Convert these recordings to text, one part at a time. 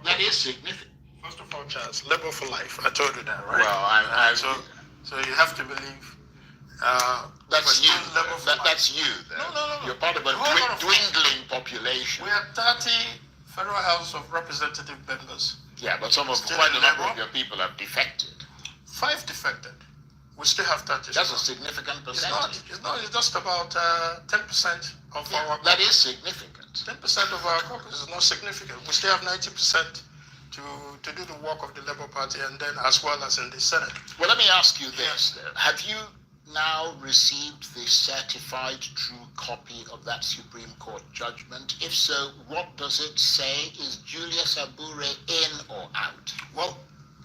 That is significant. First of all, Charles, labor for life. I told you that, right? Well, so you have to believe. that's you. Labor for life. That's you. No. You're part of a dwindling population. We have 30 Federal House of Representative members. Yeah, but quite a number of your people have defected. 5 defected. We still have 30. That's a significant percentage. It's just about 10% of our. That is significant. 10% of our caucus is not significant. We still have 90% to do the work of the Labour Party, and then as well as in the Senate. Well, let me ask you this then. Have you now received the certified true copy of that Supreme Court judgment? If so, what does it say? Is Julius Abure in or out? Well,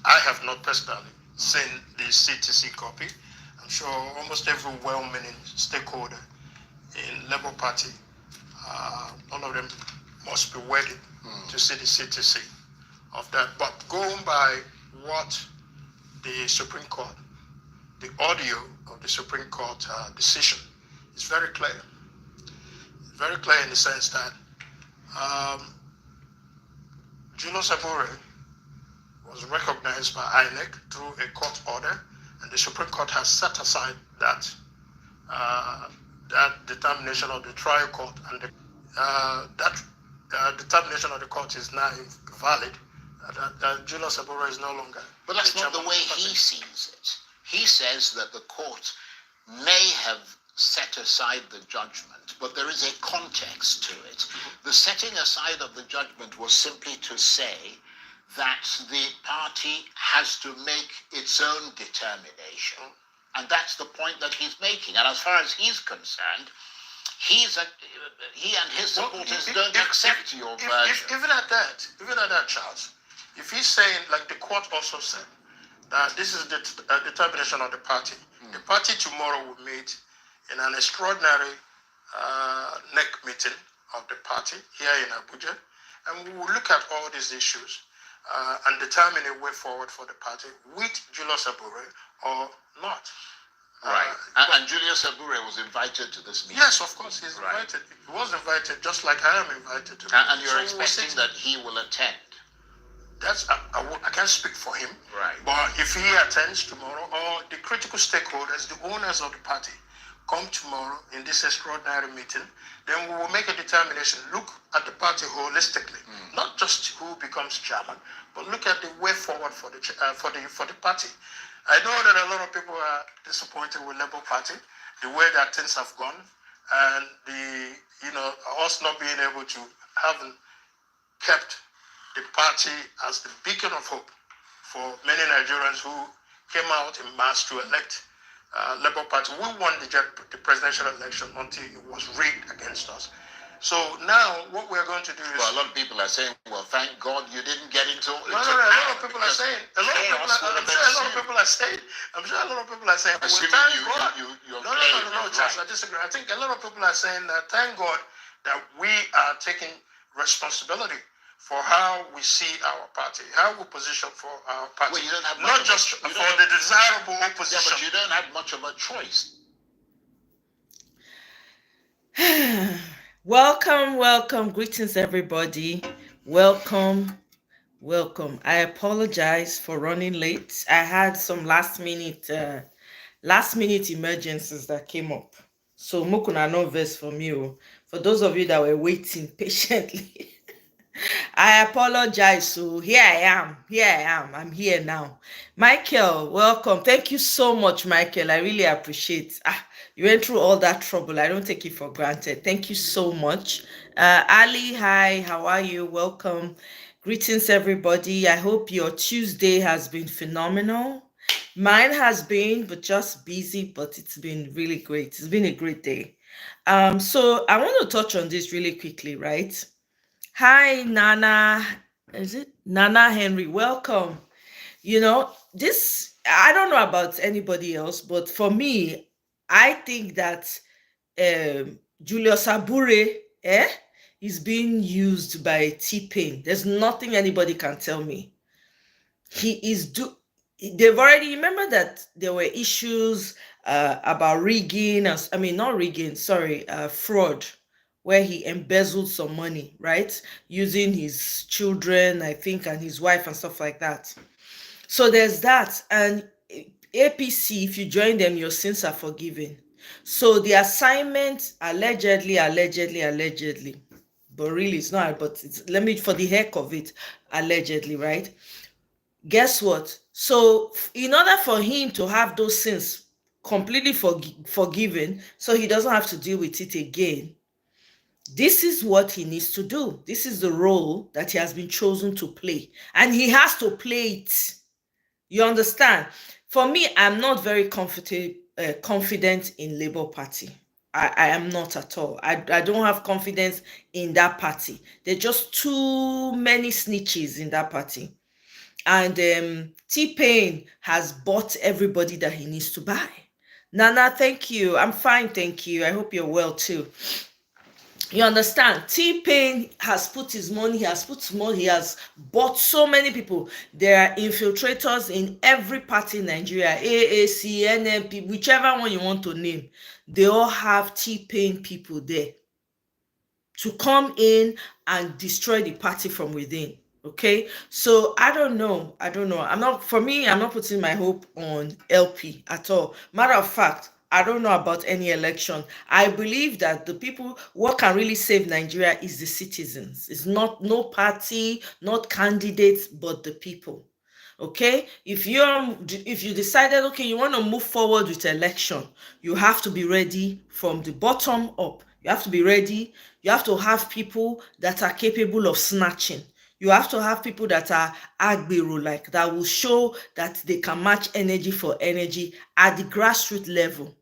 I have not personally seen the CTC copy. I'm sure almost every well-meaning stakeholder in Labour Party, all of them must be waiting to see the CTC of that. But going by what the Supreme Court, the audio of the Supreme Court decision is very clear. Very clear in the sense that Julius Abure was recognized by INEC through a court order, and the Supreme Court has set aside that determination of the trial court, and that determination of the court is now valid. That Julius Abure is no longer. But that's not the way he sees it. He says that the court may have set aside the judgment, but there is a context to it. The setting aside of the judgment was simply to say that the party has to make its own determination. And that's the point that he's making. And as far as he's concerned, he and his supporters don't accept your version. Even at that, Charles, if he's saying, like the court also said, that this is the determination of the party. The party tomorrow will meet in an extraordinary NEC meeting of the party here in Abuja, and we will look at all these issues and determine a way forward for the party with Julius Abure or not. Right. And Julius Abure was invited to this meeting. Yes, of course, he's invited. He was invited, just like I am invited to. And you're expecting that he will attend. That's I can't speak for him. Right. But if he attends tomorrow, or the critical stakeholders, the owners of the party, come tomorrow in this extraordinary meeting, then we will make a determination. Look at the party holistically, not just who becomes chairman, but look at the way forward for the party. I know that a lot of people are disappointed with Labour Party, the way that things have gone, and us not being able to have kept the party as the beacon of hope for many Nigerians who came out in mass to elect Labour Party. We won the presidential election until it was rigged against us. So now what we're going to do is... Well, a lot of people are saying, well, thank God you didn't get into... No, a lot of people are saying... I'm sure a lot of people are saying... Assuming No, Charles, I disagree. I think a lot of people are saying that thank God that we are taking responsibility for how we see our party, how we position for our party. Well, you don't have not just for the desirable opposition. Yeah, but you don't have much of a choice. Welcome. Greetings, everybody. Welcome. I apologize for running late. I had some last minute emergencies that came up. So Mokuna no verse from you. For those of you that were waiting patiently. I apologize. So here I am. I'm here now. Michael, welcome. Thank you so much, Michael. I really appreciate. You went through all that trouble. I don't take it for granted. Thank you so much. Ali, hi. How are you? Welcome. Greetings, everybody. I hope your Tuesday has been phenomenal. Mine has been, but just busy. But it's been really great. It's been a great day. So I want to touch on this really quickly, right? Hi, Nana. Is it Nana Henry? Welcome. This, I don't know about anybody else, but for me, I think that Julius Abure is being used by T-Pain. There's nothing anybody can tell me. They've already, remember that there were issues about rigging, fraud where he embezzled some money, right? Using his children, I think, and his wife and stuff like that. So there's that. And APC, if you join them, your sins are forgiven. So the assignment, allegedly, but really it's not, but it's, let me, for the heck of it, allegedly, right? Guess what? So in order for him to have those sins completely forgiven, so he doesn't have to deal with it again, this is what he needs to do. This is the role that he has been chosen to play, and he has to play it. You understand? For me, I'm not very confident in Labour Party. I am not at all. I don't have confidence in that party. There are just too many snitches in that party. And T-Pain has bought everybody that he needs to buy. Nana, thank you. I'm fine, thank you. I hope you're well too. You understand? T-Pain has put his money, he has bought so many people. There are infiltrators in every party in Nigeria, AAC, NMP, whichever one you want to name. They all have T-Pain people there to come in and destroy the party from within. Okay, so I don't know. I'm not putting my hope on LP at all. Matter of fact, I don't know about any election. I believe that the people, what can really save Nigeria is the citizens. It's not no party, not candidates, but the people. Okay, if you decided, okay, you want to move forward with election, you have to be ready from the bottom up. You have to be ready. You have to have people that are capable of snatching. You have to have people that are agbero, like that will show that they can match energy for energy at the grassroots level.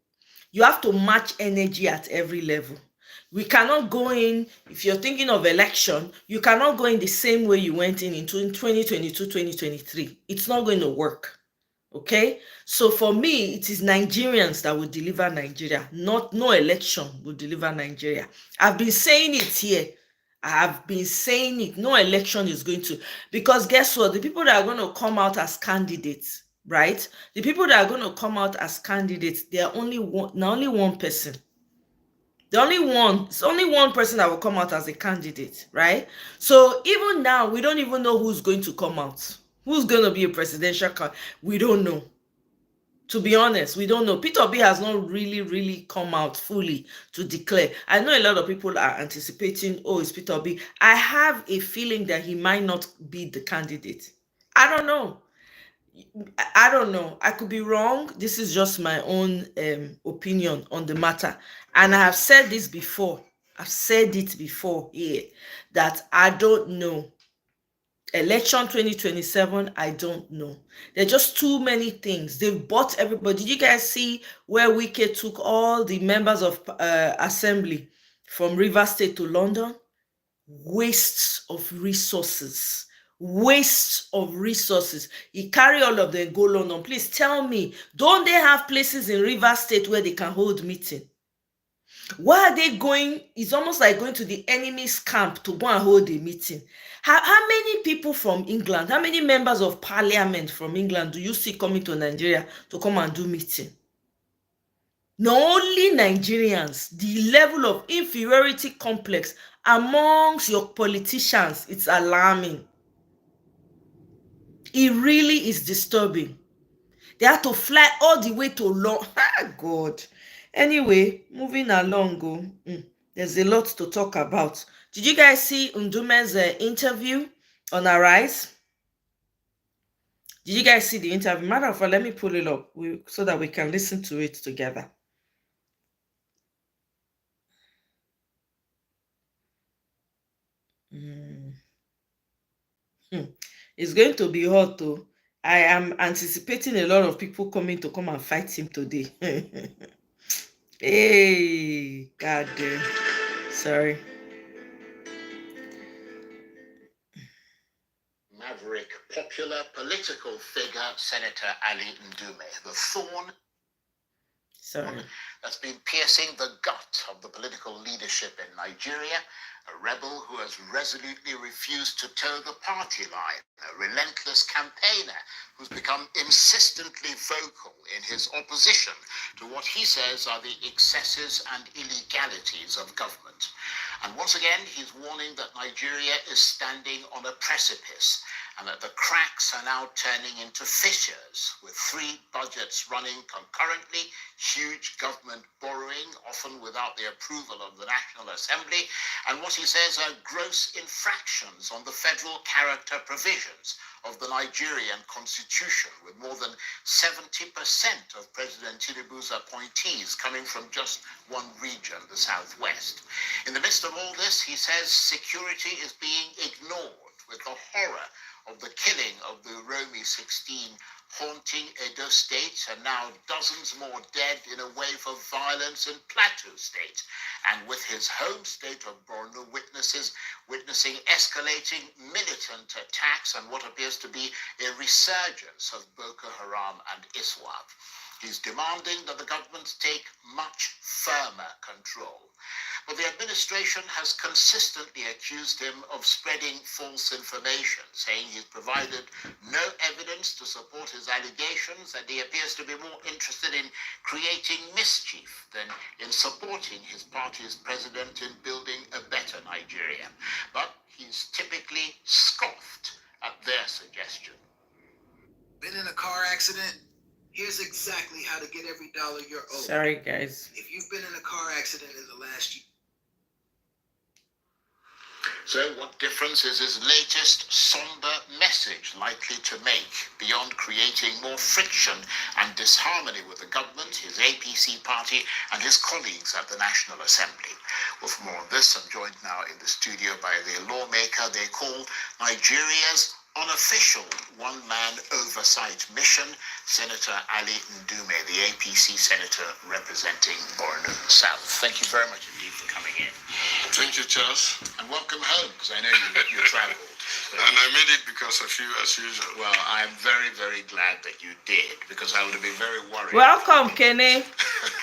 You have to match energy at every level. We cannot go in, if you're thinking of election, you cannot go in the same way you went in 2022, 2023. It's not going to work. Okay, so for me, it is Nigerians that will deliver Nigeria, not no election will deliver Nigeria. I've been saying it here. I have been saying it. No election is going to, because guess what? The people that are going to come out as candidates, right? The people that are going to come out as candidates, they are only one person. It's only one person that will come out as a candidate, right? So even now, we don't even know who's going to come out. Who's going to be a presidential candidate? We don't know. To be honest, we don't know. Peter Obi has not really come out fully to declare. I know a lot of people are anticipating, oh, it's Peter Obi. I have a feeling that he might not be the candidate. I don't know. I could be wrong. This is just my own opinion on the matter. And I have said this before. I've said it before here that I don't know. Election 2027, I don't know. There are just too many things. They've bought everybody. Did you guys see where Wike took all the members of assembly from Rivers State to London? Wastes of resources. Wastes of resources. He carry all of them, go London. Please tell me, don't they have places in Rivers State where they can hold meeting? Why are they going? It's almost like going to the enemy's camp to go and hold a meeting. How many people from England, how many members of parliament from England do you see coming to Nigeria to come and do meeting? Not only Nigerians, the level of inferiority complex amongst your politicians, it's alarming. It really is disturbing. They have to fly all the way to London. God. Anyway, moving along. There's a lot to talk about. Did you guys see Ndume's interview on Arise? Did you guys see the interview? Matter of fact, let me pull it up so that we can listen to it together. It's going to be hot though. I am anticipating a lot of people coming to come and fight him today. Hey, God damn. Sorry. Maverick popular political figure, Senator Ali Ndume, the thorn. Sorry. That's been piercing the gut of the political leadership in Nigeria, a rebel who has resolutely refused to toe the party line, a relentless campaigner who's become insistently vocal in his opposition to what he says are the excesses and illegalities of government. And once again, he's warning that Nigeria is standing on a precipice and that the cracks are now turning into fissures, with 3 budgets running concurrently, huge government borrowing, often without the approval of the National Assembly, and what he says are gross infractions on the federal character provisions of the Nigerian constitution, with more than 70% of President Tinubu's appointees coming from just one region, the Southwest. In the midst of all this, he says security is being ignored, with the horror of the killing of the Uromi 16 haunting Edo State, and now dozens more dead in a wave of violence in Plateau State, and with his home state of Borno witnessing escalating militant attacks and what appears to be a resurgence of Boko Haram and ISWAP. He's demanding that the government take much firmer control. But the administration has consistently accused him of spreading false information, saying he's provided no evidence to support his allegations, and he appears to be more interested in creating mischief than in supporting his party's president in building a better Nigeria. But he's typically scoffed at their suggestion. Been in a car accident? Here's exactly how to get every dollar you're owed. Sorry, guys. If you've been in a car accident in the last year. So what difference is his latest somber message likely to make, beyond creating more friction and disharmony with the government, his APC party, and his colleagues at the National Assembly? Well, for more on this, I'm joined now in the studio by the lawmaker they call Nigeria's unofficial one-man oversight mission, Senator Ali Ndume, the APC senator representing Borno South. Thank you very much indeed for coming in. Thank you, Charles. And welcome home, because I know you traveled. And I made it because of you, as usual. Well, I'm very, very glad that you did, because I would have been very worried. Welcome, Kenny.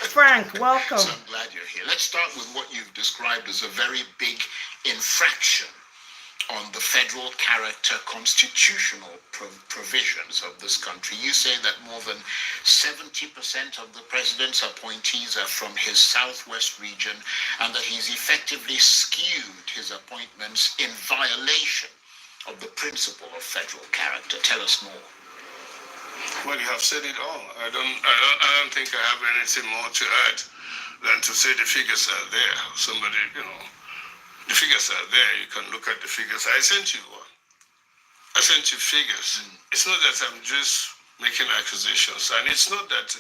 Frank, welcome. So I'm glad you're here. Let's start with what you've described as a very big infraction on the federal character constitutional provisions of this country. You say that more than 70% of the president's appointees are from his southwest region, and that he's effectively skewed his appointments in violation of the principle of federal character. Tell us more. Well, you have said it all. I don't think I have anything more to add than to say the figures are there. Somebody, the figures are there. You can look at the figures. I sent you one. I sent you figures. It's not that I'm just making accusations. And it's not that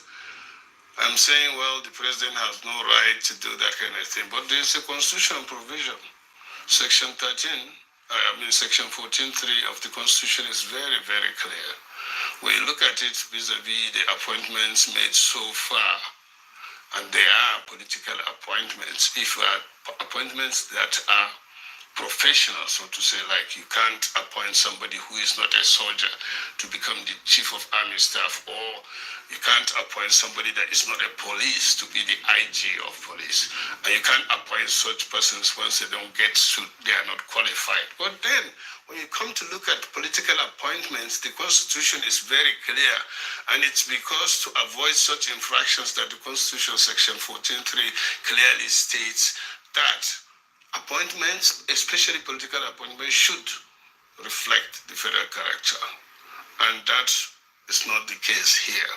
I'm saying, well, the president has no right to do that kind of thing. But there's a constitutional provision. Section 14.3 of the Constitution is very, very clear. When you look at it vis-a-vis the appointments made so far, and they are political appointments, if you are appointments that are professional, so to say, like you can't appoint somebody who is not a soldier to become the chief of army staff, or you can't appoint somebody that is not a police to be the IG of police, and you can't appoint such persons once they don't get suit, they are not qualified. But then, when you come to look at political appointments, the Constitution is very clear, and it's because to avoid such infractions that the Constitution Section 14.3 clearly states that appointments, especially political appointments, should reflect the federal character. And that is not the case here.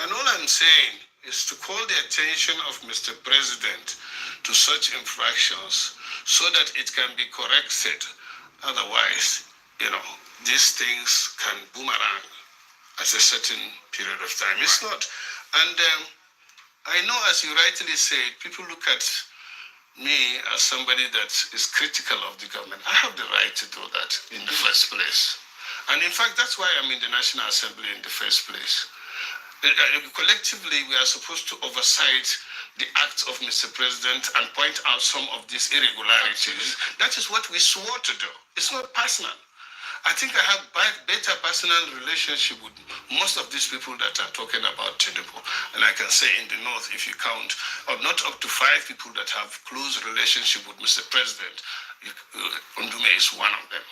And all I'm saying is to call the attention of Mr. President to such infractions so that it can be corrected. Otherwise, these things can boomerang at a certain period of time. It's not. And I know, as you rightly said, people look at me as somebody that is critical of the government. I have the right to do that in the first place. And in fact, that's why I'm in the National Assembly in the first place. Collectively, we are supposed to oversight the acts of Mr. President and point out some of these irregularities. That is what we swore to do. It's not personal. I think I have better personal relationship with most of these people that are talking about Tinubu. And I can say in the North, if you count, not up to 5 people that have close relationship with Mr. President, Ndume is one of them.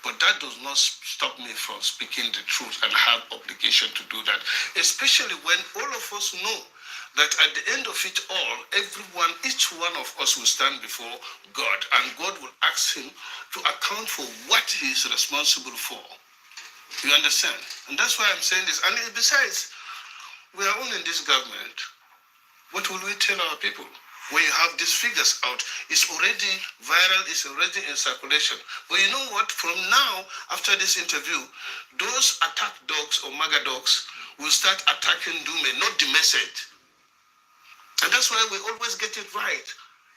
But that does not stop me from speaking the truth and have obligation to do that, especially when all of us know that at the end of it all, each one of us will stand before God, and God will ask him to account for what he is responsible for. You understand? And that's why I'm saying this. And besides, we are all in this government. What will we tell our people? When you have these figures out, it's already viral, it's already in circulation. But you know what? From now, after this interview, those attack dogs or MAGA dogs will start attacking Ndume, not the message. And that's why we always get it right.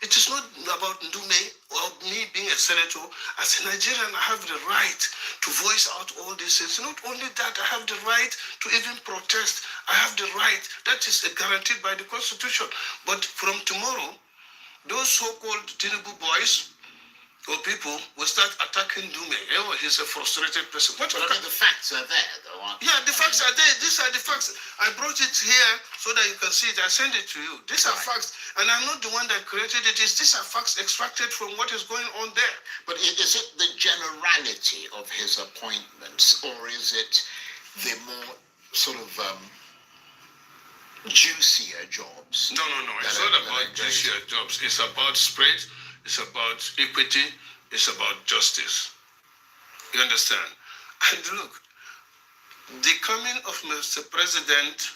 It is not about Ndume or me being a senator. As a Nigerian, I have the right to voice out all these things. Not only that, I have the right to even protest. I have the right. That is guaranteed by the Constitution. But from tomorrow, those so-called Tinubu boys or people will start attacking Ndume. Oh, he's a frustrated person. But I mean, the facts are there, though, aren't they? Yeah, the facts are there. These are the facts. I brought it here so that you can see it. I sent it to you. These are facts. And I'm not the one that created it. These are facts extracted from what is going on there. But is it the generality of his appointments, or is it the more sort of juicier jobs? No. It's not about juicier jobs. It's about spread. It's about equity. It's about justice. You understand? And look, the coming of Mr. President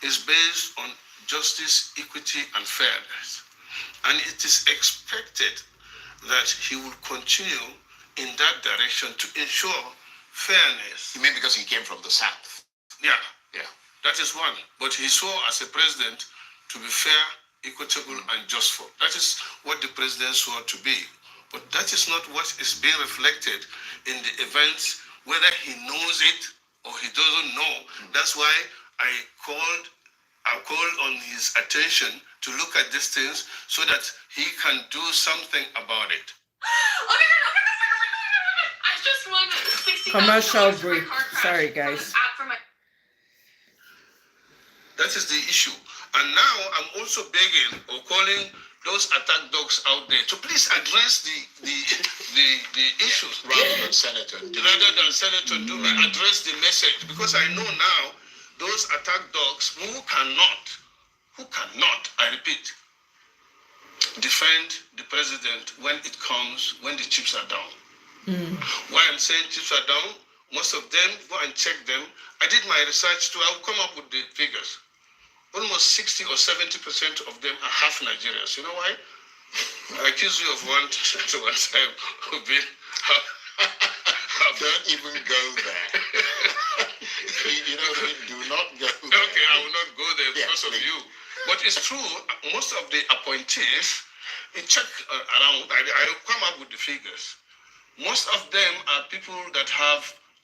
is based on justice, equity, and fairness. And it is expected that he will continue in that direction to ensure fairness. You mean because he came from the South? Yeah. Yeah. That is one. But he saw as a president to be fair, equitable, and justful. That is what the president saw to be. But that is not what is being reflected in the events, whether he knows it or he doesn't know. That's why I called on his attention to look at these things so that he can do something about it. I just won $60,000 Commercial for my break. car crash Sorry, from an guys. app from my- That is the issue. And now I'm also begging or calling those attack dogs out there to please address the issues Rather than Senator Ndume, address the message, because I know now those attack dogs who cannot, I repeat, defend the president when the chips are down. Why I'm saying chips are down, most of them, go and check them. I did my research too. I'll come up with the figures. Almost 60 or 70% of them are half Nigerians. You know why? I accuse you of one time who've been. Don't even go there. Do not go there. Okay, I will not go there because of please. you. But it's true, most of the appointees, check around, I'll come up with the figures. Most of them are people that have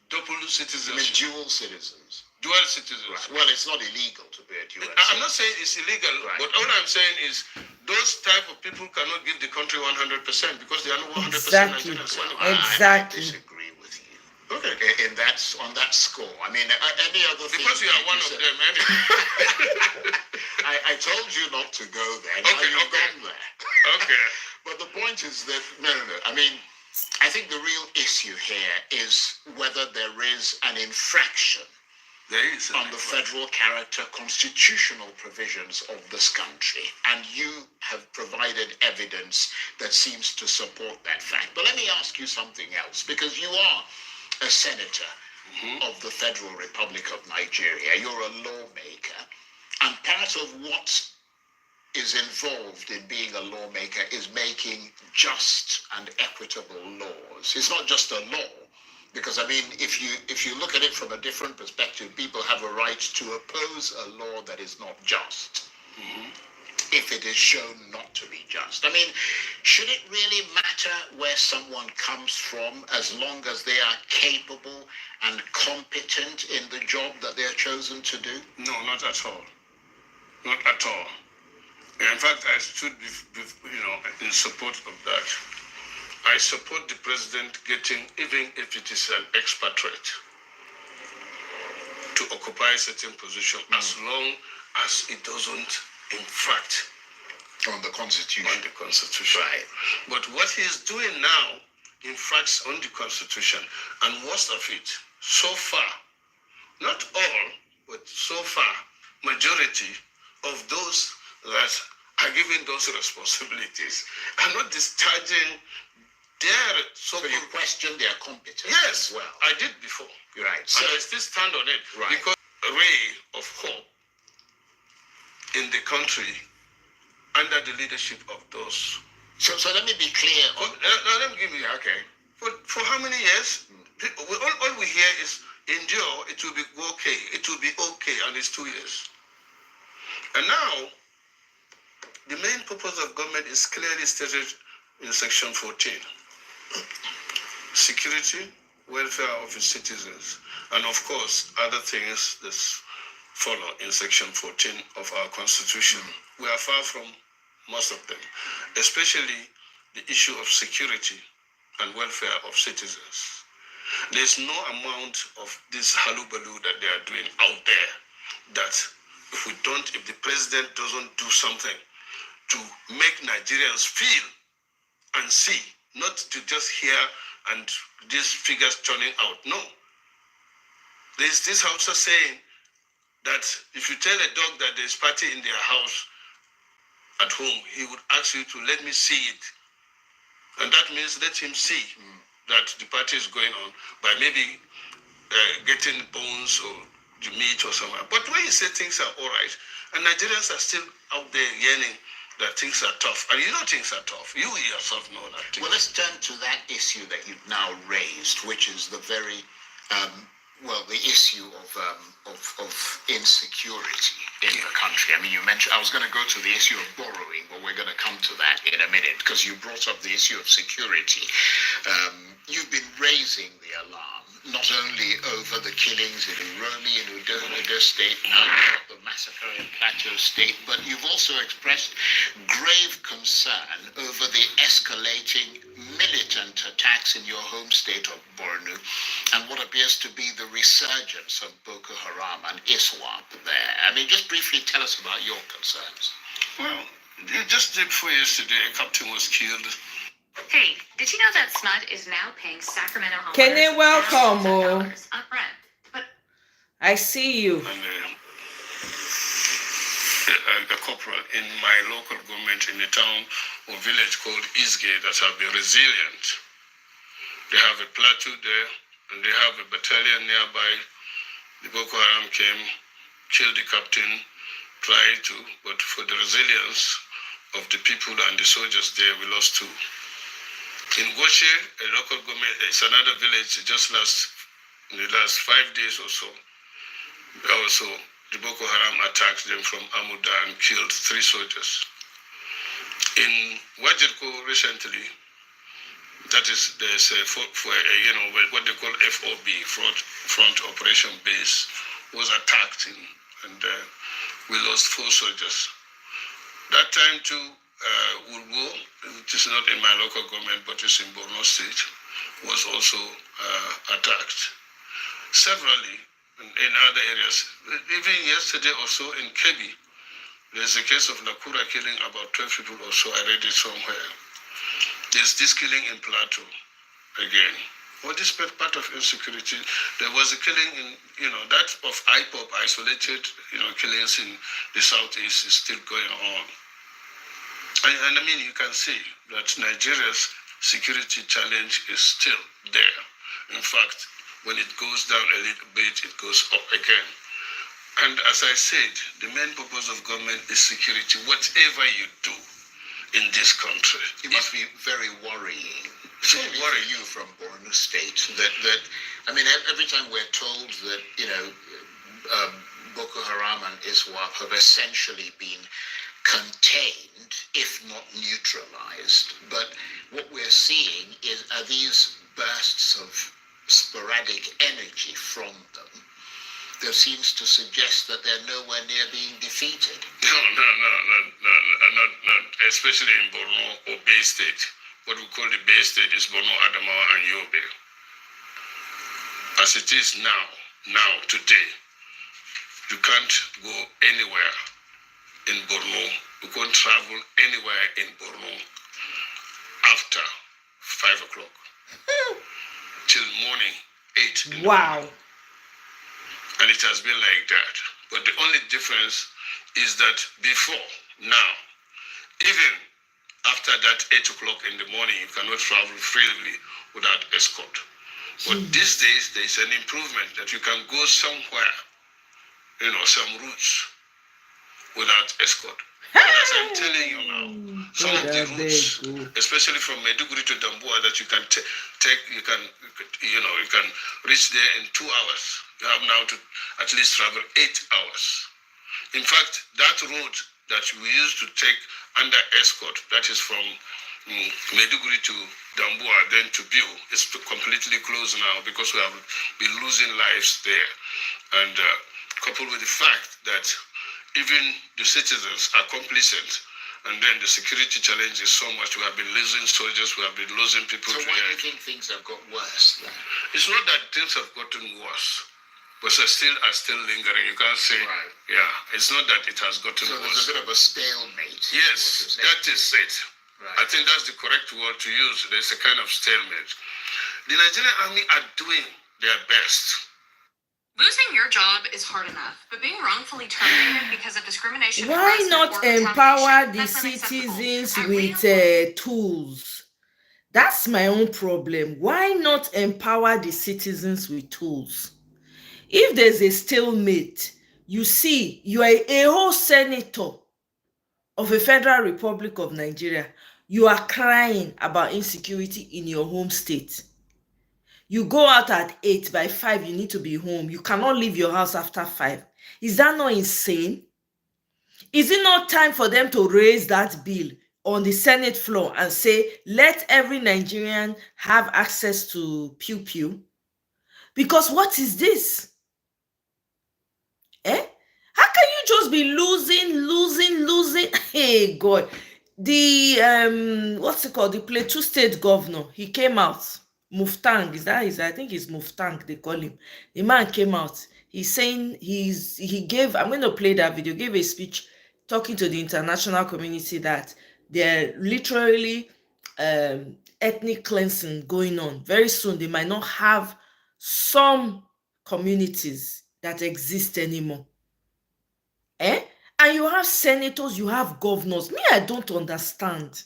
double citizenship. Dual citizens. Dual citizens. Right. Well, it's not illegal to be a dual I'm not saying it's illegal, Right. but all I'm saying is those type of people cannot give the country 100% because they are not 100% Exactly. Nigerians. Exactly. I disagree with you. Okay. On that score. I mean, any other thing. Because you are one of them, anyway. I told you not to go there. Now you've gone there. Okay. But the point is that, no. I mean, I think the real issue here is whether there is an infraction There is on the federal character constitutional provisions of this country. And you have provided evidence that seems to support that fact. But let me ask you something else, because you are a senator of the Federal Republic of Nigeria. You're a lawmaker. And part of what is involved in being a lawmaker is making just and equitable laws. It's not just a law. Because, I mean, if you look at it from a different perspective, people have a right to oppose a law that is not just, if it is shown not to be just. I mean, should it really matter where someone comes from as long as they are capable and competent in the job that they are chosen to do? No, not at all. Not at all. In fact, I stood, in support of that. I support the president getting, even if it is an expatriate, to occupy a certain position as long as it doesn't infract On the Constitution. on the Constitution. Right. But what he's doing now infracts on the Constitution, and worst of it, so far, not all, but so far, majority of those that are given those responsibilities are not discharging their So you question their competence Yes, as well. I did before. Right. And I still stand on it Right. because a ray of hope in the country under the leadership of those. So let me be clear. Now let me give you, Okay. for how many years? All we hear is endure, it will be okay, it will be okay, and it's 2 years. And now, the main purpose of government is clearly stated in Section 14. Security, welfare of its citizens, and of course, other things that follow in Section 14 of our Constitution. We are far from most of them, especially the issue of security and welfare of citizens. There's no amount of this hullabaloo that they are doing out there that if the president doesn't do something to make Nigerians feel and see, not to just hear and these figures turning out. No. There's this Hausa saying that if you tell a dog that there's party in their house at home, he would ask you to let me see it. And that means let him see that the party is going on by maybe getting bones or the meat or something. But when you say things are all right, and Nigerians are still out there yearning that things are tough, and you know things are tough. You yourself know that. Well, let's turn to that issue that you've now raised, which is the very, the issue of insecurity in the country. I mean, you mentioned, I was going to go to the issue of borrowing, but we're going to come to that in a minute, because you brought up the issue of security. You've been raising the alarm, not only over the killings in Uromi and Udo State, the massacre in Plateau State, but you've also expressed grave concern over the escalating militant attacks in your home state of Borno and what appears to be the resurgence of Boko Haram and ISWAP there. I mean, just briefly tell us about your concerns. Well, just day before yesterday, a captain was killed. Hey, did you know that SMUD is now paying Sacramento homeowners Can you welcome, $1,000 upfront? But I see you. And a corporal in my local government in a town or village called Isgay that have been resilient. They have a plateau there, and they have a battalion nearby. The Boko Haram came, killed the captain, but for the resilience of the people and the soldiers there, we lost 2. In Goshe, a local government, it's another village, in the last 5 days or so, also the Boko Haram attacked them from Amuda and killed 3 soldiers. In Wajirko recently, there's what they call FOB, Front Operation Base, was attacked and we lost 4 soldiers. That time too, Urgo, which is not in my local government, but it's in Borno State, was also attacked. Severally in other areas. Even yesterday also in Kebbi, there's a case of Nakura killing about 12 people or so. I read it somewhere. There's this killing in Plateau again. Well, this part of insecurity, there was a killing in, that of IPOP, isolated, killings in the southeast is still going on. And I mean, you can see that Nigeria's security challenge is still there. In fact, when it goes down a little bit, it goes up again. And as I said, the main purpose of government is security, whatever you do in this country. It must be very worrying. So worry you from Borno State that I mean, every time we're told that Boko Haram and ISWAP have essentially been contained, if not neutralized. But what we're seeing are these bursts of sporadic energy from them that seems to suggest that they're nowhere near being defeated. No, not especially in Borno or Bay State. what we call the Bay State is Borno, Adamawa, and Yobe. As it is now, today, you can't go anywhere in Borno. You can't travel anywhere in Borno after 5 o'clock till morning 8. Wow. And it has been like that. But the only difference is that before, now, even after that 8 o'clock in the morning, you cannot travel freely without escort. But these days, there is an improvement that you can go somewhere, some routes without escort. But as I'm telling you now, some of the routes, especially from Maiduguri to Damboa, that you can you can reach there in 2 hours. You have now to at least travel 8 hours. In fact, that road that we used to take under escort, that is from Maiduguri to Damboa, then to Biu, is completely closed now because we have been losing lives there. And coupled with the fact that even the citizens are complacent, and then the security challenge is so much. We have been losing soldiers, we have been losing people. So why do you think things have got worse then? It's not that things have gotten worse, but are still lingering. You can't say, right. Yeah, it's not that it has gotten so worse. So there's a bit of a stalemate. Yes, that is it. Right. I think that's the correct word to use. There's a kind of stalemate. The Nigerian army are doing their best. Losing your job is hard enough, but being wrongfully terminated because of discrimination. Why harassment, not or empower the that's unacceptable. citizens I with tools? That's my own problem. Why not empower the citizens with tools? If there's a stalemate, you see, you are a whole senator of a Federal Republic of Nigeria. You are crying about insecurity in your home state. You go out at 8, by 5 you need to be home. You cannot leave your house after 5. Is that not insane? Is it not time for them to raise that bill on the Senate floor and say, let every Nigerian have access to pew pew? Because what is this? How can you just be losing? Hey, God. The, what's it called? The Plateau State governor, he came out. Muftang, I think it's Muftang, they call him. The man came out. He's saying I'm going to play that video, gave a speech talking to the international community that they're literally ethnic cleansing going on. Very soon, they might not have some communities that exist anymore. And you have senators, you have governors. Me, I don't understand.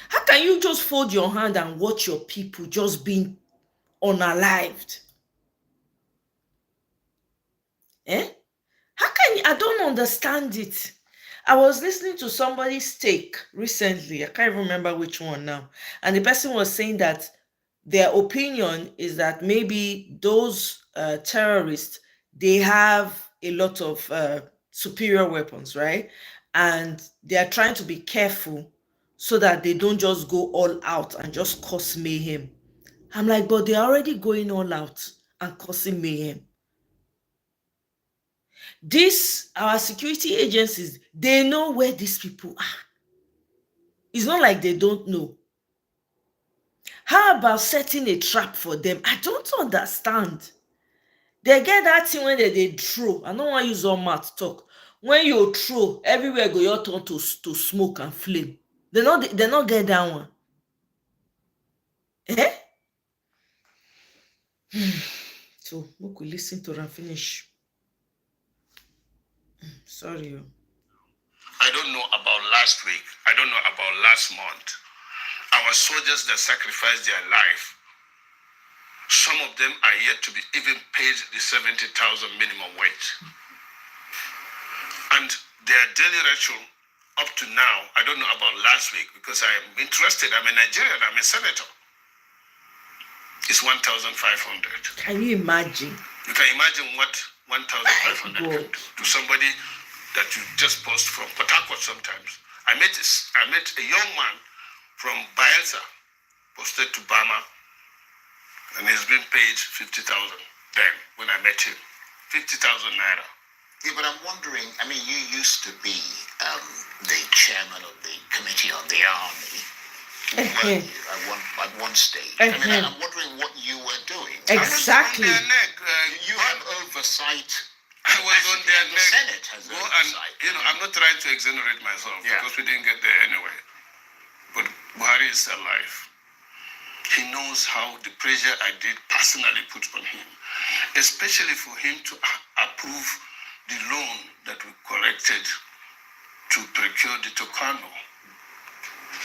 How can you just fold your hand and watch your people just being unalived? How can you? I don't understand it. I was listening to somebody's take recently. I can't remember which one now. And the person was saying that their opinion is that maybe those terrorists, they have a lot of superior weapons, right? And they are trying to be careful so that they don't just go all out and just cause mayhem. I'm like, but they're already going all out and causing mayhem. Our security agencies, they know where these people are. It's not like they don't know. How about setting a trap for them? I don't understand. They get that thing when they throw. I don't want to use all mouth talk. When you throw, everywhere go your turn to smoke and flame. They not get that one. So we could listen to and finish. Sorry. I don't know about last week. I don't know about last month. Our soldiers that sacrificed their life, some of them are yet to be even paid the 70,000 minimum wage. And their daily ratio up to now, I don't know about last week because I am interested. I'm a Nigerian, I'm a senator. It's 1,500. Can you imagine? You can imagine what 1,500 to somebody that you just post from Port Harcourt sometimes. I met a young man from Bayelsa, posted to Bama, and he's been paid 50,000 then when I met him. 50,000 naira. Yeah, but I'm wondering, I mean, you used to be the chairman of the Committee on the Army. were you at one stage? I mean, I'm wondering what you were doing. Exactly. I was on their neck. You have oversight. I was on their The neck. Senate has Go and, oversight. I'm not trying to exonerate myself because we didn't get there anyway. But Buhari is alive. He knows how the pressure I did personally put on him, especially for him to approve the loan that we collected to procure the Tucano.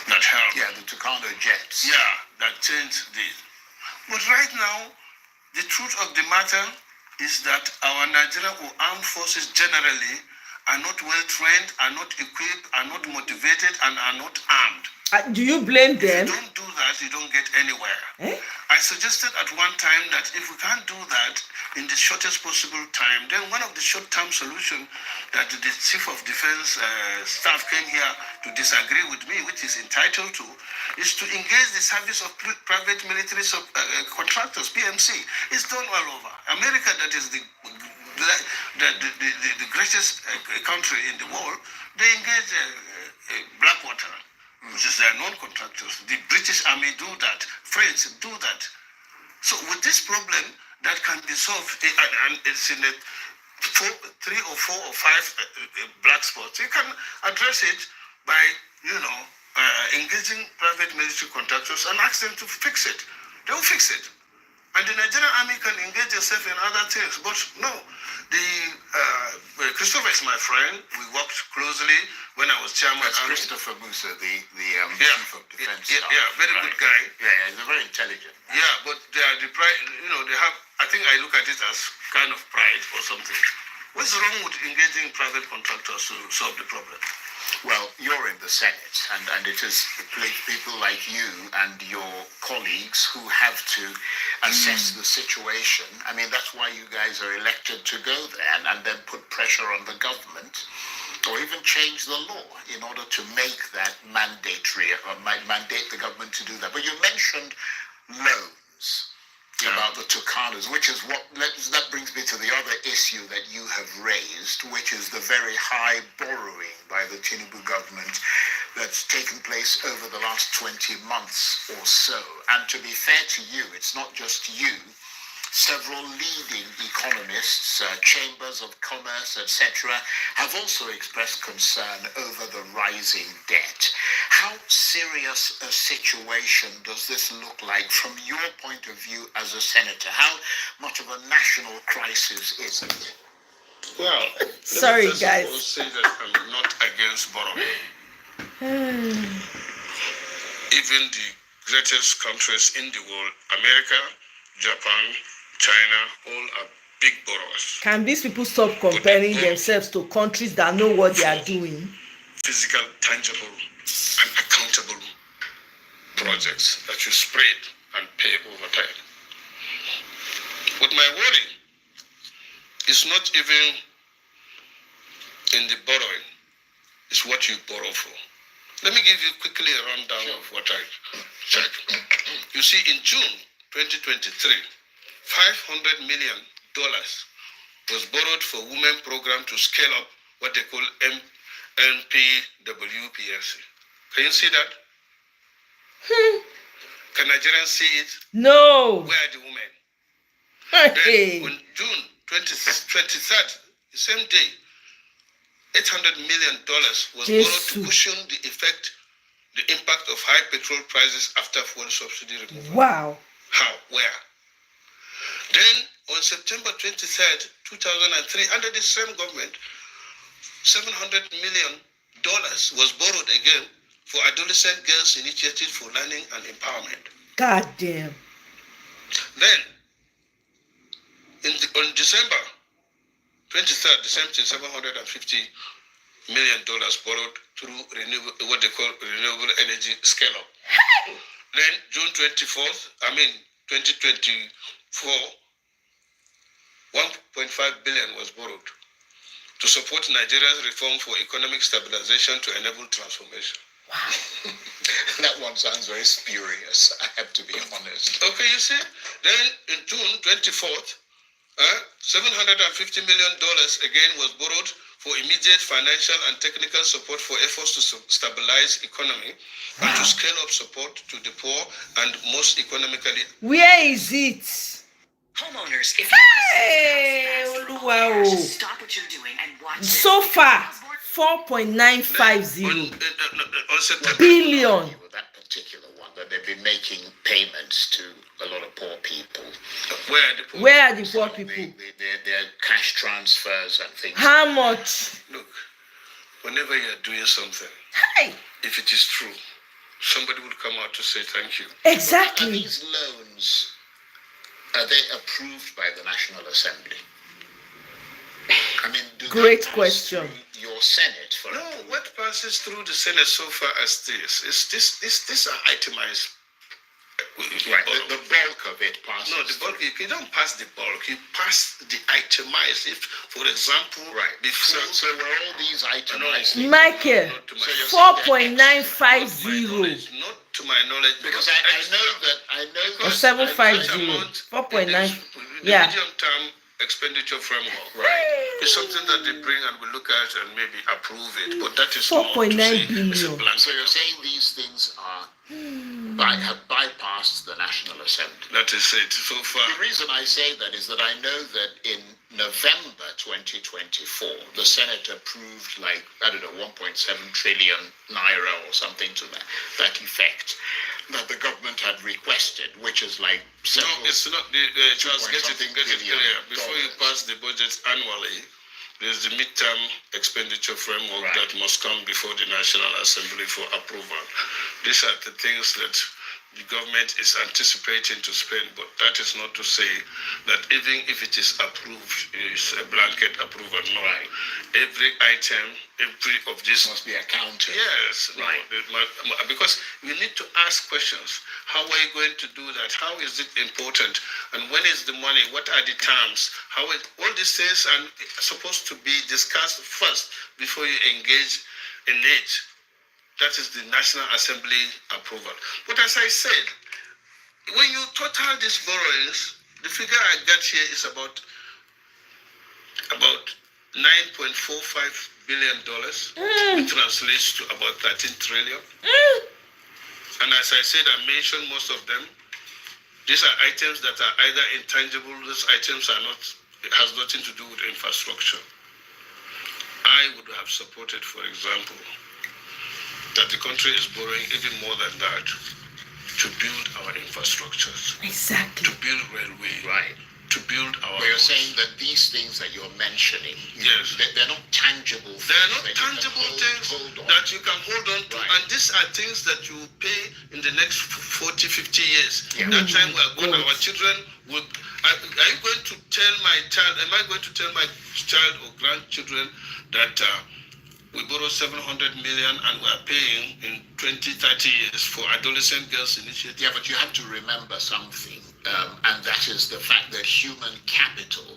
That helped. Yeah, the Tucano jets. Yeah, that changed this. But right now, the truth of the matter is that our Nigerian or armed forces generally are not well trained, are not equipped, are not motivated, and are not armed. Do you blame them? If you don't do that, you don't get anywhere. I suggested at one time that if we can't do that in the shortest possible time, then one of the short-term solutions that the Chief of Defense staff came here to disagree with me, which is entitled to, is to engage the service of private military contractors, PMC. It's done all over. America, that is the greatest country in the world, they engage Blackwater, which is their non-contractors. The British Army do that. French do that. So with this problem, that can be solved, and it's in 3 or 4 or 5 black spots. You can address it by, engaging private military contractors and ask them to fix it. They'll fix it. And the Nigerian Army can engage itself in other things. But no, Christopher is my friend. We worked closely when I was chairman. That's Christopher Musa, the Chief of Defense Staff. Yeah, very good guy. Yeah, he's very intelligent. Yeah, but they are the pride, they have, I think I look at it as kind of pride or something. What's wrong with engaging private contractors to solve the problem? Well, you're in the Senate, and it is people like you and your colleagues who have to assess the situation. I mean, that's why you guys are elected to go there and then put pressure on the government, or even change the law in order to make that mandatory, or mandate the government to do that. But you mentioned loans. About the Tucanos, which is that brings me to the other issue that you have raised, which is the very high borrowing by the Tinubu government that's taken place over the last 20 months or so. And to be fair to you, it's not just you. Several leading economists, chambers of commerce, etc., have also expressed concern over the rising debt. How serious a situation does this look like from your point of view as a senator? How much of a national crisis is it? Well, sorry, guys. I will say that I'm not against borrowing. Even the greatest countries in the world, America, Japan, China, all are big borrowers. Can these people stop comparing themselves to countries that know what they are doing? Physical, tangible, and accountable projects that you spread and pay over time. But my worry is not even in the borrowing, it's what you borrow for. Let me give you quickly a rundown of what I checked. You see, in June 2023, $500 million was borrowed for women program to scale up what they call NPWPSC. Can you see that? Can Nigerians see it? No. Where are the women? Hey. Then on June 23rd, the same day, $800 million was borrowed to cushion the impact of high petrol prices after fuel subsidy removal. Wow. How? Where? Then on September 23rd, 2003, under the same government, $700 million was borrowed again for Adolescent Girls Initiative for Learning and Empowerment. God damn. Then, on December 23rd, the same thing, $750 million borrowed through what they call renewable energy scale-up. Then June 24th, 2024, $1.5 billion was borrowed to support Nigeria's reform for economic stabilization to enable transformation. Wow. That one sounds very spurious, I have to be honest. Okay, you see, then in June 24th, $750 million again was borrowed for immediate financial and technical support for efforts to stabilize economy and to scale up support to the poor and most economically. Where is it? Homeowners, if you Hey, Oluwa, just stop what you're doing and watch this. so far, On 4.950 September, billion. That particular one, that they've been making payments to a lot of poor people. where are the poor? Where are the poor people? Their cash transfers and things. How much? Look, whenever you're doing something, Hey, if it is true, somebody will come out to say thank you. Are exactly. these loans, are they approved by the National Assembly? I mean, do they Great pass question. through your Senate for No, approval? what passes through the Senate so far as this is these are itemized. Right, the bulk of it passes. No, the bulk, you don't pass the bulk, you pass the itemized. If, for example, Right. before. So were all these itemized? No. Michael, Not to my- So you're saying 4.950 Not to my knowledge, Because I know that or Because 750. amount 4.9. in the Yeah. medium-term expenditure framework. Right. It's something that they bring and we look at and maybe approve it, but that is 4.9 not to say it's a billion. blanket. So you're saying these things are have bypassed the National Assembly. That is it so far. The reason I say that is that I know that in November 2024, the Senate approved like, I don't know, 1.7 trillion naira or something to that effect that the government had requested, which is like No, it's not. Charles, get something it billion clear. Before you dollars. pass the budget annually, there's the midterm expenditure framework Right. that must come before the National Assembly for approval. These are the things that the government is anticipating to spend, but that is not to say that even if it is approved, it's a blanket approval. No. Right. Every item, every of this must be accounted. Yes, no, Right. because you need to ask questions. How are you going to do that? How is it important? And when is the money? What are the terms? All these things are supposed to be discussed first before you engage in it. That is the National Assembly approval. But as I said, when you total these borrowings, the figure I got here is about $9.45 billion, which translates to about 13 trillion. And as I said, I mentioned most of them. These are items that are either intangible, those items are not, it has nothing to do with infrastructure. I would have supported, for example, that the country is borrowing even more than that to build our infrastructures, Exactly. to build railway, Right. to build our. But you're roads. saying that these things that you're mentioning, Yes. they're not tangible things. They are not that you can tangible hold things on. that you can hold on to, Right. and these are things that you will pay in the next 40, 50 years. Yeah. That time we are going, God. our children will. Are you going to tell my child? Am I going to tell my child or grandchildren that we borrow 700 million and we are paying in 20, 30 years for adolescent girls initiative? Yeah, but you have to remember something, and that is the fact that human capital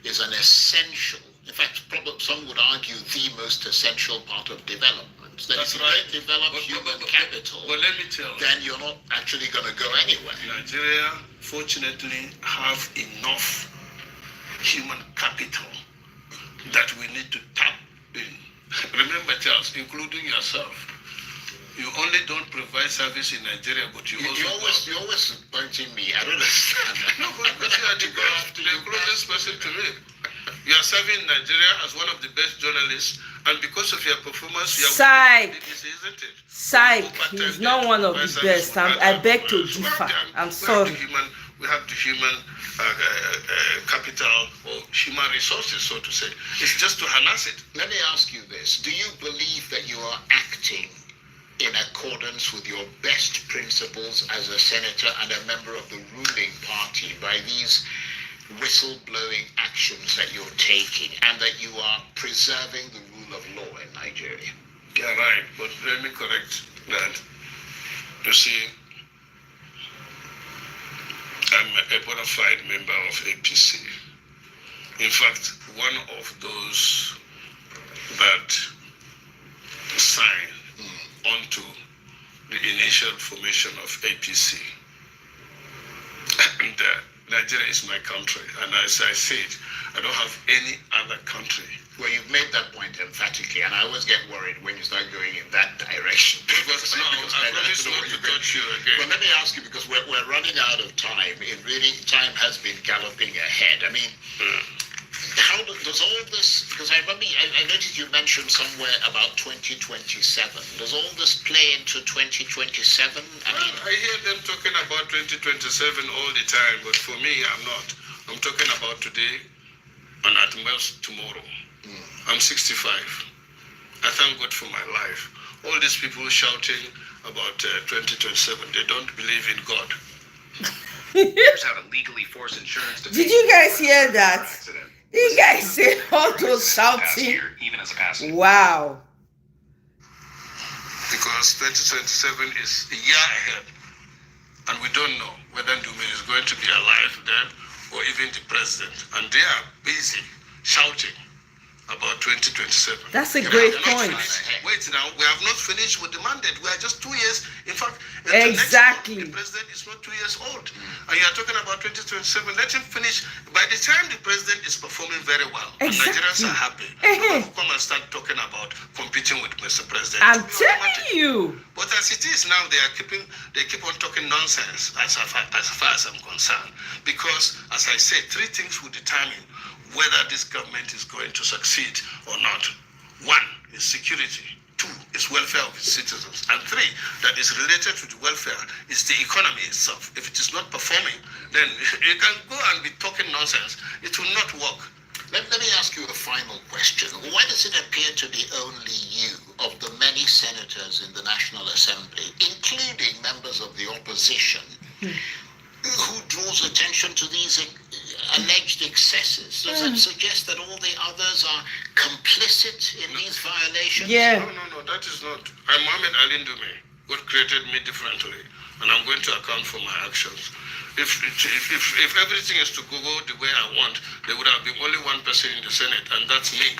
is an essential, in fact, probably some would argue the most essential part of development. That That's if you right. don't develop human capital, But let me tell you. then you're not actually going to go anywhere. Nigeria, fortunately, have enough human capital that we need to tap in. Remember, Charles, including yourself, you only don't provide service in Nigeria, but you also. You're always pointing me. I don't understand. No, but you are the closest person to me. You are serving Nigeria as one of the best journalists, and because of your performance, you are Psych. BBC, isn't it? Psych, he's not one of the best. I beg to differ. I'm sorry. We have the human capital or human resources, so to say. It's just to harness it. Let me ask you this. Do you believe that you are acting in accordance with your best principles as a senator and a member of the ruling party by these whistleblowing actions that you're taking, and that you are preserving the rule of law in Nigeria? Yeah, right. But let me correct that. You see, I'm a bona fide member of APC. In fact, one of those that signed onto the initial formation of APC. And Nigeria is my country. And as I said, I don't have any other country. Well, you've made that point emphatically, and I always get worried when you start going in that direction. Because no, I promise not to touch you again. But let me ask you, because we're running out of time. Time has been galloping ahead. I mean, how does all this, because I remember, I noticed you mentioned somewhere about 2027. Does all this play into 2027? I hear them talking about 2027 all the time, but for me, I'm not. I'm talking about today and at most tomorrow. I'm 65. I thank God for my life. All these people shouting about 2027, they don't believe in God. Here's how to legally force insurance to Did pay you for guys a hear car that? accident. You guys say all those shouting. Even as a passenger. Wow. Because 2027 is a year ahead. And we don't know whether Ndume is going to be alive then or even the president. And they are busy shouting about 2027. That's a We great have not point. finished- Wait now, we have not finished with the mandate. We are just 2 years. In fact, Exactly. the president is not 2 years old. And you are talking about 2027. Let him finish. By the time the president is performing very well, and Nigerians are happy, people will come and start talking about competing with Mr. President. I'm To be telling automatic. you. But as it is now, they keep on talking nonsense as far as I'm concerned. Because, as I said, 3 things will determine whether this government is going to succeed or not. 1 is security. 2 is welfare of its citizens. And 3, that is related to the welfare, is the economy itself. If it is not performing, then you can go and be talking nonsense. It will not work. Let me ask you a final question. Why does it appear to be only you, of the many senators in the National Assembly, including members of the opposition, who draws attention to these alleged excesses? Does that suggest that all the others are complicit in these violations? Yeah. No, that is not. I'm Mohammed Ali Ndume. God created me differently, and I'm going to account for my actions. If everything is to go the way I want, there would have been only one person in the Senate, and that's me.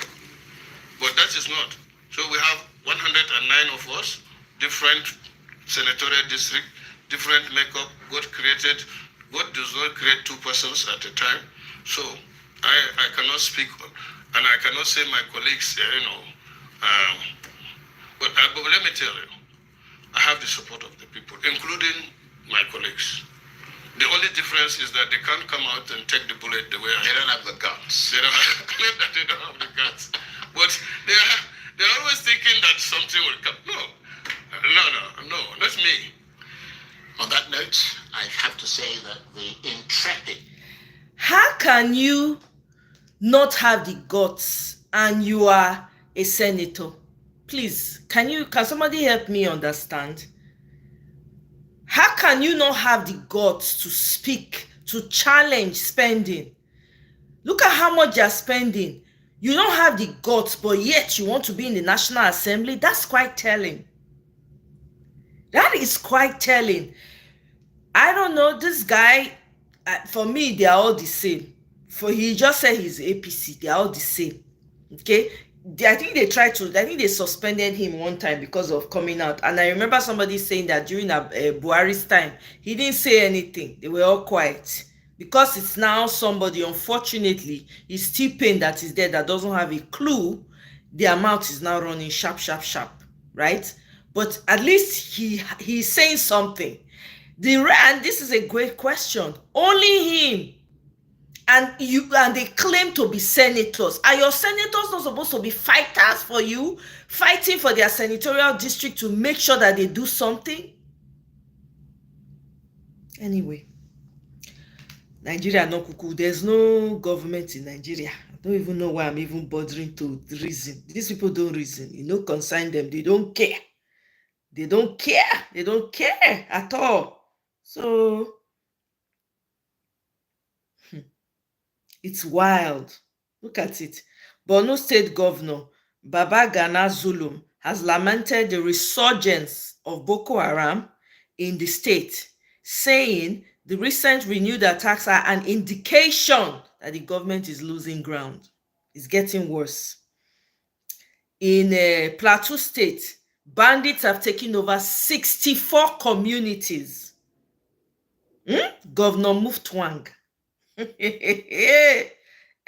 But that is not. So we have 109 of us, different senatorial district, different makeup. God does not create 2 persons at a time. So I cannot speak, and I cannot say my colleagues, but let me tell you, I have the support of the people, including my colleagues. The only difference is that they can't come out and take the bullet the way They don't have the guts. They don't have the guts. But they're always thinking that something will come. No, not me. On that note, I have to say that the intrepid... How can you not have the guts and you are a senator? Please, can somebody help me understand? How can you not have the guts to speak, to challenge spending? Look at how much you're spending. You don't have the guts, but yet you want to be in the National Assembly. That's quite telling. That is quite telling. I don't know, this guy, for me, they are all the same. For he just said he's APC, they are all the same. Okay? I think they suspended him one time because of coming out. And I remember somebody saying that during Buhari's time, he didn't say anything. They were all quiet. Because it's now somebody, unfortunately, is still paying that is there that doesn't have a clue. Their mouth is now running sharp, sharp, sharp. Right? But at least he's saying something. And this is a great question. Only him. And they claim to be senators. Are your senators not supposed to be fighters for you? Fighting for their senatorial district to make sure that they do something? Anyway. Nigeria no kuku. There's no government in Nigeria. I don't even know why I'm even bothering to reason. These people don't reason. You know, concern them. They don't care. They don't care. They don't care at all. So it's wild. Look at it. Borno State Governor Baba Gana Zulum has lamented the resurgence of Boko Haram in the state, saying the recent renewed attacks are an indication that the government is losing ground. It's getting worse. In Plateau State, bandits have taken over 64 communities. Governor Muftwang.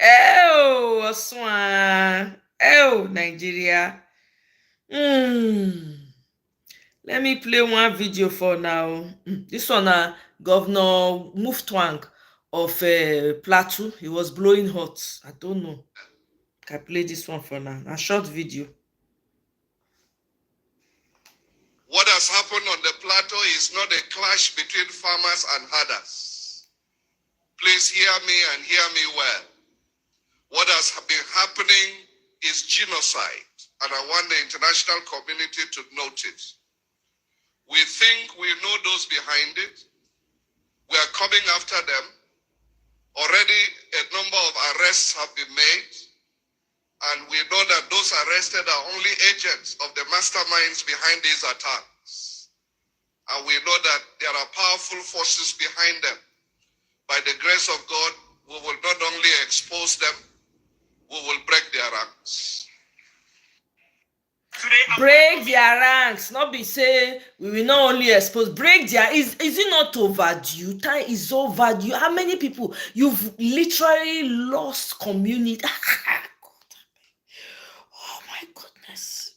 Oh, boss one. Oh, Nigeria. Let me play one video for now. This one, Governor Muftwang of Plateau. He was blowing hot. I don't know. I play this one for now. A short video. What has happened on the plateau is not a clash between farmers and herders. Please hear me and hear me well. What has been happening is genocide, and I want the international community to note it. We think we know those behind it. We are coming after them. Already a number of arrests have been made, and we know that those arrested are only agents of the masterminds behind these attacks. And we know that there are powerful forces behind them. By the grace of God, we will not only expose them, we will break their ranks. Break their ranks, not be say we will not only expose, break their, is it not overdue? Time is overdue. How many people you've literally lost community? Oh my goodness.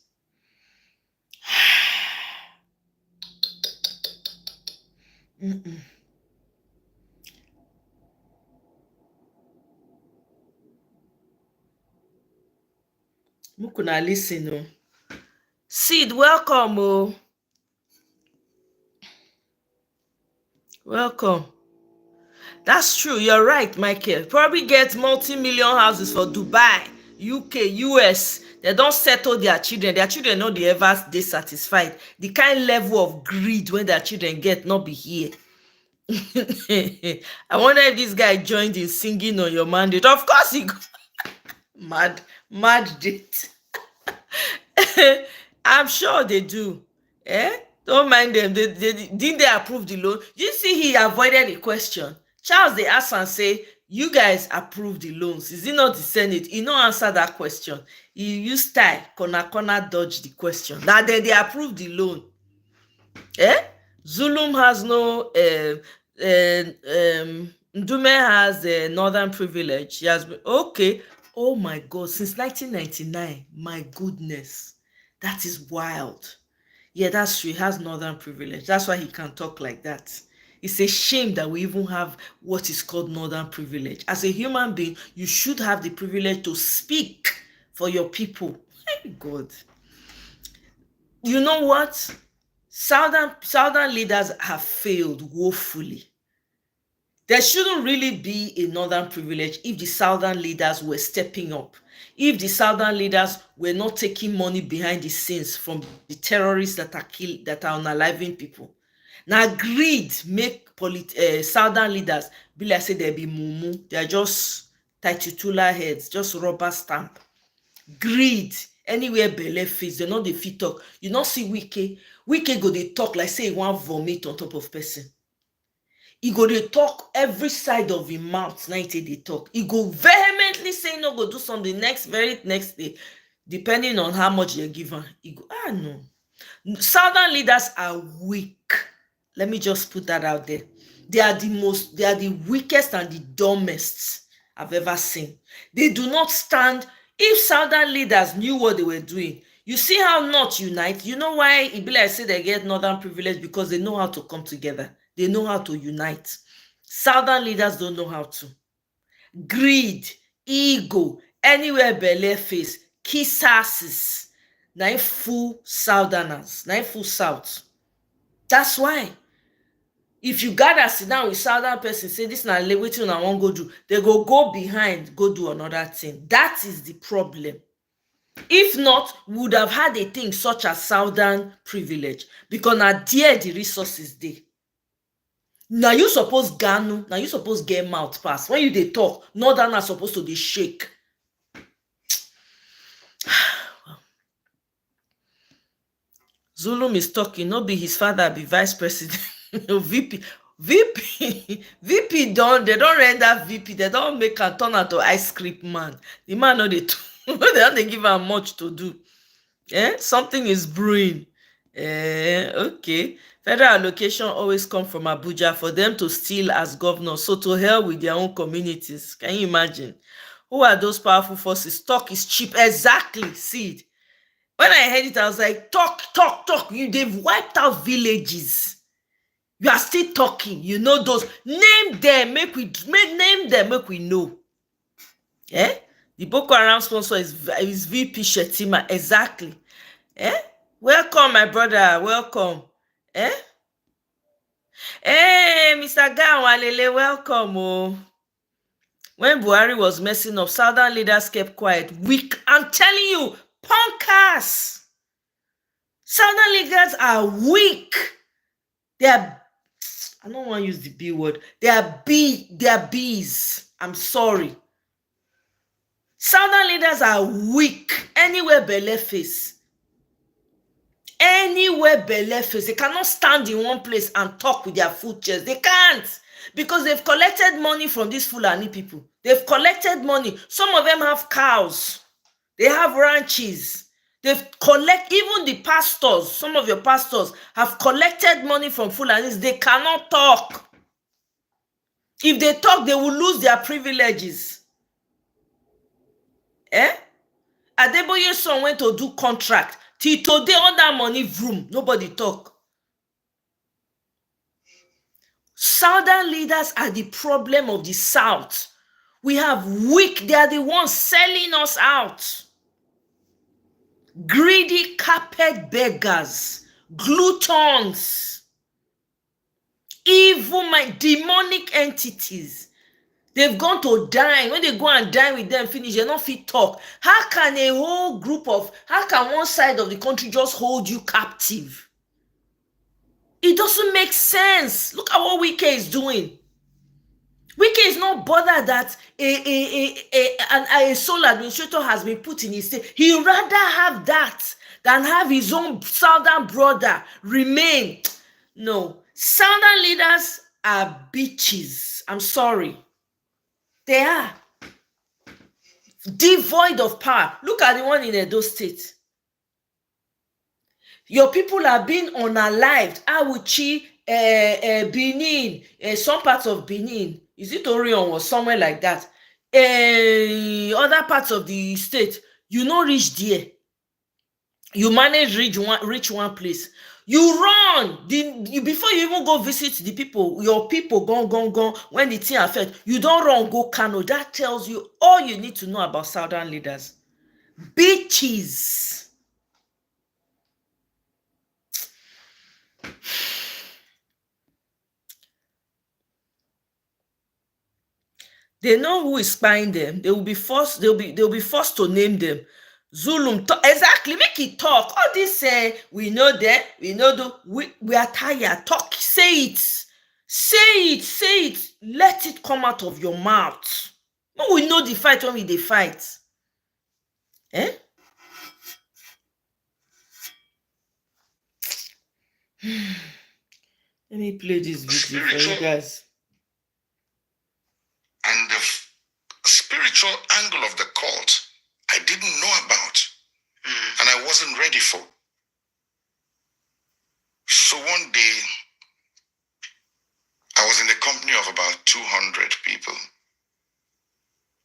Mukuna listen, oh. Sid, welcome, oh. Welcome. That's true. You're right, Michael. Probably get multi-million houses for Dubai, UK, US. They don't settle their children. Their children know they ever they satisfied. The kind level of greed when their children get not be here. I wonder if this guy joined in singing on your mandate. Of course he go. mad date. I'm sure they do. Don't mind them. Didn't they approve the loan? You see, he avoided the question. Charles, they asked and say, you guys approve the loans. Is it not the Senate? He no answer that question. He used style, corner dodge the question. Now then they approve the loan. Zulum has no Ndume has northern privilege. He has been okay. Oh my God, since 1999. My goodness. That is wild. Yeah, that's true. He has northern privilege. That's why he can talk like that. It's a shame that we even have what is called northern privilege. As a human being, you should have the privilege to speak for your people. My God. You know what? Southern leaders have failed woefully. There shouldn't really be a northern privilege if the southern leaders were stepping up. If the southern leaders were not taking money behind the scenes from the terrorists that are unaliving people. Now greed make southern leaders be like say they be mumu. They are just titular heads, just rubber stamp. Greed anywhere belle face, they know the fit talk. You not see Wike go they talk like say he want vomit on top of person. He go dey talk every side of him mouth. Now they talk. He go vehemently say no go do something very next day, depending on how much you give him. He go no. Southern leaders are weak. Let me just put that out there. They are the weakest and the dumbest I've ever seen. They do not stand. If Southern leaders knew what they were doing, you see how North unite. You know why it be like say they get northern privilege? Because they know how to come together. They know how to unite. Southern leaders don't know how to. Greed, ego, anywhere belle face, kiss asses. Now full Southerners, now full South. That's why. If you gather sit down with Southern person, say this na wetin I wan go do, they go behind, go do another thing. That is the problem. If not, we would have had a thing such as Southern privilege, because now there the resources dey. Now you suppose ganu, now you suppose get mouth pass. When you dey talk, Northern are supposed to dey shake. Zulum is talking, not be his father, be vice president. VP they don't render VP, they don't make a turn out to ice cream man. The man know they don't give him much to do. Something is brewing. Okay. Federal allocation always come from Abuja for them to steal as governor. So to hell with their own communities. Can you imagine? Who are those powerful forces? Talk is cheap. Exactly. See it. When I heard it, I was like, talk. They've wiped out villages. You are still talking. You know those. Name them. Name them. Make we know. Eh? The Boko Haram sponsor is VP Shetima. Exactly. Eh? Welcome, my brother. Welcome. Eh? Hey, Mr. Ganwalele, welcome. Oh. When Buhari was messing up, Southern leaders kept quiet. Weak. I'm telling you, punkers. Southern leaders are weak. They are, I don't want to use the B word. They are bees. I'm sorry. Southern leaders are weak. Anywhere belle face. Anywhere belle face. They cannot stand in one place and talk with their full chest. They can't. Because they've collected money from these Fulani people. They've collected money. Some of them have cows. They have ranches. They've even the pastors, some of your pastors have collected money from Fulanis. They cannot talk. If they talk, they will lose their privileges. Adeboye's son went to do contract. Till today, on that money, vroom, nobody talk. Southern leaders are the problem of the South. We have weak, they are the ones selling us out. Greedy carpet beggars, gluttons, evil, demonic entities. They've gone to dine. When they go and dine with them, finish, they're not fit talk. How can how can one side of the country just hold you captive? It doesn't make sense. Look at what Wike is doing. Wike is not bothered that a sole administrator has been put in his state. He'd rather have that than have his own southern brother remain. No. Southern leaders are bitches. I'm sorry. They are. Devoid of power. Look at the one in Edo State. Your people are being unalived. Awuchi, Benin, some parts of Benin. Is it Orion or somewhere like that? Other parts of the state, you no reach there. You manage reach one place. You run. Before you even go visit the people, your people gone. When the thing affect, you don't run, go Kano. That tells you all you need to know about Southern leaders. Bitches. They know who is spying them. They will be forced. They'll be forced to name them. Zulum. Exactly. Make it talk. All this we know that. We know we are tired. Talk. Say it. Say it. Let it come out of your mouth. No, we know the fight when we fight. Let me play this video for you guys. And the spiritual angle of the cult, I didn't know about, and I wasn't ready for. So one day, I was in the company of about 200 people,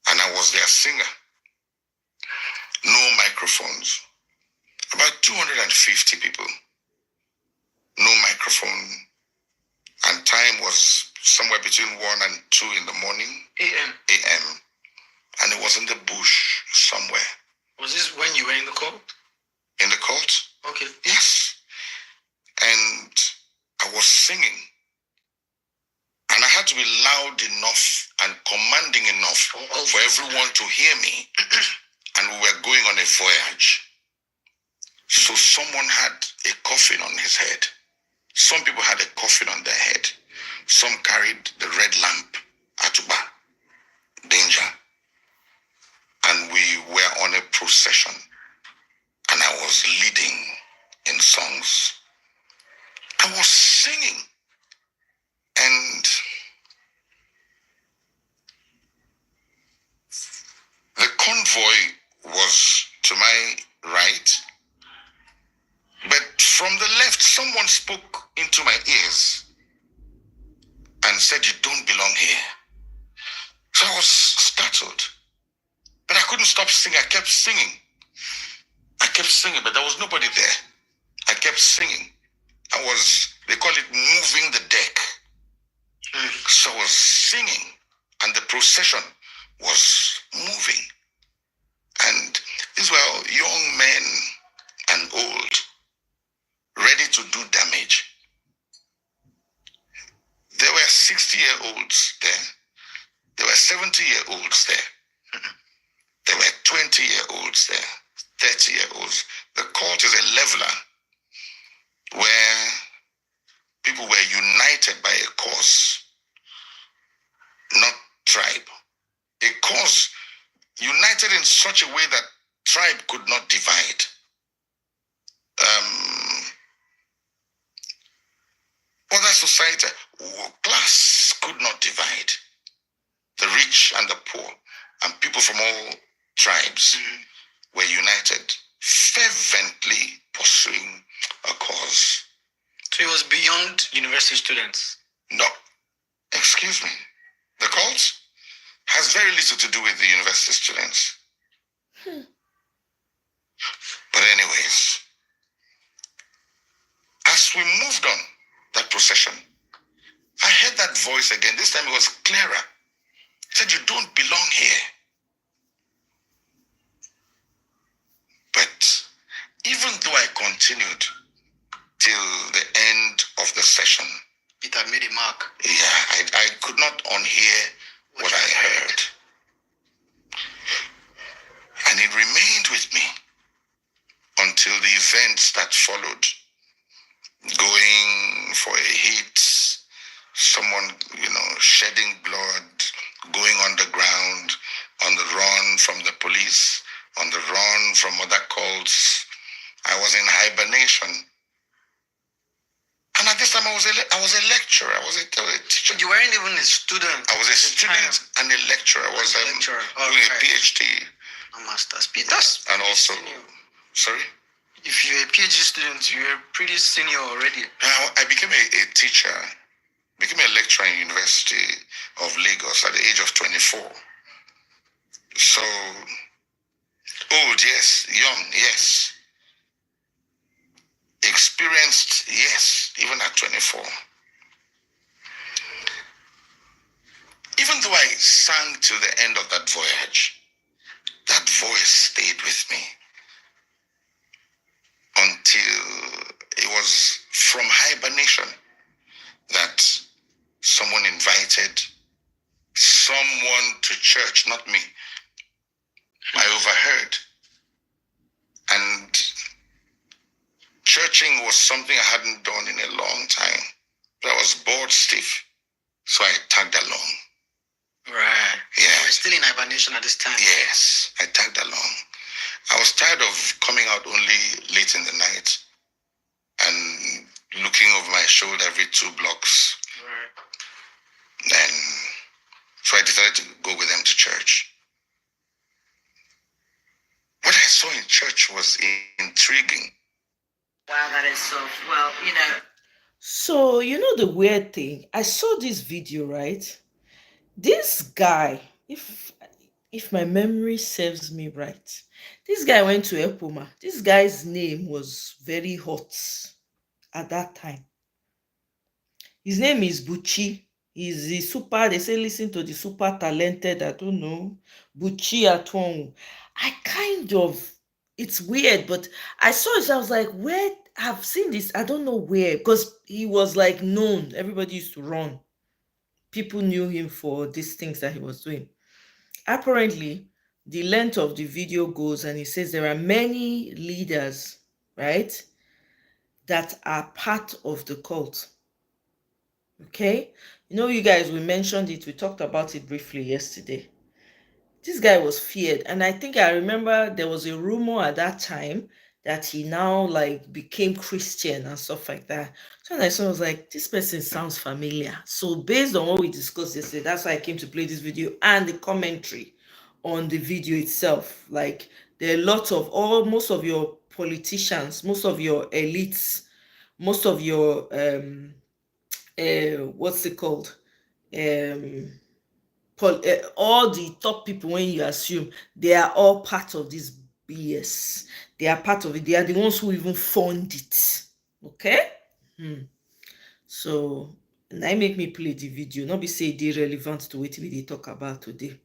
and I was their singer. No microphones. About 250 people. No microphone. And time was somewhere between 1 and 2 in the morning. A.M. And it was in the bush somewhere. Was this when you were in the cult? In the cult? Okay. Yes. And I was singing. And I had to be loud enough and commanding enough for everyone to hear me. And we were going on a voyage. So someone had a coffin on his head. Some people had a coffin on their head. Some carried the red lamp, Atuba, danger. And we were on a procession. And I was leading in songs. I was singing. And the convoy was to my right. But from the left, someone spoke into my ears and said, "You don't belong here." So I was startled. But I couldn't stop singing. I kept singing. But there was nobody there. I kept singing. They call it moving the deck. So I was singing, and the procession was moving. And these were young men and old, ready to do damage. There were 60-year-olds there. There were 70-year-olds there. There were 20-year-olds there, 30-year-olds. The cult is a leveler where people were united by a cause, not tribe. A cause united in such a way that tribe could not divide. Other society, class could not divide. The rich and the poor, and people from all tribes were united, fervently pursuing a cause. So it was beyond university students. No, excuse me. The cult has very little to do with the university students. But anyways, as we moved on that procession, I heard that voice again. This time it was clearer. It said, "You don't belong here." But even though I continued till the end of the session, It had made a mark. yeah, I could not unhear what I heard. And it remained with me until the events that followed. Going for a hit, someone, shedding blood, going underground, on the run from the police, on the run from other cults. I was in hibernation. And at this time, I was a lecturer. I was a teacher. You weren't even a student. I was a student and a lecturer. I was lecturer. doing a PhD. A master's. That's And also, sorry? If you're a PhD student, you're pretty senior already. Now, I became a teacher, became a lecturer in University of Lagos at the age of 24. So, old, yes. Young, yes. Experienced, yes, even at 24. Even though I sang till the end of that voyage, that voice stayed with me until it was from hibernation that someone invited someone to church, not me. I overheard. And churching was something I hadn't done in a long time. But I was bored stiff, so I tagged along. Right. Yeah. You were still in hibernation at this time. Yes, I tagged along. I was tired of coming out only late in the night and looking over my shoulder every 2 blocks. Right. And so I decided to go with them to church. What I saw in church was intriguing. Wow, that is so well, So, the weird thing, I saw this video, right? This guy, if my memory serves me right, this guy went to Epoma. This guy's name was very hot at that time. His name is Buchi. He's the super, they say, listen to the super talented, I don't know, Buchi Atwong. It's weird, but I saw it, I was like, where? I've seen this, I don't know where, because he was like known. Everybody used to run. People knew him for these things that he was doing. Apparently, the length of the video goes, and he says there are many leaders, right, that are part of the cult. Okay? You guys, we mentioned it, we talked about it briefly yesterday. This guy was feared, and I remember there was a rumor at that time that he now became Christian and stuff like that. So when I saw, I was like, this person sounds familiar. So based on what we discussed yesterday, that's why I came to play this video and the commentary on the video itself. There are lots of most of your politicians, most of your elites, most of your what's it called, all the top people, when you assume, they are all part of this BS. They are part of it. They are the ones who even fund it. Okay? So, now make me play the video. Not be say it is relevant to what we talk about today.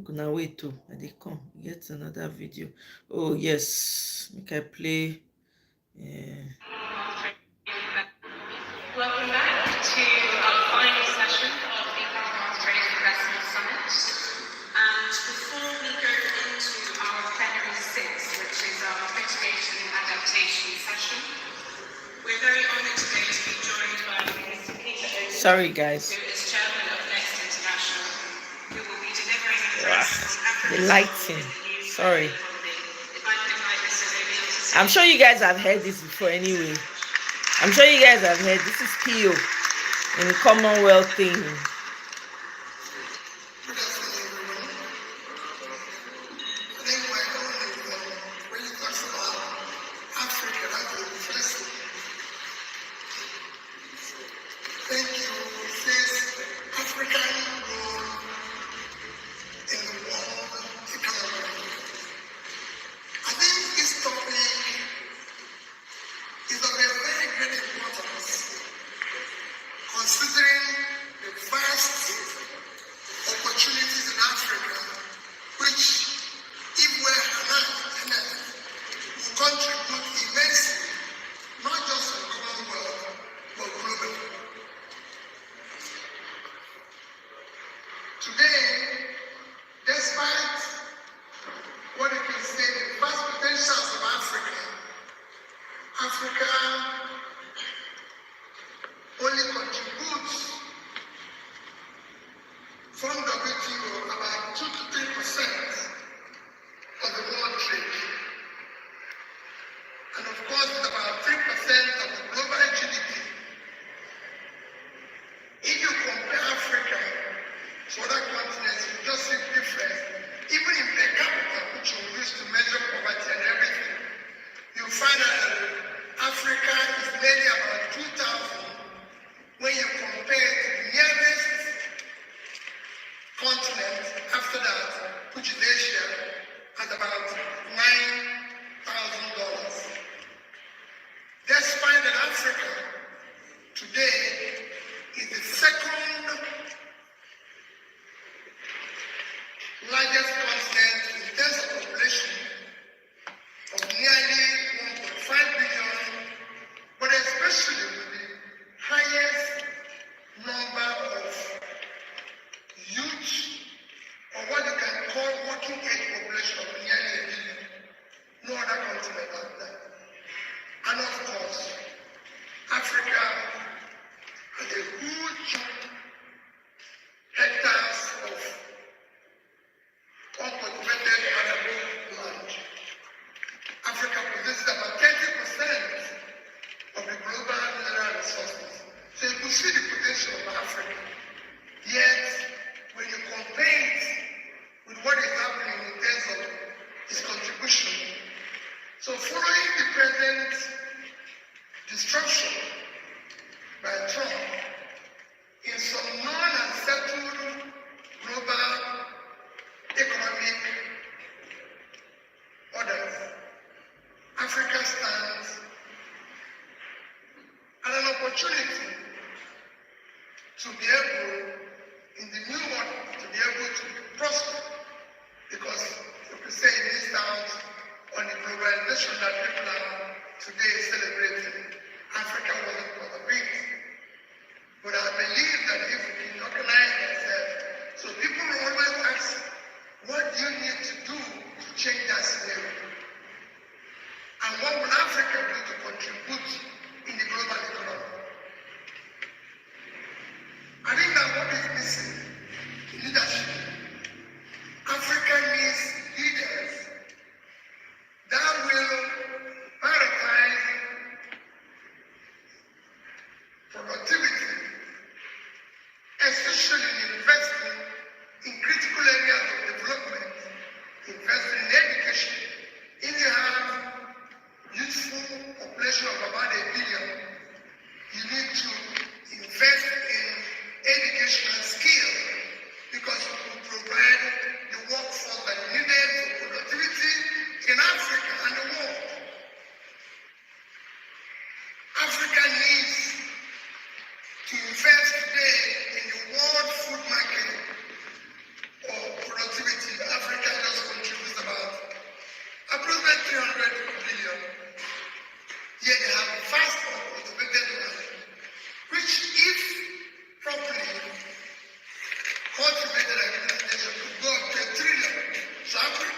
Now wait too. They come. Get another video. Oh yes. Make I play. Welcome back to our final session of the Concentrated Investment Summit. And before we go into our plenary 6, which is our mitigation and adaptation session, we're very honored today to be joined by Mr. Peter Oakley, Sorry guys. who is chairman of Next International, who will be delivering an address on The Africa's lighting. Sorry. If I could invite Mr. Oakley to I'm sure you guys have heard this before anyway. I'm sure you guys have heard. This is PO in the Commonwealth thing. Considering the vast opportunities in Africa, which, if we're harnessed, will contribute immensely, not just to the Commonwealth, but globally. Today, despite what you can say, the vast potentials of Africa, Africa only contributes from WTO about 2 to 3% of the world trade. And of course, it's about 3% of the global GDP. If you compare Africa to other continents, you just see difference. Even in per capita, which you use to measure poverty and everything, you find that Africa is nearly about 2,000 when you compare to the nearest continent after that, which is Asia, at about $9,000. Despite that Africa today is the second largest continent in terms of population of nearly 1.5 billion, but especially with the highest number of youth, or what you can call working age population of nearly a billion. No other continent has that. And of course, Africa has a huge hectares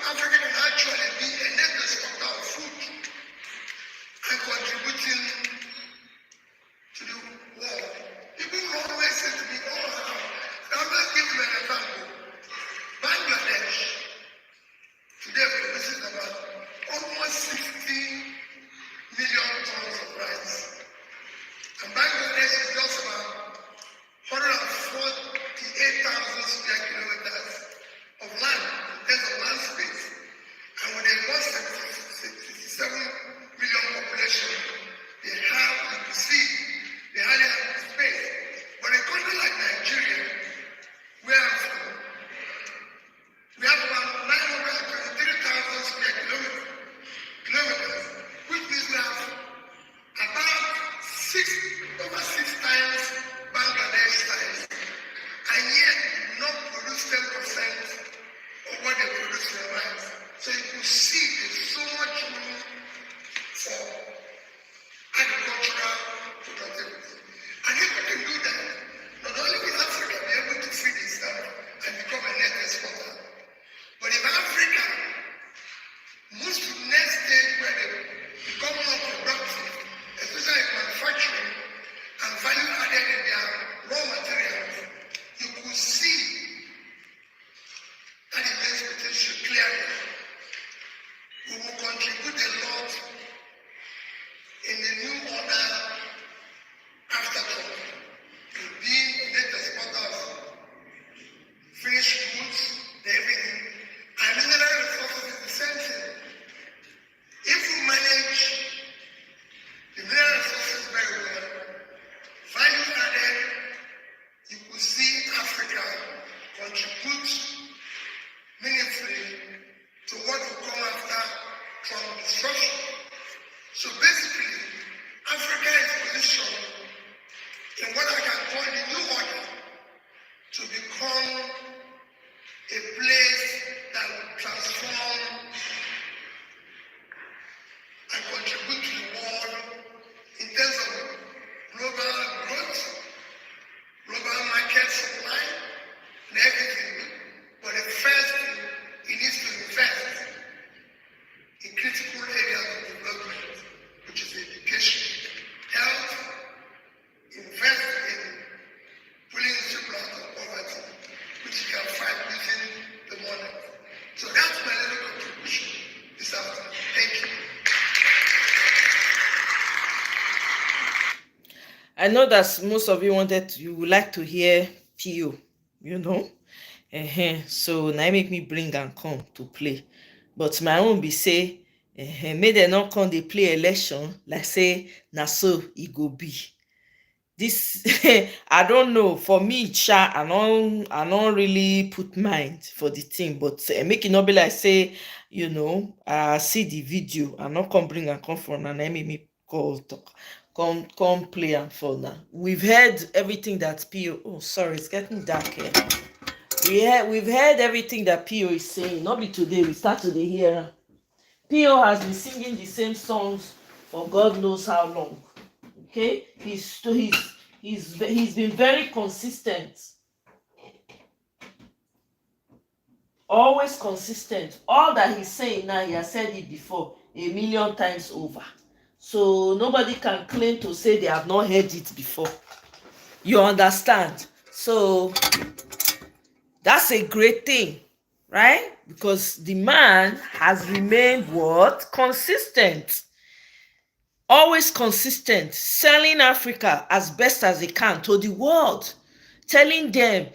Africa can actually be a net exporter of food and contributing to the world. People always say to me, oh, I always give them an example. Bangladesh today produces about almost 60 million tons of rice. And Bangladesh is just about 148,000 square kilometers of land in terms of land space. And with a 167 million population, they have, you can see, they hardly have the space. But a country like Nigeria, we have about 923,000 square kilometers, which means we have about over six times Bangladesh size. And yet, we not produce 10% of what they produce in rice. So you can see there's so much room for agricultural productivity. And if we can do that, not only will Africa be able to feed itself and become a net exporter, but if Africa moves to the next stage where they become more productive, especially in manufacturing and value added in their raw materials, you could see that immense potential clearly. We will contribute a lot in the new order after Trump, being a net exporter of finished goods, everything. And mineral resources is the same thing. If we manage the mineral resources very well, value added, you could see Africa contribute meaningfully to what will come after Trump destruction. So basically, Africa is positioned in what I can call the new order to become a place that will transform and contribute to the world in terms of global growth, global market supply, and everything. But the first thing, it needs to invest in critical areas of development, which is education, health, invest in pulling people out of poverty, which you can find using the money. So that's my little contribution this afternoon. Thank you. I know that most of you would like to hear PO, you know. So now make me bring and come to play. But my own be say, may they not come they play election, like say, na so it go be. This I don't know. For me, I don't really put mind for the thing, but make it not be like say, see the video and not come bring and come from and make me call talk. Come play and for now. We've heard everything that PO. Oh, sorry, it's getting dark here. We've heard everything that PO is saying. Not be today. We start to the hear. PO has been singing the same songs for God knows how long. Okay, he's been very consistent. Always consistent. All that he's saying now, he has said it before 1,000,000 times over. So nobody can claim to say they have not heard it before. You understand? So that's a great thing, right? Because the man has remained what? Consistent. Always consistent, selling Africa as best as he can to the world, telling them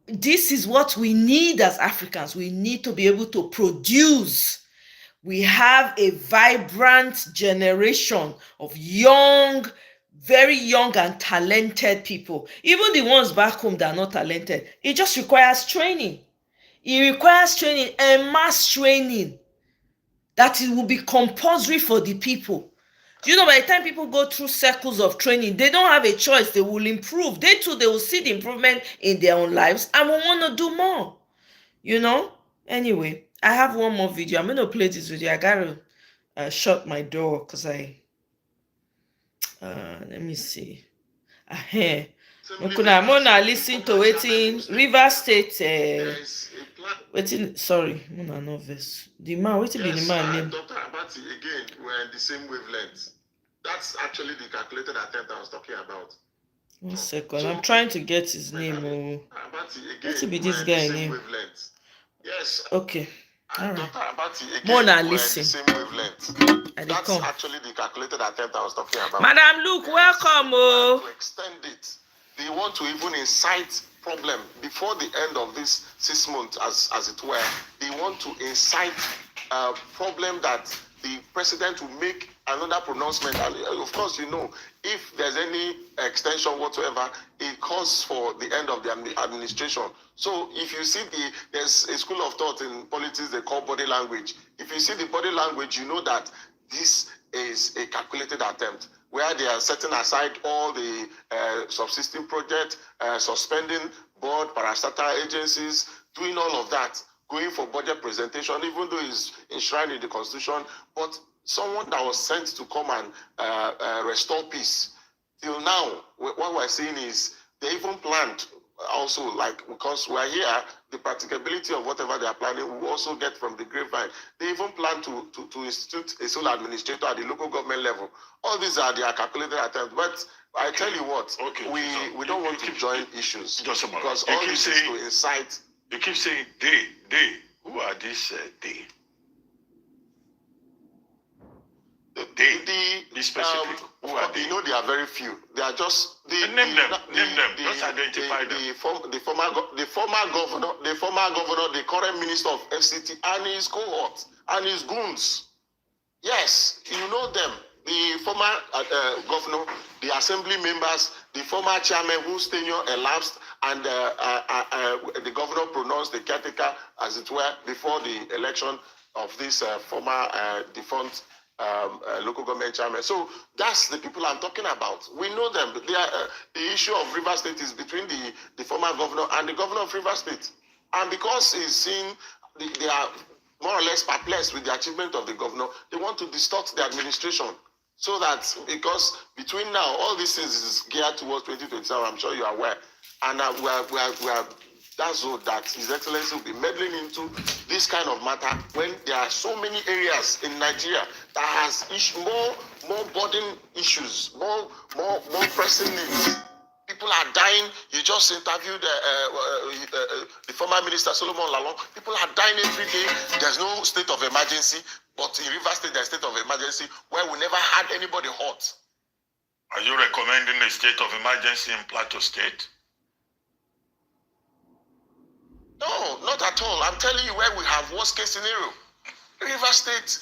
this is what we need as Africans. We need to be able to produce. We have a vibrant generation of young, very young and talented people. Even the ones back home that are not talented, it just requires training. It requires training and mass training that it will be compulsory for the people. By the time people go through circles of training, they don't have a choice. They will improve. They too, they will see the improvement in their own lives and will want to do more. Anyway, I have one more video. I'm going to play this video. I got to shut my door because let me see. Mukuna Mona listen to waiting River State waiting sorry, Mona no verse. The man, waiting be the man name. Dr. Abati again, we're in the same wavelength. That's actually the calculated attempt I was talking about. 1 second, I'm trying to get his name. Abati What again, be this we're in guy the same name? wavelength. Yes. Okay. All right. Dr. Abati again, Mona we're in the listen. same wavelength. That's actually the calculated attempt I was talking about. Madam Luke, welcome. To extend it, they want to even incite problem before the end of this 6 months, as it were. They want to incite a problem that the president will make another pronouncement. And of course, you know, if there's any extension whatsoever, it calls for the end of the administration. So if you see there's a school of thought in politics they call body language. If you see the body language, you know that this is a calculated attempt where they are setting aside all the subsisting projects, suspending board, parastatal agencies, doing all of that, going for budget presentation, even though it's enshrined in the constitution. But someone that was sent to come and restore peace, till now, what we're seeing is they even planned also, like, because we're here, the practicability of whatever they are planning, we also get from the grapevine. They even plan to institute a sole administrator at the local government level. All these are their calculated attempts. But I tell you what, we don't want to join issues because all this is to incite. You keep saying they. Who are these they? The specific. Who are they? You know, they are very few. They are just name them. Just identify them. The former governor, the current minister of FCT, and his cohort and his goons. Yes, you know them. The former governor, the assembly members, the former chairman whose tenure elapsed, and the governor pronounced the caretaker, as it were, before the election of this former defunct local government chairman. So that's the people I'm talking about. We know them. The issue of River State is between the former governor and the governor of River State. And because he's seen, they are more or less perplexed with the achievement of the governor, they want to distort the administration. So that, because between now, all these things is geared towards 2027, I'm sure you are aware. And we are that's so that His Excellency will be meddling into this kind of matter when there are so many areas in Nigeria that has more burden issues, more pressing needs. People are dying. You just interviewed the former minister Solomon Lalong. People are dying every day. There's no state of emergency, but in River State there's state of emergency where we never had anybody hurt. Are you recommending a state of emergency in Plateau State? No, not at all. I'm telling you where we have worst case scenario. River State,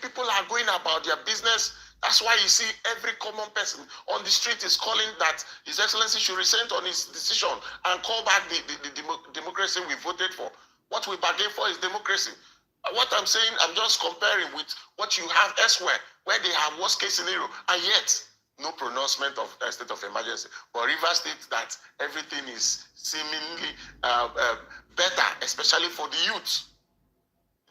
people are going about their business. That's why you see every common person on the street is calling that His Excellency should rescind on his decision and call back the democracy we voted for. What we bargained for is democracy. What I'm saying, I'm just comparing with what you have elsewhere, where they have worst case scenario, and yet no pronouncement of a state of emergency. But River State, that everything is seemingly better, especially for the youth.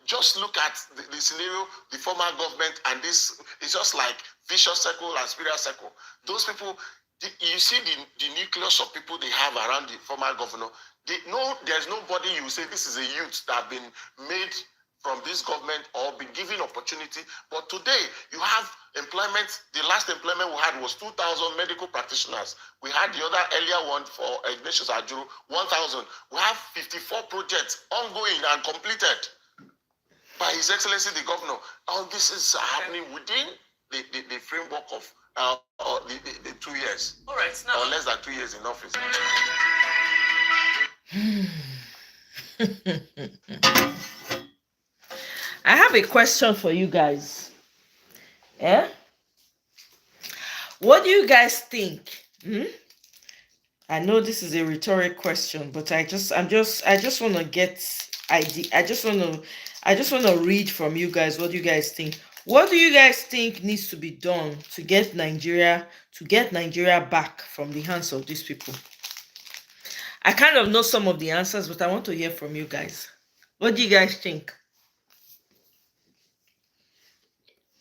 Just look at the scenario, the former government, and this is just like vicious circle and spiral circle. Those people, you see the nucleus of people they have around the former governor. There's nobody you say this is a youth that have been made from this government or been given opportunity. But today, you have employment. The last employment we had was 2,000 medical practitioners. We had the other earlier one for Ignatius Ajuru, 1,000. We have 54 projects ongoing and completed by His Excellency the Governor. All this is happening within the framework of the 2 years. All right, now. Or less than 2 years in office. I have a question for you guys. Yeah? What do you guys think? I know this is a rhetoric question, but I just want to get idea. I just want to read from you guys. What do you guys think? What do you guys think needs to be done to get Nigeria back from the hands of these people? I kind of know some of the answers, but I want to hear from you guys. What do you guys think?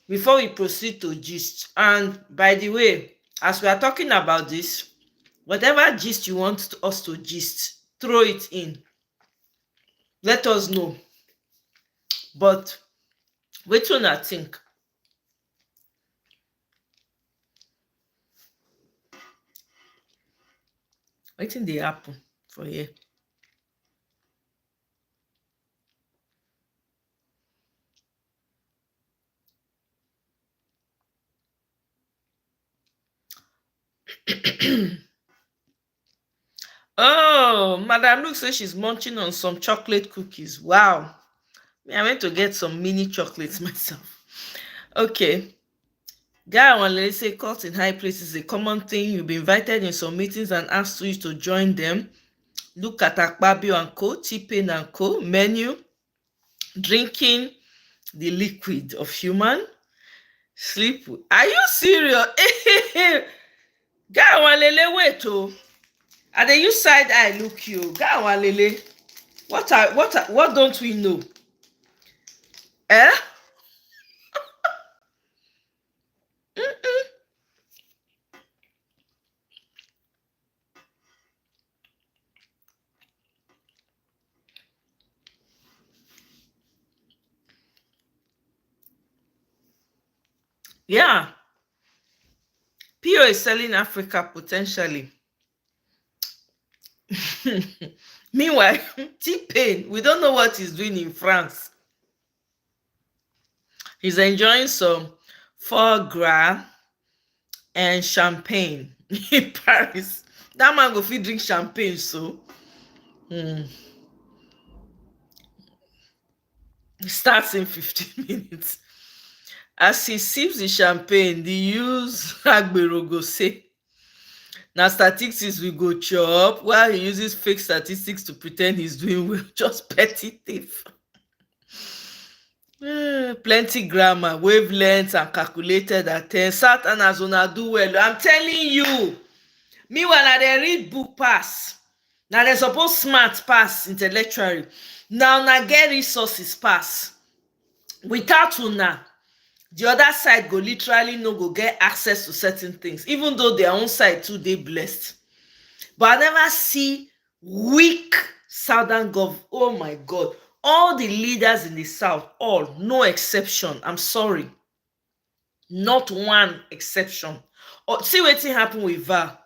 Before we proceed to gist, and by the way, as we are talking about this, Whatever gist you want us to gist, throw it in. Let us know. But which one I think? Wetin dey happen for here? Oh, Madam Luke says she's munching on some chocolate cookies. Wow. I went to get some mini chocolates myself. Okay. Guy Wanlele say cult in high places is a common thing. You'll be invited in some meetings and asked you to join them. Look at Akpabio and Co, T-Pain and Co, menu, drinking the liquid of human sleep. Are you serious? Guy Wanlele, wait oh. And then you side eye look you. Guy Wanlele. What don't we know? Eh? Yeah. PO is selling Africa potentially. Meanwhile, T-Pain, we don't know what he's doing in France. He's enjoying some foie gras and champagne in Paris. That man go fit drink champagne, so. It starts in 15 minutes. As he sips the champagne, the use Agbero go say, now statistics we go chop while he uses fake statistics to pretend he's doing well. Just petty thief. Plenty grammar, wavelengths and calculated at 10. Satan as una do well. I'm telling you. Meanwhile, now they read book pass. Now they suppose smart pass intellectually. Now get resources pass. Without una, the other side go literally no go get access to certain things, even though their own side too they blessed. But I never see weak southern government. Oh my God. All the leaders in the south, all, no exception. I'm sorry. Not one exception. See wetin happen with VAR.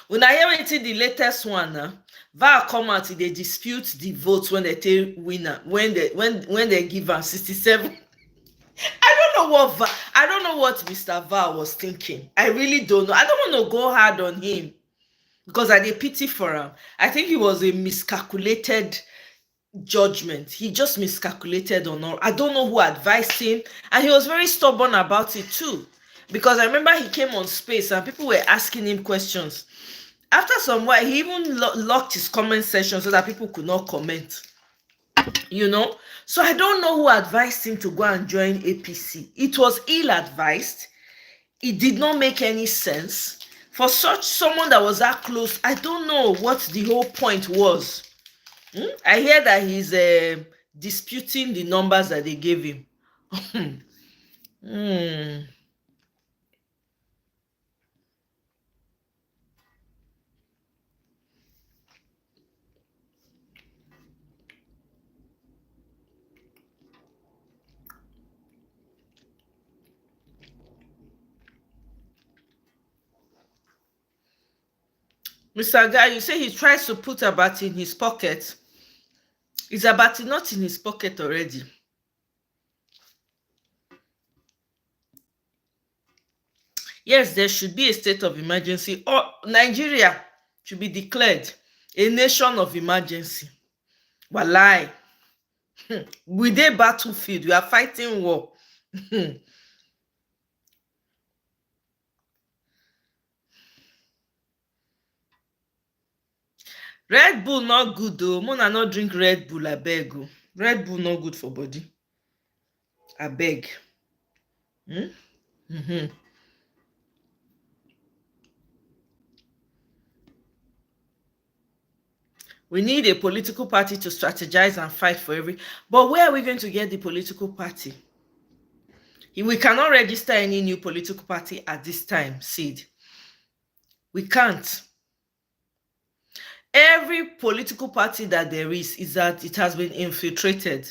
When I hear wetin the latest one, VAR come out, they dispute the votes when they take winner, when they give am 67. I don't know what Mr. VAR was thinking. I really don't know. I don't want to go hard on him because I dey pity for him. I think he was a miscalculated judgment. He just miscalculated on all. I don't know who advised him, and he was very stubborn about it too. Because I remember he came on Space and people were asking him questions. After some while, he even locked his comment section so that people could not comment. You know? So I don't know who advised him to go and join APC. It was ill-advised. It did not make any sense. For someone that was that close, I don't know what the whole point was. I hear that he's disputing the numbers that they gave him. Mr. Guy, you say he tries to put Abati in his pocket. Is Abati not in his pocket already? Yes, there should be a state of emergency, or Nigeria should be declared a nation of emergency. Walai. We dey battlefield, we are fighting war. Red Bull not good though. Mona not drink Red Bull, I beg. Red Bull not good for body. I beg. We need a political party to strategize and fight for every. But where are we going to get the political party? We cannot register any new political party at this time, Sid. We can't. Every political party that there is that it has been infiltrated.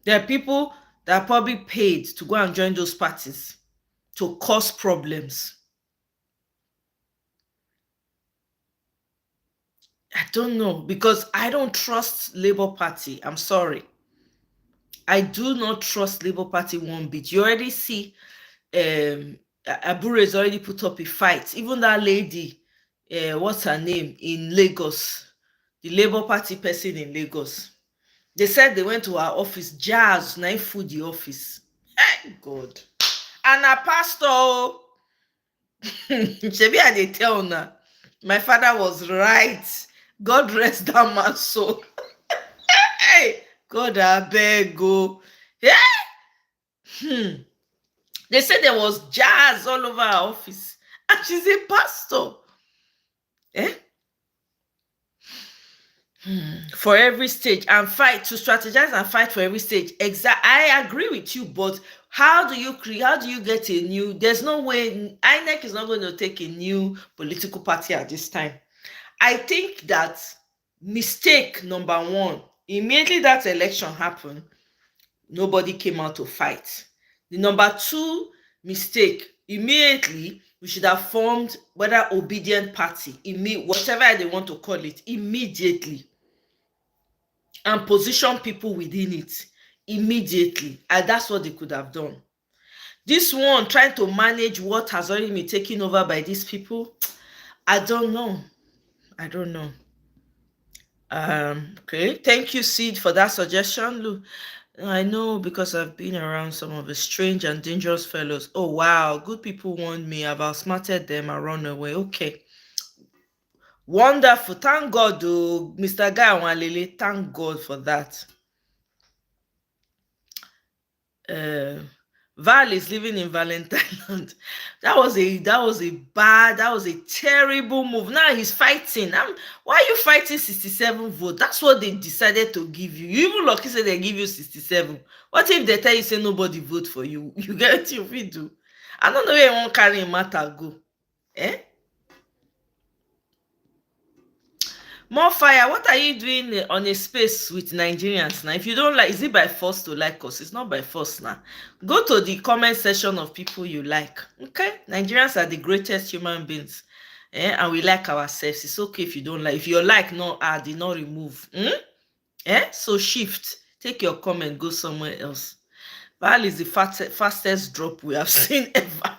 There are people that are probably paid to go and join those parties to cause problems. I don't know, because I don't trust Labour Party. I'm sorry. I do not trust Labour Party one bit. You already see Abure has already put up a fight. Even that lady, what's her name, in Lagos, the Labour Party person in Lagos. They said they went to her office, jazz, knife food the office. Hey, God. And a pastor, Shebi I dey tell una, my father was right. God rest that man's soul. Hey, God abeg o. Yeah. They said there was jazz all over her office, and she's a pastor. Eh? For every stage, and fight to strategize and fight for every stage. I agree with you, but how do you get a new? There's no way INEC is not going to take a new political party at this time. I think that mistake number one, immediately that election happened, nobody came out to fight. The number two mistake, immediately we should have formed whether obedient party, whatever they want to call it, immediately, and position people within it immediately. And that's what they could have done. This one, trying to manage what has already been taken over by these people, I don't know. Okay, thank you, Sid, for that suggestion. Look, I know, because I've been around some of the strange and dangerous fellows. Oh wow, good people warned me. I've outsmarted them and run away. Okay, wonderful. Thank God, though, Mr. Guy Wanlele. Thank God for that. Val is living in Valentine Land. That was a terrible move. Now he's fighting. Why are you fighting 67 votes? That's what they decided to give you. You even lucky say they give you 67. What if they tell you say nobody vote for you? You get what you will do. I don't know where you won't carry a matter go. More fire. What are you doing on a space with Nigerians now? If you don't like, is it by force to like us? It's not by force now. Go to the comment section of people you like. Okay? Nigerians are the greatest human beings. And we like ourselves. It's okay if you don't like. If you like, no add, no remove. So shift. Take your comment, go somewhere else. Val is the fastest drop we have seen ever.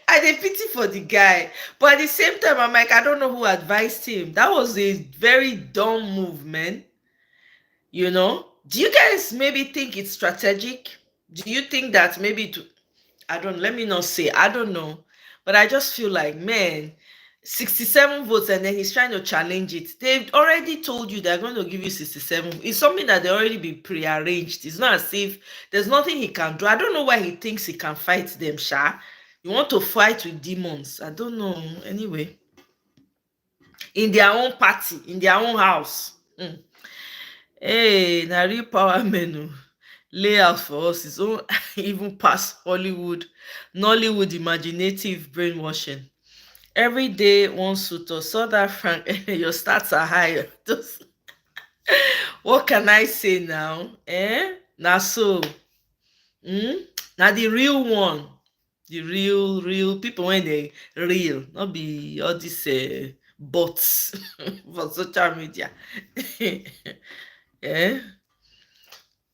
I dey pity for the guy, but at the same time, I'm like, I don't know who advised him. That was a very dumb move, man. You know? Do you guys maybe think it's strategic? Do you think that maybe let me not say, I don't know. But I just feel like, man, 67 votes, and then he's trying to challenge it. They've already told you they're going to give you 67. It's something that they already been prearranged. It's not as if there's nothing he can do. I don't know why he thinks he can fight them, Sha. You want to fight with demons? I don't know. Anyway, in their own party, in their own house. Hey, na real power menu layout for us. It's all even past Hollywood, Nollywood imaginative brainwashing. Every day, one suitor saw that Frank. Your stats are higher. What can I say now? Now so, now the real one. The real people, when they real, not be all these bots for social media.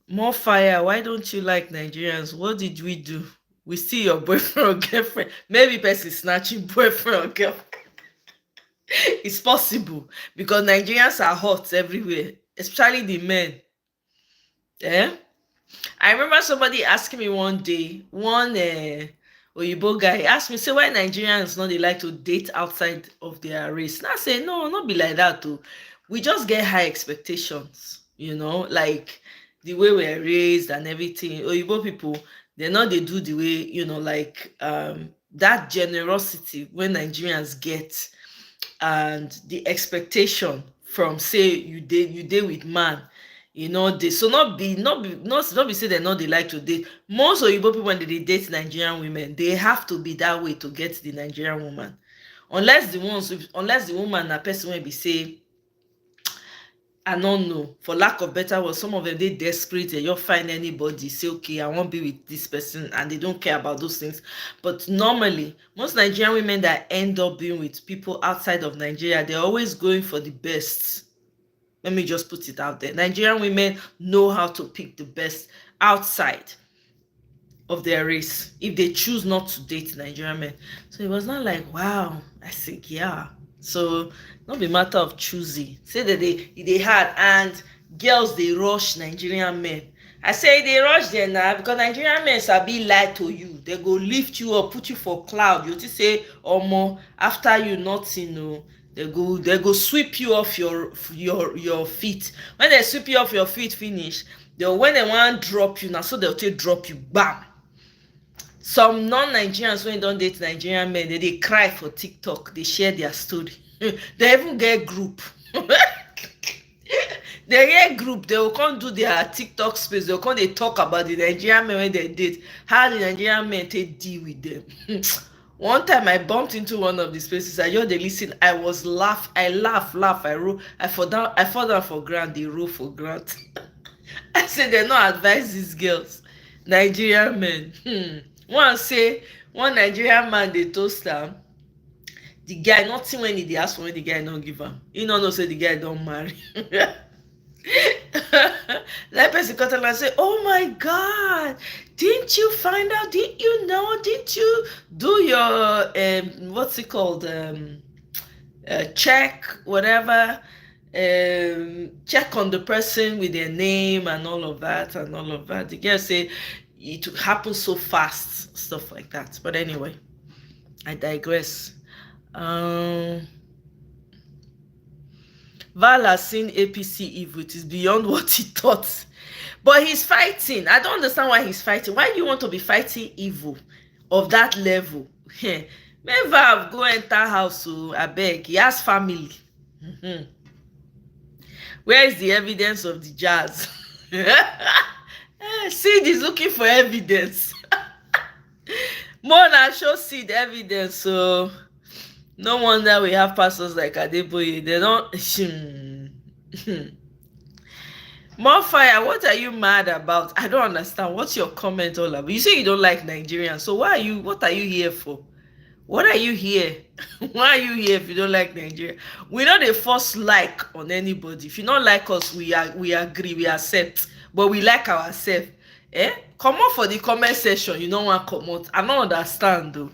More fire. Why don't you like Nigerians? What did we do? We see your boyfriend or girlfriend. Maybe person snatching boyfriend or girlfriend. It's possible, because Nigerians are hot everywhere, especially the men. I remember somebody asking me one day, Oyibo guy asked me, say, why Nigerians not they like to date outside of their race? And I say, no, not be like that too. We just get high expectations, like the way we're raised and everything. Oyibo people, they do the way, like that generosity when Nigerians get, and the expectation from, say, you date with man. So not be say they not they like to date. Most Oyibo people, when they date Nigerian women, they have to be that way to get the Nigerian woman. unless the woman na person wey be say I don't know, for lack of better words, some of them they desperate and you'll find anybody say, okay, I won't be with this person, and they don't care about those things. But normally, most Nigerian women that end up being with people outside of Nigeria, they're always going for the best. Let me just put it out there. Nigerian women know how to pick the best outside of their race if they choose not to date Nigerian men. So it was not like, wow. I said, yeah. So not be matter of choosing. Say that they had, and girls they rush Nigerian men. I say they rush them now because Nigerian men sabi lie to you. They go lift you up, put you for cloud. You just say, more after you nothing, no. They go sweep you off your feet. When they sweep you off your feet, finish. When they want to drop you now, so they'll take drop you, bam. Some non-Nigerians when don't date Nigerian men, they cry for TikTok. They share their story. They even get group. They get group. They will come do their TikTok space. They will come. They talk about the Nigerian men when they date. How the Nigerian men take deal with them. One time I bumped into one of the spaces. I just they listen. I laugh. I roll. I fall down for ground. They roll for ground. I said they not advise these girls. Nigerian men. One Nigerian man they toast am. The guy nothing when he ask for when the guy don't give him. He don't know say the guy don't marry. That person cut and say, "Oh my God, didn't you find out? Didn't you know? Didn't you do your what's it called check whatever?" Check on the person with their name and all of that. The girl say it happens so fast, stuff like that. But anyway, I digress. Val has seen APC evil. It is beyond what he thought. But he's fighting. I don't understand why he's fighting. Why do you want to be fighting evil of that level? May Val go enter house, so I beg. He has family. Where is the evidence of the jazz? Sid is looking for evidence. Mona show Sid evidence, so no wonder we have pastors like Adeboye. They don't. More fire. What are you mad about? I don't understand. What's your comment all about? You say you don't like Nigerians, so what are you here for? What are you here? Why are you here if you don't like Nigeria? We know the first like on anybody. If you don't like us, we agree, we accept. But we like ourselves. Come on for the comment section. You don't want to come out. I don't understand though.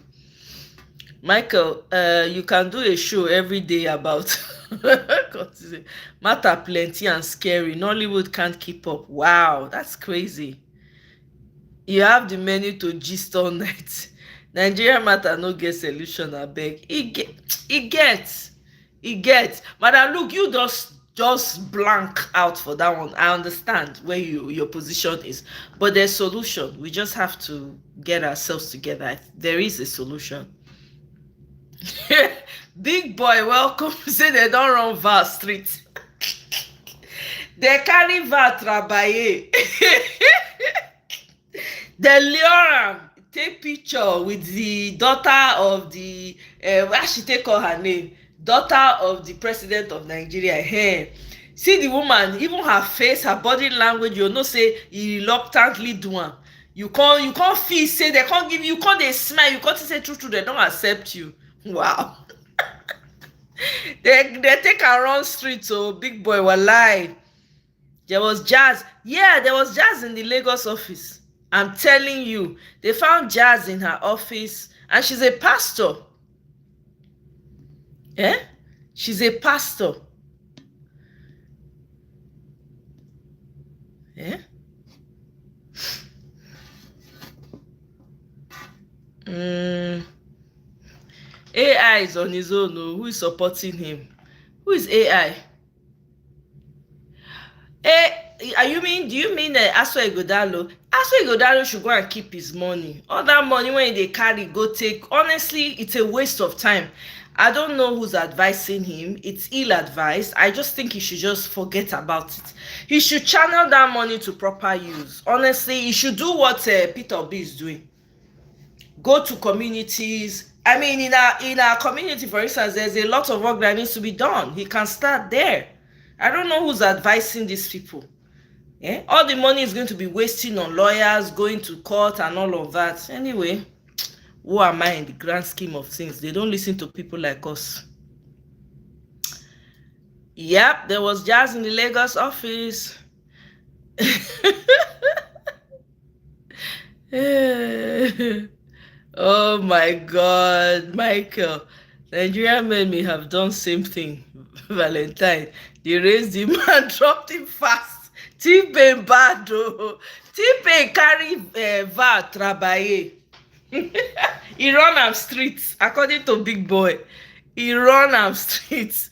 Michael, you can do a show every day about matter plenty and scary. Nollywood can't keep up. Wow, that's crazy. You have the menu to gist all night. Nigeria matter no get solution, I beg. It gets. Madam, look, you just blank out for that one. I understand where your position is, but there's solution. We just have to get ourselves together. There is a solution. Big boy, welcome. Say they don't run Val Street. They carry Val Trabaye. They lure am. Take picture with the daughter of the where she take call her name, daughter of the president of Nigeria. Hey, see the woman, even her face, her body language, you know say he reluctantly do am. You can't feel say they can't give you, can't they smile, you can't say true, they don't accept you. Wow. they take her run street, so big boy will lie. There was jazz. Yeah, there was jazz in the Lagos office. I'm telling you, they found jazz in her office, and she's a pastor. She's a pastor. AI is on his own. Who is supporting him? Who is AI? Do you mean Aso Ighodalo? Aso Ighodalo should go and keep his money. All that money when they carry, go take. Honestly, it's a waste of time. I don't know who's advising him. It's ill-advised. I just think he should just forget about it. He should channel that money to proper use. Honestly, he should do what Peter B is doing. Go to communities, I mean, in our community, for instance, there's a lot of work that needs to be done. He can start there. I don't know who's advising these people. Yeah? All the money is going to be wasting on lawyers, going to court, and all of that. Anyway, who am I in the grand scheme of things? They don't listen to people like us. Yep, there was jazz in the Lagos office. Oh my God, Michael. Nigerian men may have done same thing. Valentine. They raised the man, dropped him fast. T-Pain bad though. T-Pain carry VAR trabaye. He run am streets. According to Big Boy, he run am streets.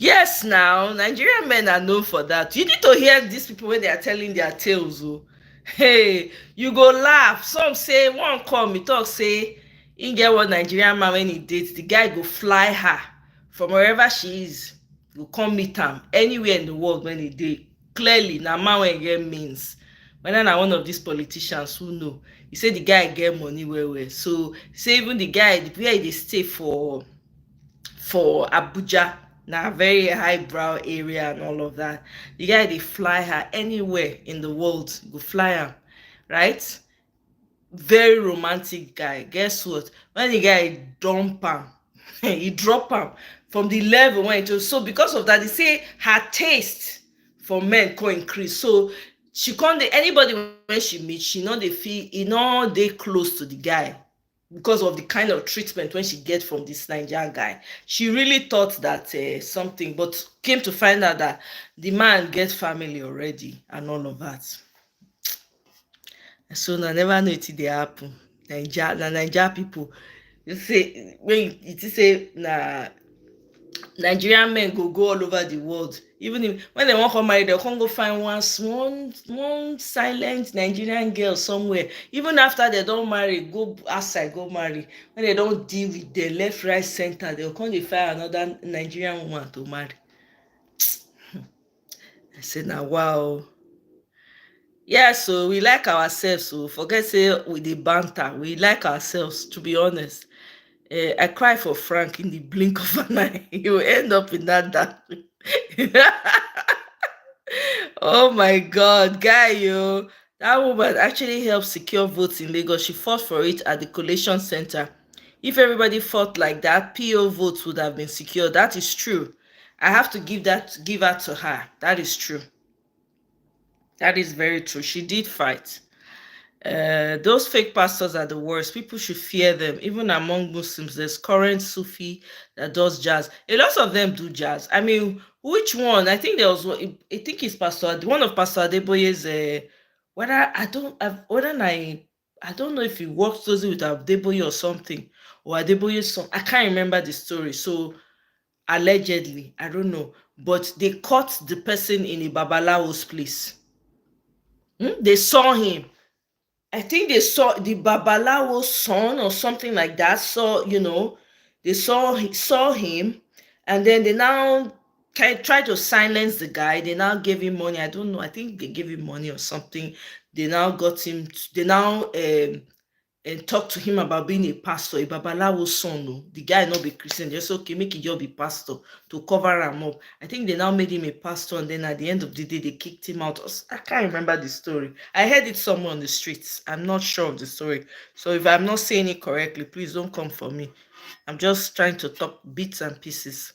Yes, now Nigerian men are known for that. You need to hear these people when they are telling their tales. Oh, hey, you go laugh. Some say one come, he talk say he get one Nigerian man when he dates, the guy go fly her from wherever she is, go come meet am anywhere in the world when he date. Clearly, na man wey get means. Whether na one of these politicians who know, he say the guy get money well well. So say even the guy, the where he dey stay for Abuja, na very highbrow area and all of that. The guy dey fly her anywhere in the world, go fly am, right? Very romantic guy. Guess what? When the guy dump am, he drop am from the level when it was. So because of that, they say her taste for men can increase. So she can't. Anybody when she meet, she know they feel, they close to the guy, because of the kind of treatment when she get from this Nigerian guy. She really thought that something, but came to find out that the man get family already and all of that. So I never know it dey happen. Naija people, you say when you say na Nigerian men go all over the world. Even if when they want to marry, they can't go find one silent Nigerian girl somewhere. Even after they don't marry, go outside, go marry. When they don't deal with the left, right, center, they'll come to find another Nigerian woman to marry. I said, now wow. Yeah, so we like ourselves. So forget say with the banter, we like ourselves. To be honest, I cry for Frank in the blink of an eye. He will end up in that. Oh my God, guy, yo. That woman actually helped secure votes in Lagos. She fought for it at the collation center. If everybody fought like that, PO votes would have been secured. That is true. I have to give her to her. That is true. That is very true. She did fight. Those fake pastors are the worst. People should fear them. Even among Muslims, there's current Sufi that does jazz. A lot of them do jazz. I mean, which one? I think there was one. I think it's one of Pastor Adeboye's. I don't know if he works closely with Adeboye or something, or Adeboye's son. I can't remember the story. So allegedly, I don't know, but they caught the person in a babalawo's place. They saw him. I think they saw the Babalawo's son or something like that. So, they saw him, and then they now tried to silence the guy. They now gave him money. I don't know. I think they gave him money or something. They now got him. They now and talk to him about being a pastor, a Babalawo's son. No, the guy not be Christian. Just okay, make it job be pastor to cover him up. I think they now made him a pastor, and then at the end of the day, they kicked him out. I can't remember the story. I heard it somewhere on the streets. I'm not sure of the story. So if I'm not saying it correctly, please don't come for me. I'm just trying to talk bits and pieces.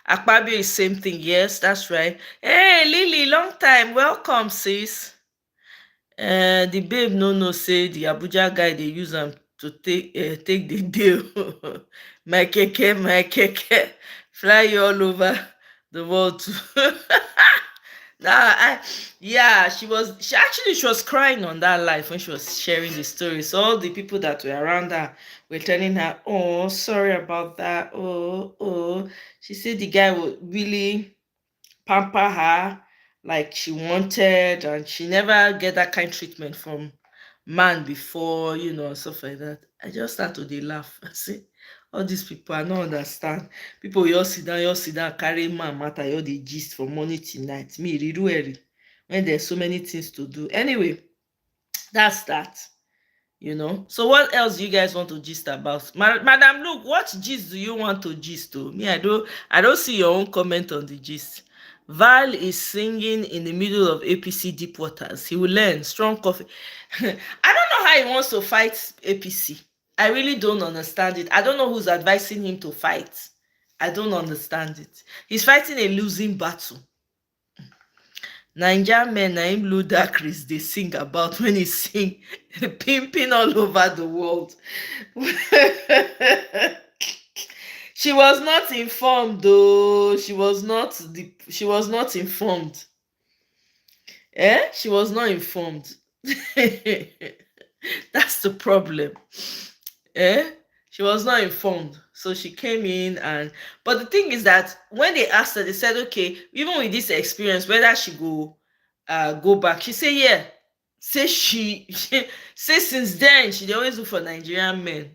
Akpabio is same thing. Yes, that's right. Hey, Lily, long time. Welcome, sis. The babe no say the Abuja guy they use them to take the deal. my keke, fly you all over the world. She was crying on that live when she was sharing the story. So all the people that were around her were telling her, "Oh, sorry about that. Oh." She said the guy would really pamper her like she wanted, and she never get that kind of treatment from man before, stuff like that. I just start to laugh. I say, All these people I don't understand. People you sit down, carry man matter, you the gist from morning till night. Me, riru when there's so many things to do. Anyway, that's that. So what else do you guys want to gist about? Madam, look, what gist do you want to gist to? Me, I don't see your own comment on the gist. Val is singing in the middle of APC deep waters. He will learn strong coffee. I don't know how he wants to fight APC. I really don't understand it. I don't know who's advising him to fight. I don't understand it. He's fighting a losing battle. Nigerian men na him Ludacris dey sing about when he sing pimping all over the world. She was not informed though. She was not informed. She was not informed. That's the problem. She was not informed. So she came in but the thing is that when they asked her, they said, okay, even with this experience, whether she go back. She said, yeah. Say say since then she dey always look for Nigerian men.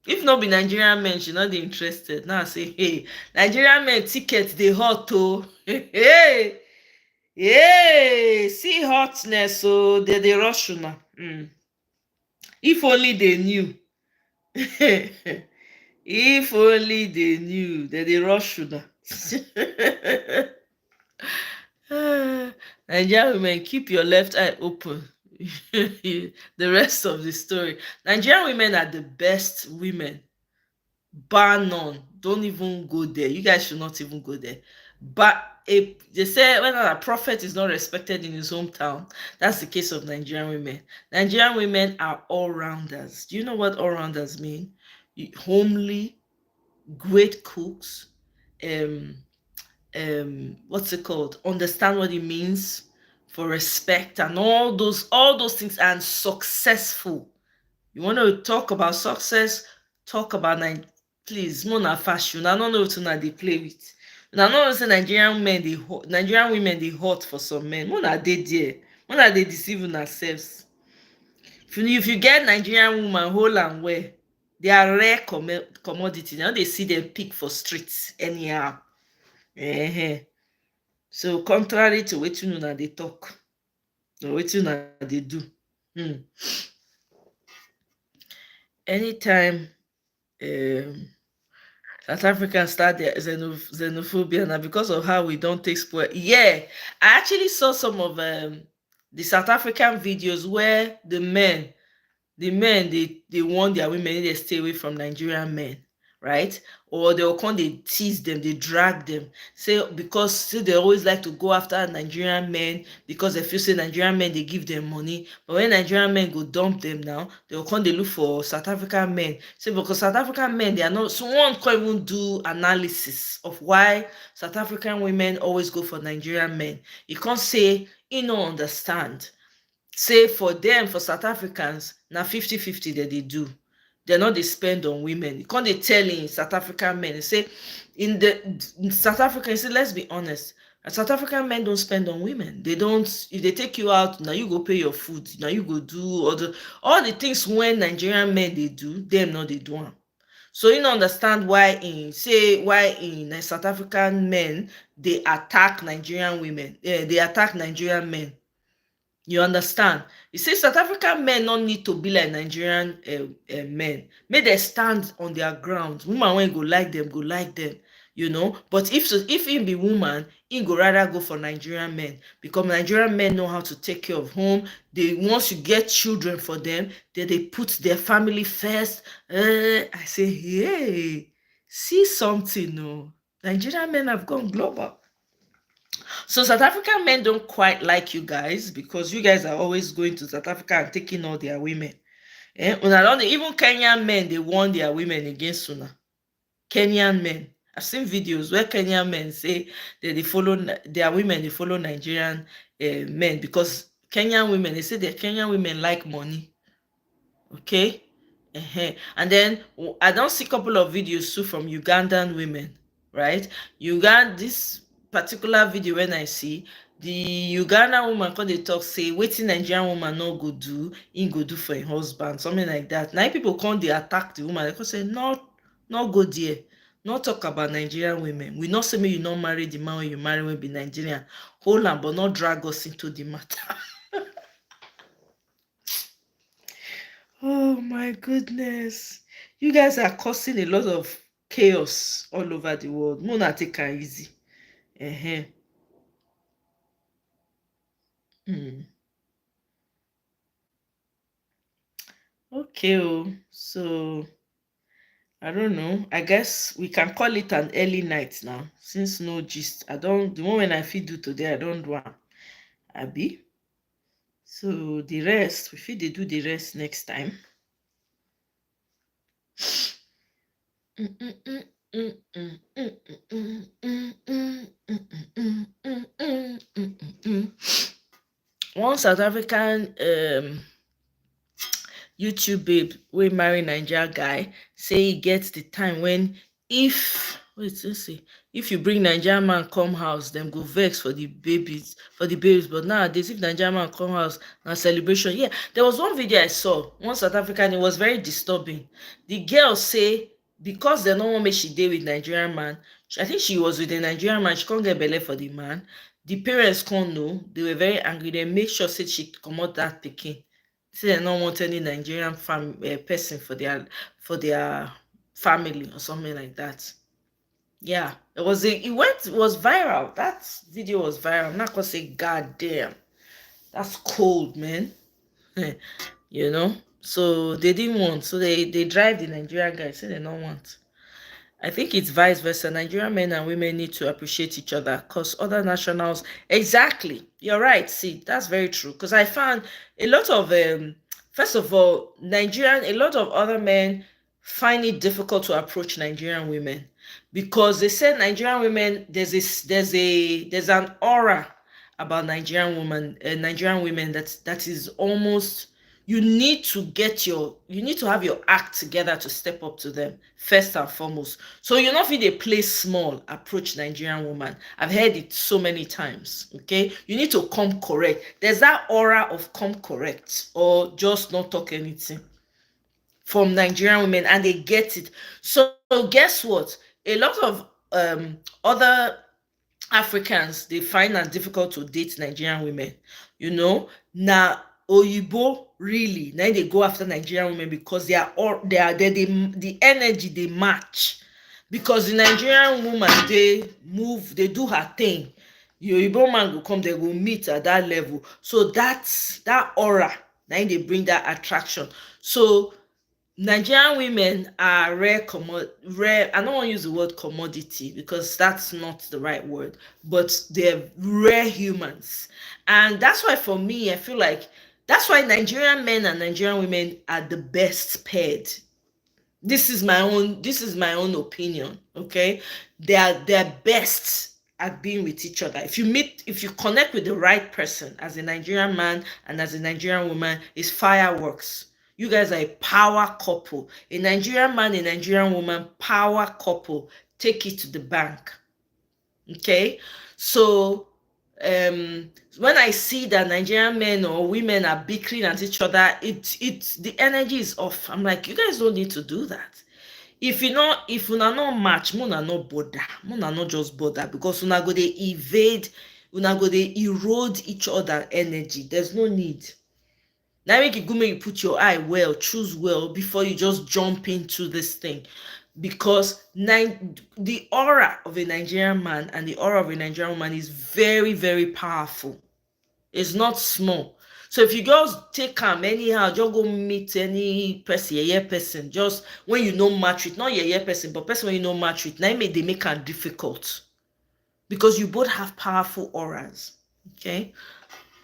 If not be Nigerian men, she not interested. Now say, hey, Nigerian men ticket dey hot oh. Hey, see hotness, so they rush una. If only they knew. If only they knew that they rush una. Nigerian women, keep your left eye open. The rest of the story. Nigerian women are the best women. Bar none. Don't even go there. You guys should not even go there. But they say when a prophet is not respected in his hometown, that's the case of Nigerian women. Nigerian women are all-rounders. Do you know what all-rounders mean? Homely, great cooks, what's it called? Understand what it means for respect and all those things, and successful. You want to talk about success? Talk about please, Mona fashion. I don't know what they play with. And I know say Nigerian women they hot for some men. Mona they there. Mona they deceive themselves. If you get Nigerian woman whole and wear, they are rare commodity. Now they see them pick for streets anyhow. So contrary to wetin una dey talk, or wetin una dey do. Anytime South Africans start their xenophobia now because of how we don't take spoil. Yeah, I actually saw some of the South African videos where the men they warn their women they stay away from Nigerian men, right? Or they'll come, they tease them, they drag them, because they always like to go after Nigerian men because they feel say Nigerian men they give them money. But when Nigerian men go dump them now, they'll come, they look for South African men. Because South African men, they are not, someone can't even do analysis of why South African women always go for Nigerian men. You can't say you don't understand. Say for them, for South Africans, now 50-50 that they do. They're not they spend on women. You can't they tell in South African men. Say in South Africa, you say, let's be honest. South African men don't spend on women. They don't. If they take you out, now you go pay your food. Now you go do all the things when Nigerian men they do, them not they do them. So you don't understand why in South African men they attack Nigerian women. They attack Nigerian men. You understand? You see, South African men don't need to be like Nigerian men. May they stand on their ground. Woman when go like them, you know. But if he be woman, he go rather go for Nigerian men, because Nigerian men know how to take care of home. They once you get children for them, they put their family first. I say, hey, see something, no. Nigerian men have gone global. So South African men don't quite like you guys because you guys are always going to South Africa and taking all their women. Even Kenyan men, they warn their women against una. Kenyan men. I've seen videos where Kenyan men say that they follow their women, they follow Nigerian men, because Kenyan women, they say that Kenyan women like money. Okay? And then I don't see a couple of videos too from Ugandan women, right? This particular video when I see the Ugandan woman called they talk say waiting Nigerian woman no go do, in go do for a husband, something like that. Now people come they attack the woman, they say not Not go there. Not talk about Nigerian women. We not say me you not marry the man when you marry when be Nigerian. Hold on, but not drag us into the matter. Oh my goodness. You guys are causing a lot of chaos all over the world. Mona take her easy. Uh-huh. Okay, so I don't know. I guess we can call it an early night now. Since no gist. The moment I feel do today, I don't do am. Abi. So the rest, we fit dey do the rest next time. One South African YouTube babe wey marry Nigeria guy say e get the time when if if you bring Nigerian man come house, dem go vex for the babes, but nowadays if Nigerian man come house na celebration. Yeah, there was one video I saw, one South African, it was very disturbing. The girl say because dem no wan make she dey with Nigerian man, I think she was with a Nigerian man, she can't get belle for the man. The parents can't know, they were very angry, dem make sure say she comot that pikin. Say they don't want any Nigerian person for their family or something like that. Yeah, it was viral. That video was viral. I'm not gonna say god damn, that's cold, man. You know, so they didn't want, so they drive the Nigerian guy, say they don't want. I think it's vice versa. Nigerian men and women need to appreciate each other because other nationals, exactly. You're right. See, that's very true. Because I found a lot of, first of all, a lot of other men find it difficult to approach Nigerian women because they said Nigerian women, there's an aura about Nigerian women that is almost, you need to have your act together to step up to them first and foremost. So you're not fit dey play small approach Nigerian woman. I've heard it so many times. Okay, you need to come correct. There's that aura of come correct or just not talk anything from Nigerian women, and they get it. So guess what? A lot of other Africans, they find it difficult to date Nigerian women. You know, now Oyibo really now they go after Nigerian women because the energy they match. Because the Nigerian woman, they move, they do her thing. The Oyibo man go come, they go meet at that level. So that's that aura. Now they bring that attraction. So Nigerian women are rare. I don't want to use the word commodity because that's not the right word, but they're rare humans. And that's why for me, I feel like that's why Nigerian men and Nigerian women are the best paired. This is my own opinion. Okay. They're best at being with each other. If you connect with the right person as a Nigerian man and as a Nigerian woman, it's fireworks. You guys are a power couple. A Nigerian man, a Nigerian woman, power couple. Take it to the bank. Okay? So when I see that Nigerian men or women are bickering at each other, the energy is off. I'm like, you guys don't need to do that. If una not match, una not bother. Una not just bother because una go dey evade, una go dey erode each other energy. There's no need. Now make it good, make you put your eye well, choose well before you just jump into this thing. Because the aura of a Nigerian man and the aura of a Nigerian woman is very, very powerful. It's not small. So if you just take am anyhow, just go meet any person, just when you know match with, not person, but person when you know match with, now they make am difficult. Because you both have powerful auras. Okay.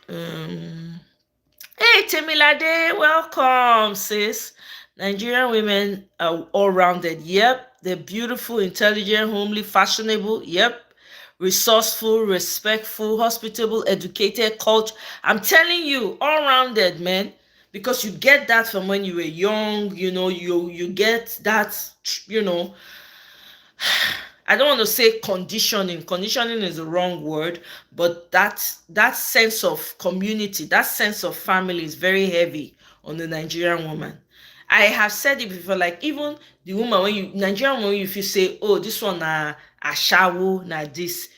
Hey, Temilade, welcome, sis. Nigerian women are all-rounded. Yep. They're beautiful, intelligent, homely, fashionable. Yep. Resourceful, respectful, hospitable, educated, culture. I'm telling you, all-rounded, man. Because you get that from when you were young, you know, you get that, you know. I don't want to say conditioning. Conditioning is the wrong word, but that sense of community, that sense of family is very heavy on the Nigerian woman. I have said it before, like even the woman, when you Nigerian woman, if you say, oh, this one a shawo na this,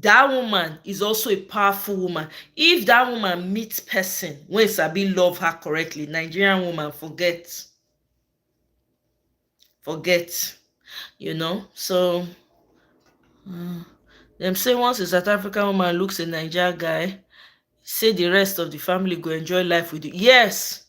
that woman is also a powerful woman. If that woman meets person when sabi love her correctly, Nigerian woman forget, so them say once a South African woman looks a Nigerian guy, say the rest of the family go enjoy life with you. Yes.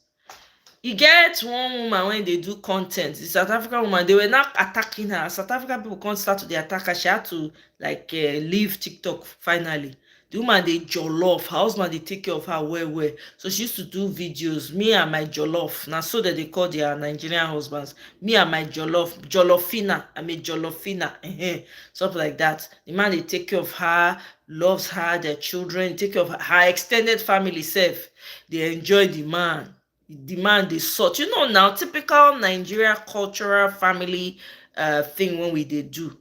You get one woman when they do content, the South African woman, they were not attacking her. South African people can't start to the attack her. She had to leave TikTok finally. The woman they jollof, her husband they take care of her well. So she used to do videos, me and my jollof. Now so that they call their Nigerian husbands, me and my jollofina, I'm a jollofina, something like that. The man they take care of her, loves her, their children, take care of her extended family self. They enjoy the man. They sort, now typical Nigeria cultural family thing when we they do.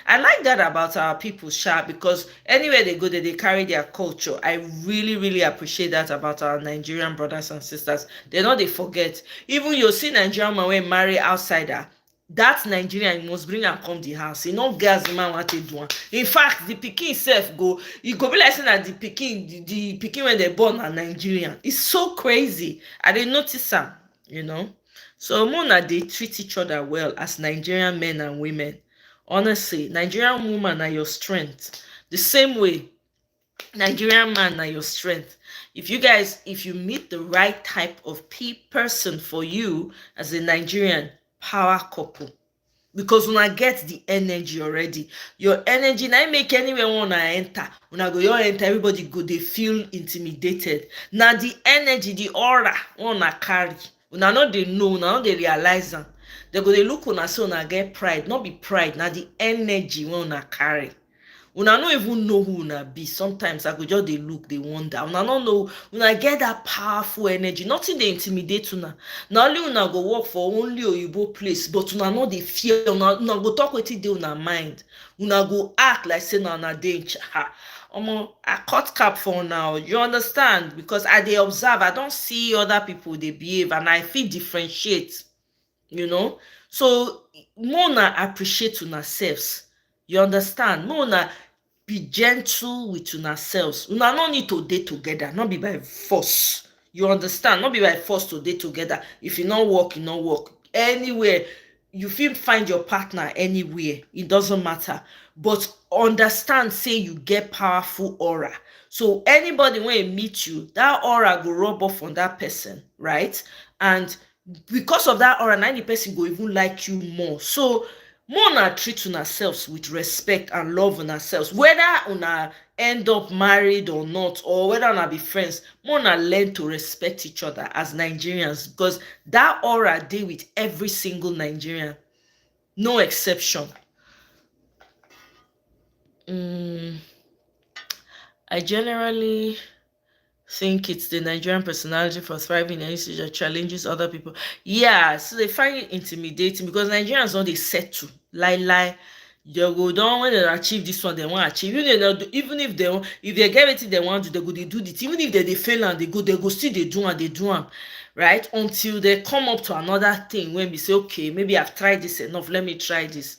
I like that about our people, sha, because anywhere they go, they carry their culture. I really, really appreciate that about our Nigerian brothers and sisters. They forget. Even you see Nigerian man when marry outsider, that Nigerian must bring am come the house. Girls the man want to do am. In fact, the pikin self go, e go be like saying that the pikin when they born are Nigerian. It's so crazy. I didn't notice am. So Mona, they treat each other well as Nigerian men and women. Honestly, Nigerian woman are your strength. The same way Nigerian man are your strength. If you meet the right type of person for you as a Nigerian, power couple. Because when I get the energy already, your energy now make anywhere wanna enter. When I go you enter, everybody go they feel intimidated. Now the energy, the aura wanna carry. When I know they know, now they realize them. They go they look on us, so get pride, not be pride. Now the energy wanna carry. Una no even know who una be. Sometimes I go just dey look, dey wonder. Una no know, una get that powerful energy. Nothing dey intimidate una. Na only una go work for only oyibo place, but una no dey fear. Una go talk wetin dey una mind. Una go act like say na una dey in charge. Omo, I cut cap for now. You understand? Because I dey observe, I don see other people dey behave, and I fit differentiate. So more una appreciate una selves. You understand? More una be gentle with una selves. Una no need to date together, not be by force. You understand? Not be by force to date together. If you not work, you not work. Anywhere, you feel find your partner anywhere. It doesn't matter. But understand, say you get powerful aura. So anybody when you meet you, that aura go rub off on that person, right? And because of that aura, now the person go even like you more. So more una treat una selves with respect and love on ourselves, whether una end up married or not, or whether una be friends. More una learn to respect each other as Nigerians, because that aura dey with every single Nigerian, no exception. I generally think it's the Nigerian personality for thriving in a situation that challenges other people. Yeah, so they find it intimidating because Nigerians don't they settle. Lie. They go down when they achieve this one, they want to achieve. Even if they get it they want to, they go they do it. Even if they fail and they go still they do them, right? Until they come up to another thing when we say, okay, maybe I've tried this enough, let me try this.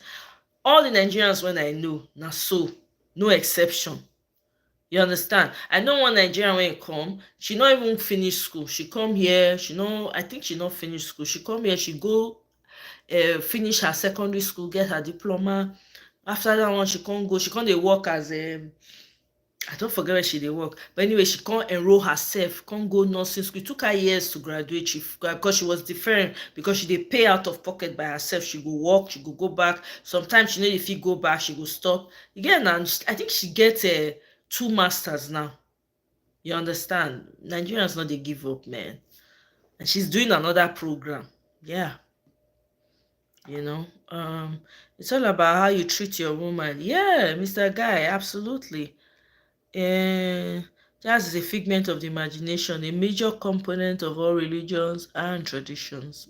All the Nigerians when I know, now so, no exception. You understand? I know one Nigerian when come, she not even finish school. She come here, I think she not finish school. She come here, she go finish her secondary school, get her diploma. After that one, she can't dey work as I don't forget where she dey work. But anyway, she can't enroll herself, can't go nursing school. It took her years to graduate. Because she was different, because she dey pay out of pocket by herself. She go work, she go back. Sometimes she know if she go back, she go stop. Again, and I think she gets 2 masters now. You understand? Nigerians not they give up, man. And she's doing another program. Yeah. It's all about how you treat your woman. Yeah, Mr. Guy, absolutely. Jazz is a figment of the imagination, a major component of all religions and traditions.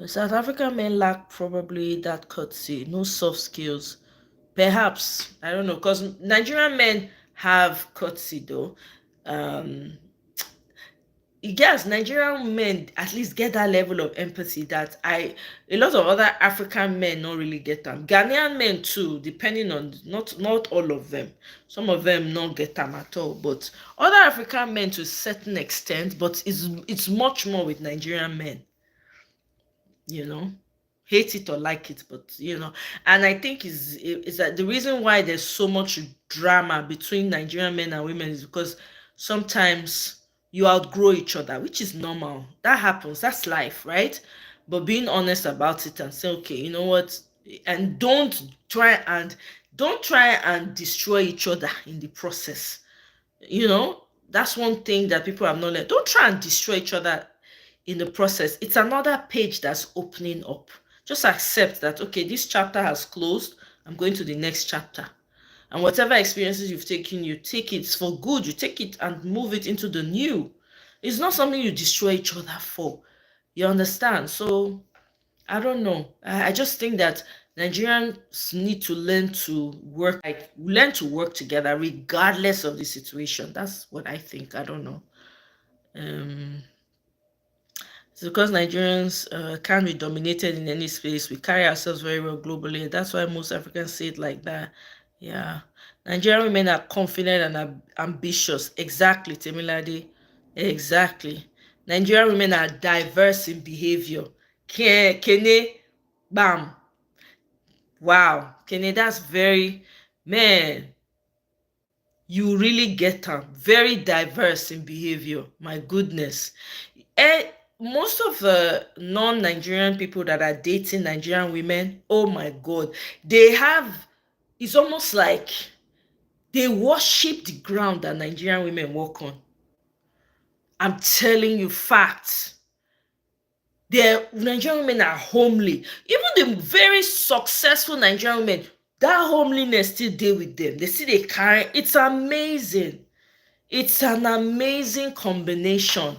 South African men lack probably that courtesy, no soft skills. Perhaps, I don't know, because Nigerian men have courtesy though. yes, Nigerian men at least get that level of empathy that a lot of other African men don't really get them. Ghanaian men too, depending on not all of them. Some of them not get them at all, but other African men to a certain extent. But it's much more with Nigerian men, you know. Hate it or like it, but and I think is that the reason why there's so much drama between Nigerian men and women is because sometimes you outgrow each other, which is normal. That happens. That's life, right? But being honest about it and say, okay, you know what, and don't try and destroy each other in the process. That's one thing that people have not learned. Don't try and destroy each other in the process. It's another page that's opening up. Just accept that, okay, this chapter has closed. I'm going to the next chapter. And whatever experiences you've taken, you take it for good. You take it and move it into the new. It's not something you destroy each other for. You understand? So, I don't know. I just think that Nigerians need to learn to work together regardless of the situation. That's what I think. I don't know. Um, it's because Nigerians can't be dominated in any space. We carry ourselves very well globally. That's why most Africans say it like that. Yeah. Nigerian women are confident and ambitious. Exactly, Temilade. Exactly. Nigerian women are diverse in behavior. Kene, bam. Wow. Kene, that's very, man, you really get them. Very diverse in behavior. My goodness. Most of the non-Nigerian people that are dating Nigerian women, oh my God, it's almost like they worship the ground that Nigerian women walk on. I'm telling you facts. The Nigerian women are homely. Even the very successful Nigerian women, that homeliness still deal with them. They see they carry. It's amazing. It's an amazing combination.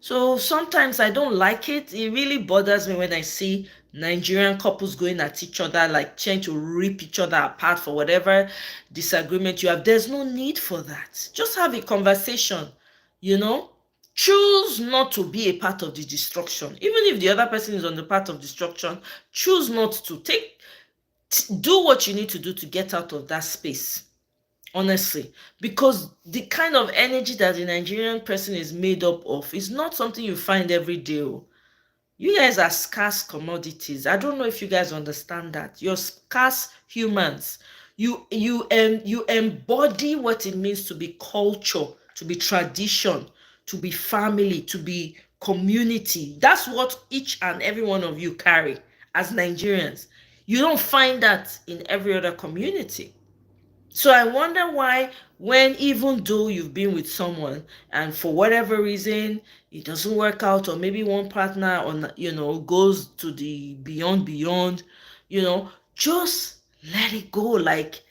So sometimes I don't like it. It really bothers me when I see Nigerian couples going at each other, like trying to rip each other apart for whatever disagreement you have. There's no need for that. Just have a conversation, you know. Choose not to be a part of the destruction. Even if the other person is on the path of destruction, choose not to. Do what you need to do to get out of that space. Honestly, because the kind of energy that the Nigerian person is made up of is not something you find every day. You guys are scarce commodities. I don't know if you guys understand that. You're scarce humans. You embody what it means to be culture, to be tradition, to be family, to be community. That's what each and every one of you carry as Nigerians. You don't find that in every other community. So I wonder why, when even though you've been with someone and for whatever reason it doesn't work out, or maybe one partner goes to the beyond, just let it go. Like,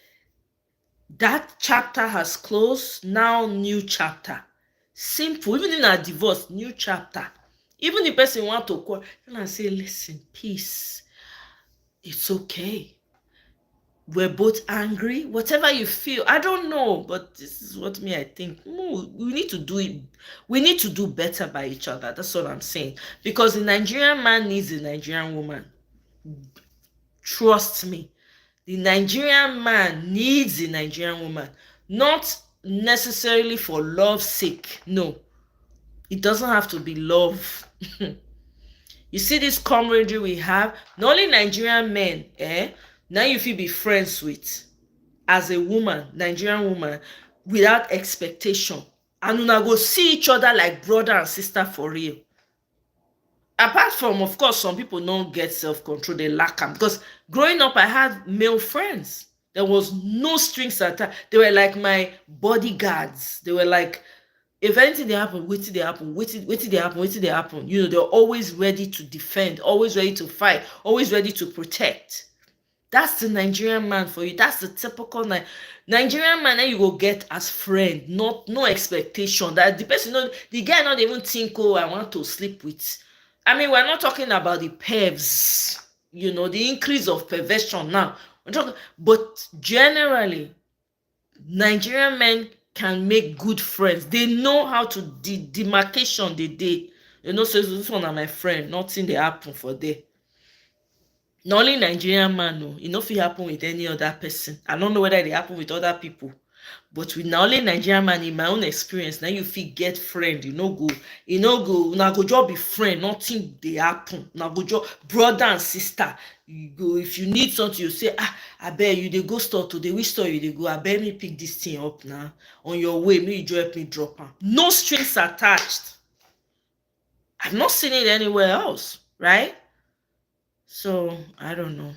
that chapter has closed, now new chapter. Simple. Even in a divorce, new chapter. Even the person want to call and say, listen, peace, it's okay. We're both angry, whatever you feel. I don't know, but this is what I think. We need to do it. We need to do better by each other. That's what I'm saying. Because the Nigerian man needs a Nigerian woman. Trust me. The Nigerian man needs a Nigerian woman. Not necessarily for love's sake. No. It doesn't have to be love. You see this camaraderie we have? Not only Nigerian men, now you feel be friends with as a woman, Nigerian woman, without expectation, and una go see each other like brother and sister for real. Apart from, of course, some people don't get self-control, they lack them. Because growing up, I had male friends. There was no strings attached. They were like my bodyguards. They were like, if anything they happen, wait till they happen, wait till they happen, wait till they happen. They're always ready to defend, always ready to fight, always ready to protect. That's the Nigerian man for you. That's the typical Nigerian man that you go get as friend. No expectation. That the person, the guy not even think, oh, I want to sleep with. I mean, we're not talking about the pervs, the increase of perversion now. We're talking, but generally, Nigerian men can make good friends. They know how to demarcation the day. You know, so this one are my friend, nothing they happen for there. Not only Nigerian man, no, it no fit happen with any other person. I don't know whether they happen with other people. But with na only Nigerian man, in my own experience, now you fit get friend, you no go, now go just be friend, nothing dey happen. Now go just brother and sister. You go, if you need something, you say, abeg, you dey go store today, which store you dey go? Abeg, me pick this thing up now. On your way, me you just help me drop am. No strings attached. I've not seen it anywhere else, right? So I don't know.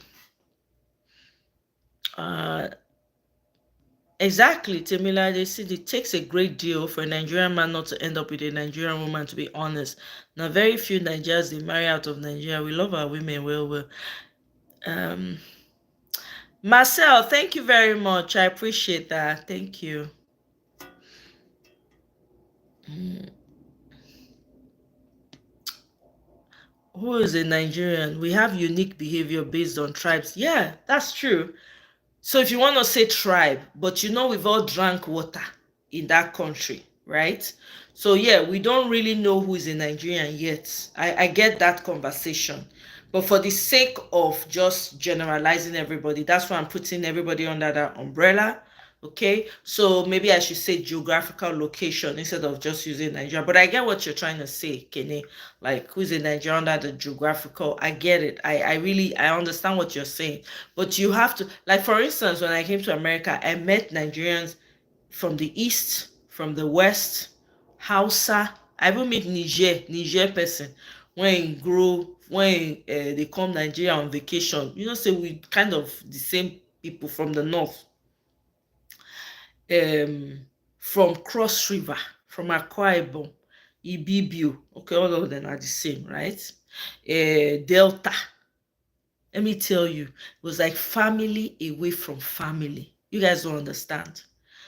Exactly, Temila. They said it takes a great deal for a Nigerian man not to end up with a Nigerian woman, to be honest. Now, very few Nigerians they marry out of Nigeria. We love our women well. Marcel, thank you very much. I appreciate that. Thank you. Who is a Nigerian? We have unique behavior based on tribes. Yeah, that's true. So if you want to say tribe, but you know we've all drank water in that country, right? So yeah, we don't really know who is a Nigerian yet. I get that conversation. But for the sake of just generalizing everybody, that's why I'm putting everybody under that umbrella. Okay, so maybe I should say geographical location instead of just using Nigeria. But I get what you're trying to say, Kenny. Like, who's in Nigeria under the geographical? I get it. I really understand what you're saying. But you have to, like, for instance, when I came to America, I met Nigerians from the east, from the west, Hausa. I even meet Niger person when they come Nigeria on vacation. You know, say we kind of the same people from the north. From Cross River, from Akwa Ibom, Ibibio, okay, all of them are the same, right? Delta. Let me tell you, it was like family away from family. You guys don't understand.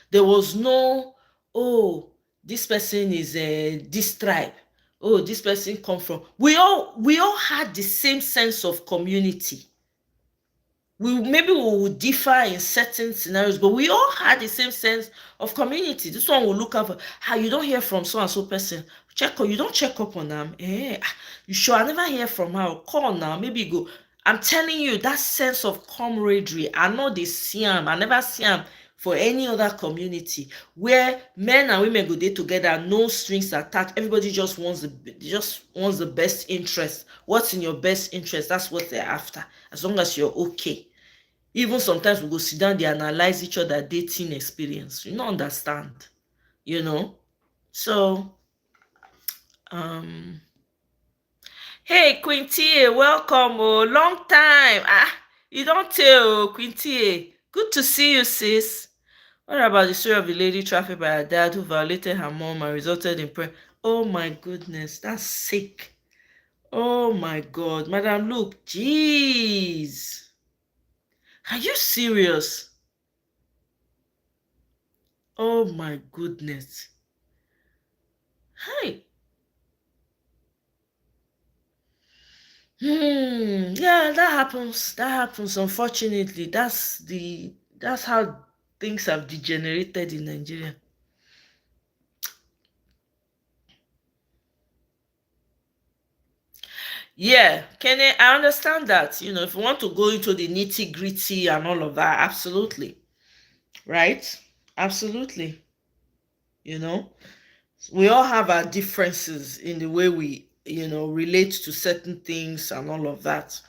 There was no, oh, this person is this tribe. Oh, this person come from. We all had the same sense of community. Maybe we would differ in certain scenarios, but we all had the same sense of community. This one will look up for how you don't hear from so and so person. You don't check up on them. You sure? I never hear from her. Call now. Maybe go. I'm telling you, that sense of camaraderie, I know they see them. I never see them for any other community where men and women go there together, no strings attached. Everybody just wants the best interest. What's in your best interest? That's what they're after. As long as you're okay. Even sometimes we go sit down, they analyze each other dating experience. You don't understand, you know. So, hey Quinty, welcome. Oh, long time. You don't tell Quinty. Good to see you, sis. What about the story of the lady trafficked by her dad who violated her mom and resulted in prayer? Oh my goodness, that's sick. Oh my God, Madam, look, jeez. Are you serious? Oh my goodness. Hi. Yeah, that happens. That happens. Unfortunately, that's how things have degenerated in Nigeria. Yeah, Kenny, I understand that. You know, if you want to go into the nitty-gritty and all of that, absolutely. Right? Absolutely. You know, we all have our differences in the way we, relate to certain things and all of that,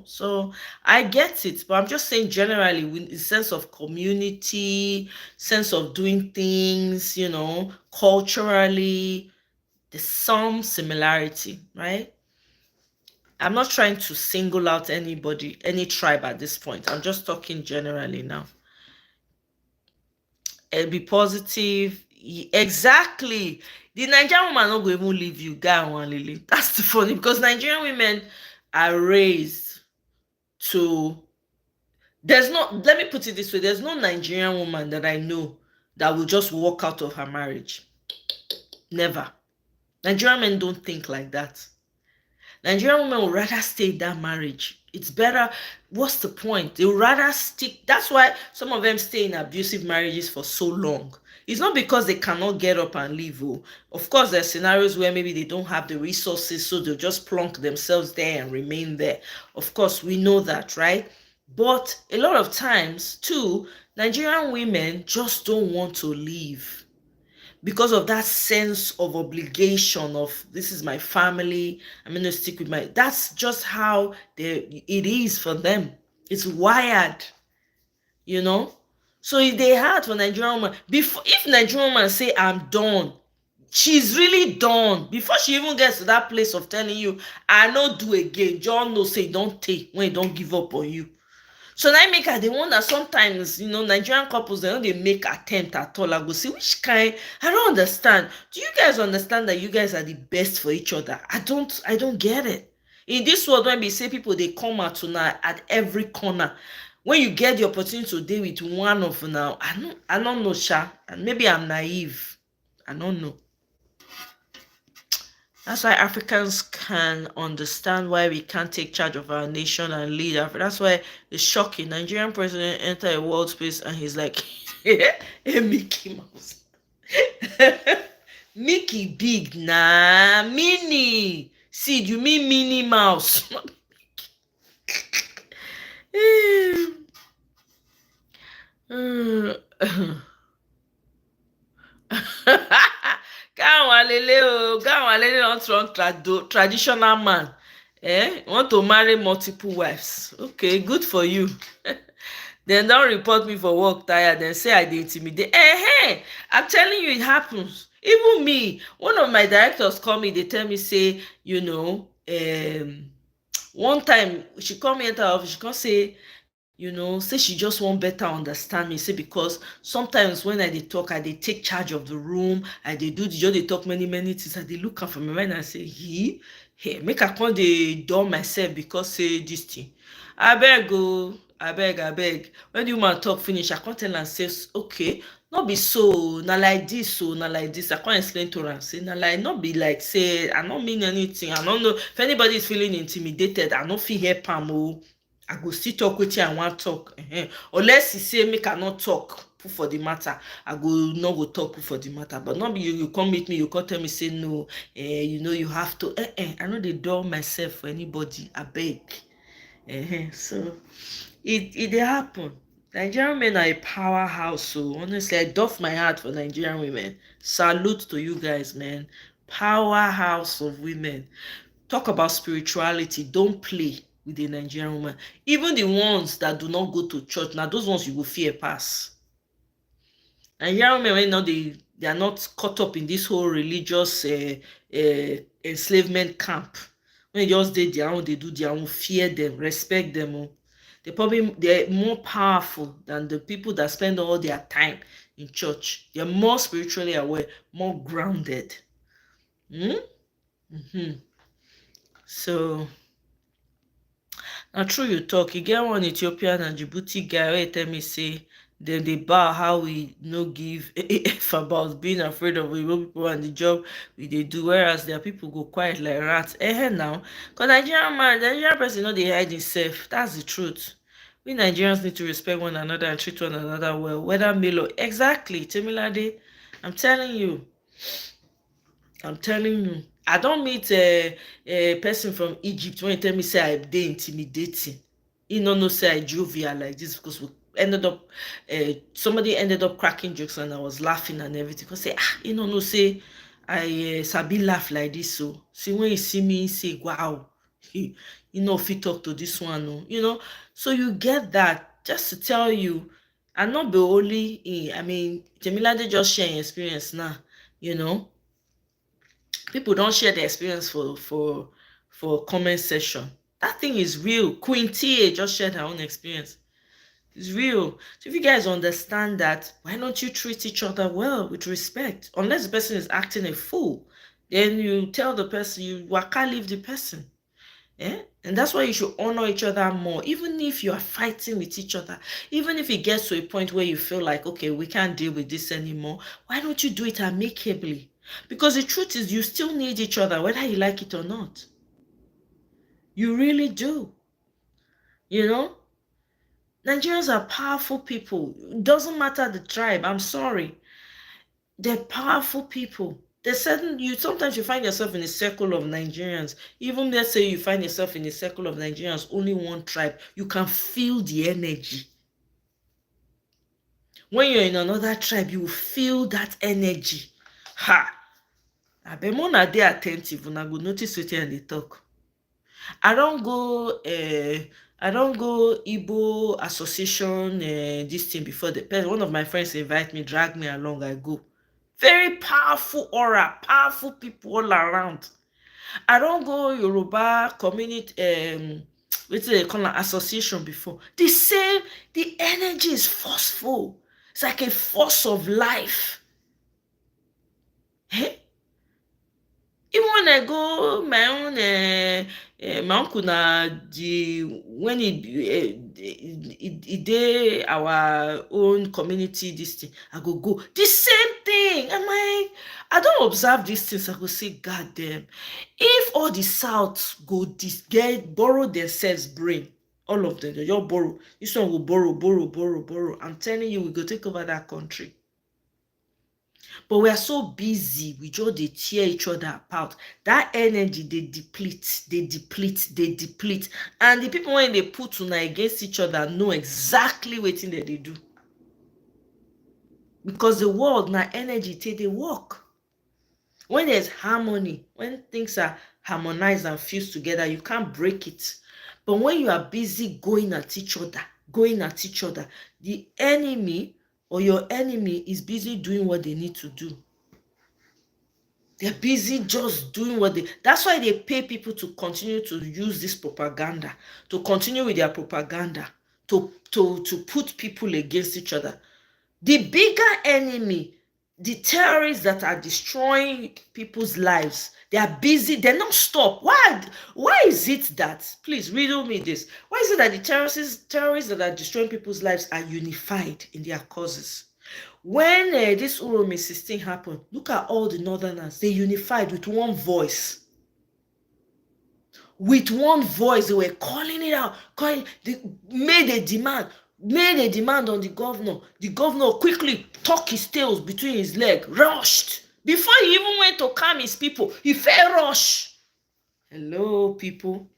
So I get it, but I'm just saying generally, with the sense of community, sense of doing things, culturally, there's some similarity, right? I'm not trying to single out anybody, any tribe at this point. I'm just talking generally now. And be positive. Exactly. The Nigerian woman not going to even leave you, guy one Lily. That's the funny, because Nigerian women are raised to. Let me put it this way, there's no Nigerian woman that I know that will just walk out of her marriage. Never. Nigerian men don't think like that. Nigerian women would rather stay in that marriage. It's better. What's the point? They would rather stick. That's why some of them stay in abusive marriages for so long. It's not because they cannot get up and leave. Oh. Of course, there are scenarios where maybe they don't have the resources, so they'll just plunk themselves there and remain there. Of course, we know that, right? But a lot of times, too, Nigerian women just don't want to leave because of that sense of obligation of this is my family, I'm going to stick with my, that's just how it is for them. It's wired, you know. So if they had for Nigerian woman, before, if Nigerian woman say I'm done, she's really done before she even gets to that place of telling you I no do again. John no say don't take when he don't give up on you. So now I make her the one that sometimes, Nigerian couples, they don't they make attempt at all. I go see which kind. I don't understand. Do you guys understand that you guys are the best for each other? I don't get it. In this world, when we say people they come out tonight at every corner, when you get the opportunity to deal with one of now, I don't know, Sha. And maybe I'm naive. I don't know. That's why Africans can understand why we can't take charge of our nation and lead Africa. That's why it's shocking. Nigerian president enter a world space and he's like, hey, Mickey Mouse. Mickey big, nah, Minnie. See, you mean Minnie Mouse. Don't run traditional man. Want to marry multiple wives. Okay, good for you. Then don't report me for work tired, then say I dey intimidate. Hey, I'm telling you, it happens. Even me, one of my directors call me, they tell me, say, one time she call me enter office, she come say, say she just want better understand me, say because sometimes when I dey talk, I dey take charge of the room, I dey do the job, dey talk many things, I dey look am for my mind and say, hey, make I come dey dull myself because say this thing. Abeg when the woman talk finish, I come tell am say, okay, no be so, na like this, na like this. I come explain to am say, na like, not be like say I no mean anything. I don't know if anybody is feeling intimidated, I no fit help am o. I go still talk wetin I wan talk. Unless he say make I not talk put for the matter, I go no go talk put for the matter. But not be you come meet me, you come tell me say no, you have to. I no dey dull myself for anybody. Abeg. So it dey happen. Nigerian men are a powerhouse. So honestly, I doff my heart for Nigerian women. Salute to you guys, man. Powerhouse of women. Talk about spirituality. Don't play with the Nigerian woman. Even the ones that do not go to church, now those ones you will fear pass. Nigerian women, when they are not caught up in this whole religious enslavement camp. When they just did their own, they do their own, fear them, respect them. They're more powerful than the people that spend all their time in church. They're more spiritually aware, more grounded. So now true you talk. You get one Ethiopian and Djibouti guy wey tell me say dem dey bow how we no give f about being afraid of Igbo people and the job we dey do, whereas their people go quiet like rats. Now, because Nigerian person no dey hide himself. That's the truth. We Nigerians need to respect one another and treat one another well, whether male or exactly. Temilade, I'm telling you. I don't meet a person from Egypt when he tell me say I dey intimidating. He no know say I jovial like this because we ended up somebody ended up cracking jokes and I was laughing and everything. Because say you no know say I sabi laugh like this. So see when you see me say wow, you know fit talk to this one, So you get that, just to tell you, and not be only Temilade just sharing experience now, people don't share their experience for comment section. That thing is real. Queen T just shared her own experience. It's real. So if you guys understand that, why don't you treat each other well with respect? Unless the person is acting a fool, then you tell the person, you can't leave the person. And that's why you should honor each other more, even if you are fighting with each other, even if it gets to a point where you feel like, okay, we can't deal with this anymore. Why don't you do it amicably? Because the truth is, you still need each other, whether you like it or not. You really do. You know, Nigerians are powerful people. It doesn't matter the tribe. I'm sorry. They're powerful people. There's certain you sometimes you find yourself in a circle of Nigerians. Even let's say you find yourself in a circle of Nigerians, only one tribe, you can feel the energy. When you're in another tribe, you feel that energy. Ha! I bet more na dey attentive, una go notice wetin they talk. I don't go Igbo association this thing before. One of my friends invite me, drag me along, I go. Very powerful aura, powerful people all around. I don't go Yoruba community what's they call an association before. The energy is forceful. It's like a force of life. Hey? Even when I go my own my uncle na when it did our own community this thing, I go the same thing. I don't observe these things. I go say, God damn, if all the South go borrow themselves brain, all of them, they just borrow. This one will borrow. I'm telling you, we go take over that country. But we are so busy, we just they tear each other apart. That energy, they deplete. And the people, when they put una against each other, know exactly what thing that they do. Because the world, now energy, they work. When there's harmony, when things are harmonized and fused together, you can't break it. But when you are busy going at each other, the enemy or your enemy is busy doing what they need to do. They're busy just doing what that's why they pay people to continue to use this propaganda, to continue with their propaganda, to put people against each other. The bigger enemy, the terrorists that are destroying people's lives, they are busy, they're not stop. Why is it that, please riddle me this, why is it that the terrorists that are destroying people's lives are unified in their causes? When this Uromi 16 happened, look at all the northerners. They unified with one voice. With one voice, they were calling it out. They made a demand on the governor. The governor quickly tucked his tails between his legs, rushed. Before he even went to calm his people, he fell rush. Hello, people.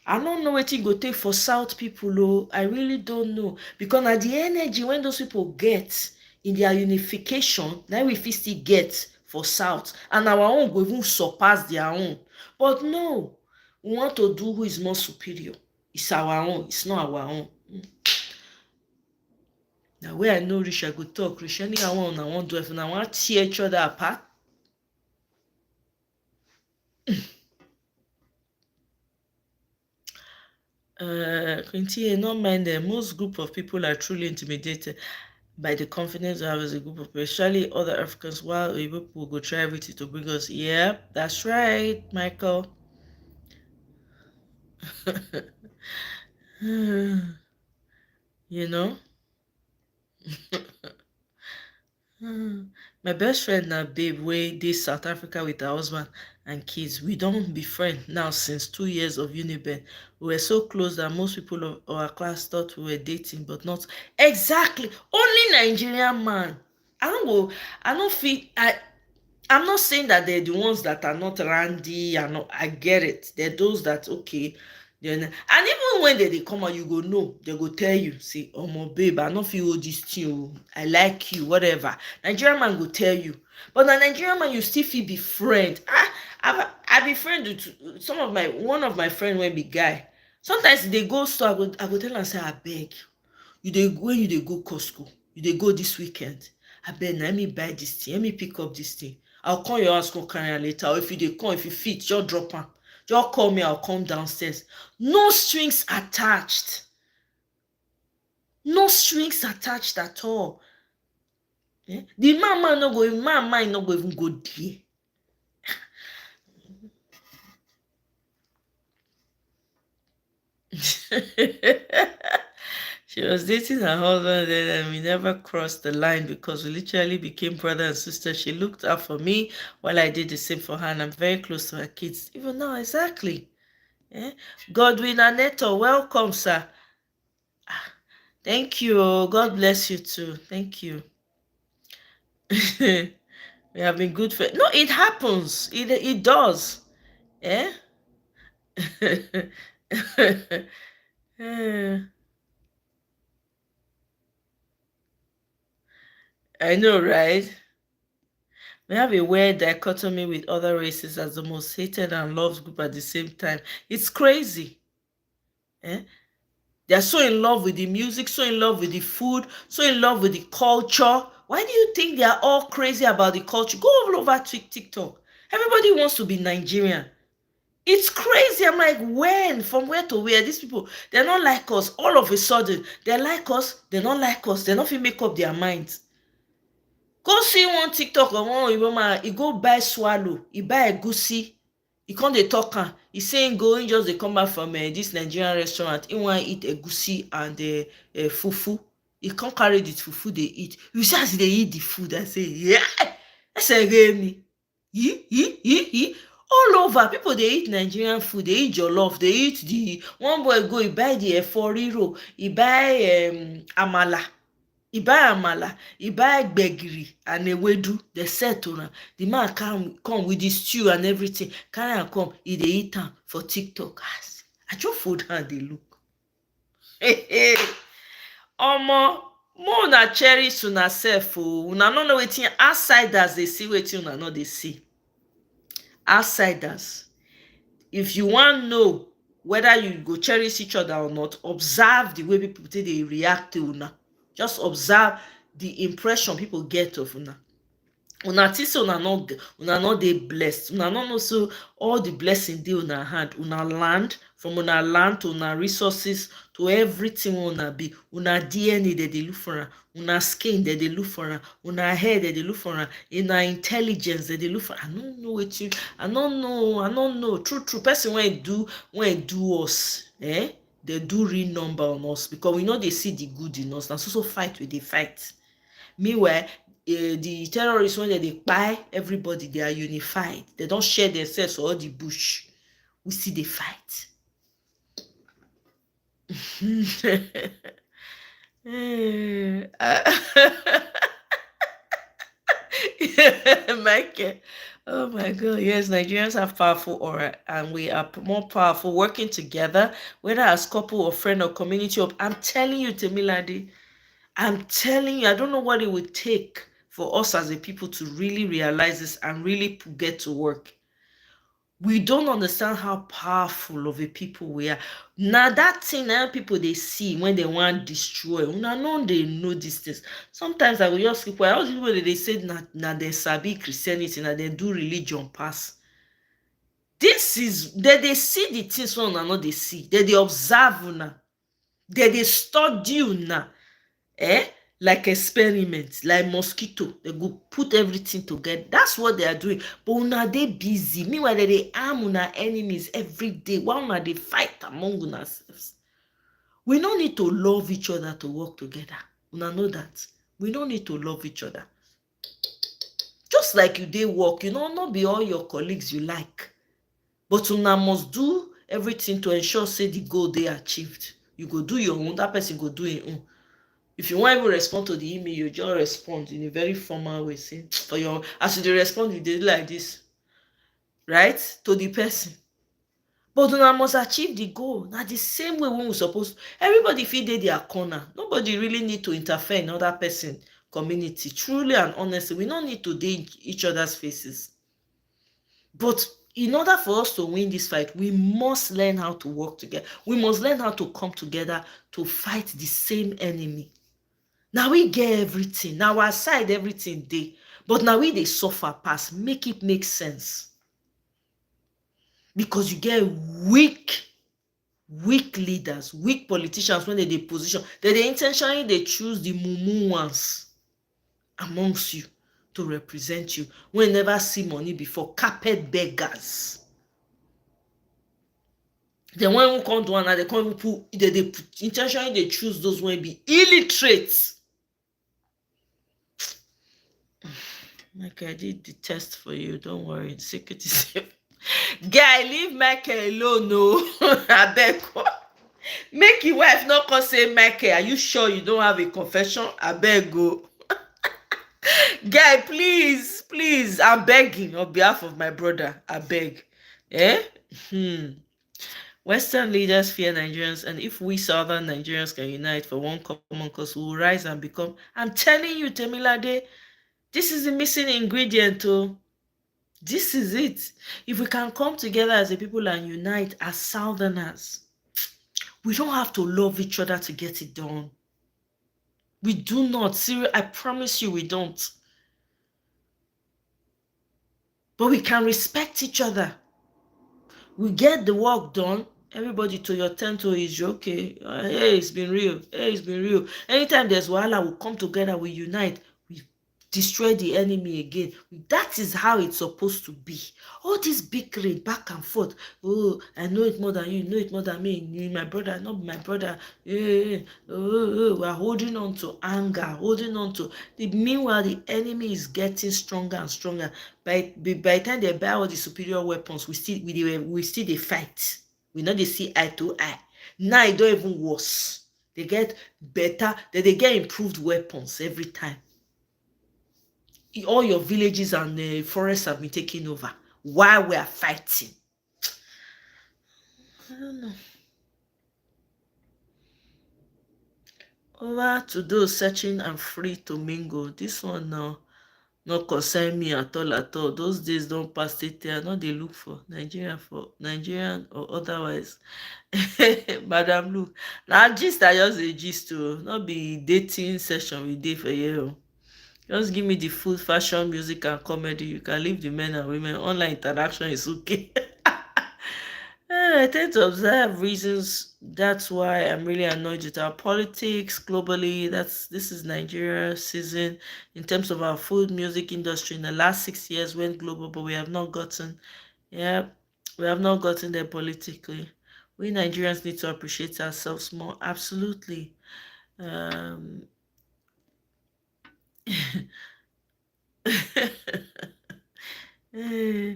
I don't know what it go take for South people, oh. I really don't know. Because at the energy when those people get in their unification, now we still get for South. And our own will even surpass their own. But no, we want to do who is more superior. It's our own, it's not our own. Now where I know Rich, I go talk. Rich, any I want do if I want to tear each other apart. Quinty, not mind them. Most group of people are truly intimidated by the confidence we have as a group of people, especially other Africans, while people will go try everything to bring us. Yeah, that's right, Michael. You know? My best friend now, babe, way this South Africa with her husband and kids. We don't be friends now since 2 years of Uniben. We were so close that most people of our class thought we were dating, but not exactly. Only Nigerian man. I'm not saying that they're the ones that are not randy. I get it. They're those that okay. And even when they come out, you go know, they go tell you, say, oh my babe, I don't feel this thing, I like you, whatever. Nigerian man go tell you. But the Nigerian man, you still feel be friend. I be friend with one of my friend when be guy. Sometimes they go store, I go tell and say, I beg. When you go Costco, you go this weekend. I beg, let me buy this thing, let me pick up this thing. I'll call your house, go carry later. Or if you fit, just drop her. Just call me, I'll come downstairs. No strings attached. No strings attached at all. Yeah? The man might not go even go there. She was dating her husband then, and we never crossed the line because we literally became brother and sister. She looked out for me while I did the same for her, and I'm very close to her kids. Even now, exactly. Godwin Aneto, welcome, sir. Thank you. God bless you too. Thank you. We have been good for. No, it happens. It does. Eh? I know, right? We have a weird dichotomy with other races as the most hated and loved group at the same time. It's crazy. Eh? They're so in love with the music, so in love with the food, so in love with the culture. Why do you think they are all crazy about the culture? Go all over TikTok. Everybody wants to be Nigerian. It's crazy. I'm like, when? From where to where? These people, they're not like us. All of a sudden, they like us, they don't like us, they don't feel make up their minds. Go see one TikTok or one Igbo man, he go buy swallow, he buy egusi, he come dey talk am, he say him go, him just dey come back from this Nigerian restaurant, he wan eat egusi and fufu, he come carry the fufu dey eat. You see as he dey eat the food, I say, yeah, ẹsẹ̀ rẹ mi, yí. All over, people dey eat Nigerian food, dey eat jollof, dey eat the, one boy go, he buy the ẹ̀fọ́ rírò, he buy amala. He buy amala, he buy gbegiri and ewedu, they sell to am. The man come with the stew and everything, carry am come, he dey eat am for TikTok. I just fold hand dey look. Omo, more una cherish una sef o. Una no know wetin outsiders dey see, wetin una no dey see. Outsiders. If you wan know whether you go cherish each other or not, observe the way people take dey react to una. Just observe the impression people get of una. Una think say una no dey blessed. Una no know so all the blessing dey una hand. Una land, from una land to una resources to everything una be. Una DNA they dey look for am. Una skin they dey look for am. Una hair they dey look for am. Una intelligence they dey look for am. I don't know wetin. I don't know. True. Person when do us, they do real number on us because we know they see the good in us. And so fight with the fight. Meanwhile, the terrorists, when they buy everybody, they are unified. They don't share themselves for all the bush. We see the fight. Michael. Oh my God. Yes, Nigerians have powerful aura and we are more powerful working together, whether as couple or friend or community. I'm telling you, Temilade, I'm telling you, I don't know what it would take for us as a people to really realize this and really get to work. We don't understand how powerful of a people we are. Now that thing that people they see when they want to destroy, they know these things. Sometimes I will just keep quiet. All people they say na they sabi Christianity, na they do religion pass. This is they see the things one another they see. They observe una. They study una. Like experiments, like mosquito. They go put everything together. That's what they are doing. But una they busy. Meanwhile, they arm una enemies every day. Why una they fight among ourselves? We don't need to love each other to work together. Una know that. We don't need to love each other. Just like you dey work, not be all your colleagues you like. But una must do everything to ensure say the goal they achieved. You go do your own, that person go do his own. If you want to respond to the email, you just respond in a very formal way. Say, as you respond, you do like this, right? To the person. But una must achieve the goal. Now the same way when we supposed, everybody feel they their corner. Nobody really need to interfere in other person community. Truly and honestly, we don't need to dey each other's faces. But in order for us to win this fight, we must learn how to work together. We must learn how to come together to fight the same enemy. Now we get everything. Now our side, everything dey. But now we they suffer pass. Make it make sense. Because you get weak leaders, weak politicians when they position. They intentionally they choose the mumu ones amongst you to represent you. When never see money before, carpet beggars. Then when we come to one, they come put they intentionally they choose those when be illiterate. Okay, I did the test for you. Don't worry. The secret is safe. Guy, leave Michael alone, no. I beg. Make your wife not come say, Michael, are you sure you don't have a confession? I beg go. Guy, please, please, I'm begging on behalf of my brother. I beg. Eh? Western leaders fear Nigerians, and if we Southern Nigerians can unite for one common cause, we will rise and become. I'm telling you, Temilade, this is the missing ingredient. Oh, this is it. If we can come together as a people and unite as Southerners, we don't have to love each other to get it done. We do not. Seriously, I promise you, we don't. But we can respect each other. We get the work done. Everybody to your tent to is okay. Hey, it's been real. Hey, it's been real. Anytime there's wahala, we come together, we unite, we destroy the enemy again. That is how it's supposed to be. All this bickering back and forth. Oh, I know it more than you know it more than me. You my brother, not my brother. We're holding on to anger, holding on to meanwhile the enemy is getting stronger and stronger. By the time they buy all the superior weapons, we still dey fight. We know they see eye to eye. Now it don't even worse. They get better, they get improved weapons every time. All your villages and forests have been taken over while we are fighting. I don't know. Over to those searching and free to mingle. This one now not concern me at all at all. Those days don't pass it. I know they look for Nigerian or otherwise. Madam look. Now gist I just a gist to not be dating session we did for you. Just give me the food, fashion, music, and comedy. You can leave the men and women. Online interaction is okay. I tend to observe reasons. That's why I'm really annoyed with our politics globally. This is Nigeria season in terms of our food music industry. In the last 6 years went global, but we have not gotten, yeah, we have not gotten there politically. We Nigerians need to appreciate ourselves more. Absolutely. Eh,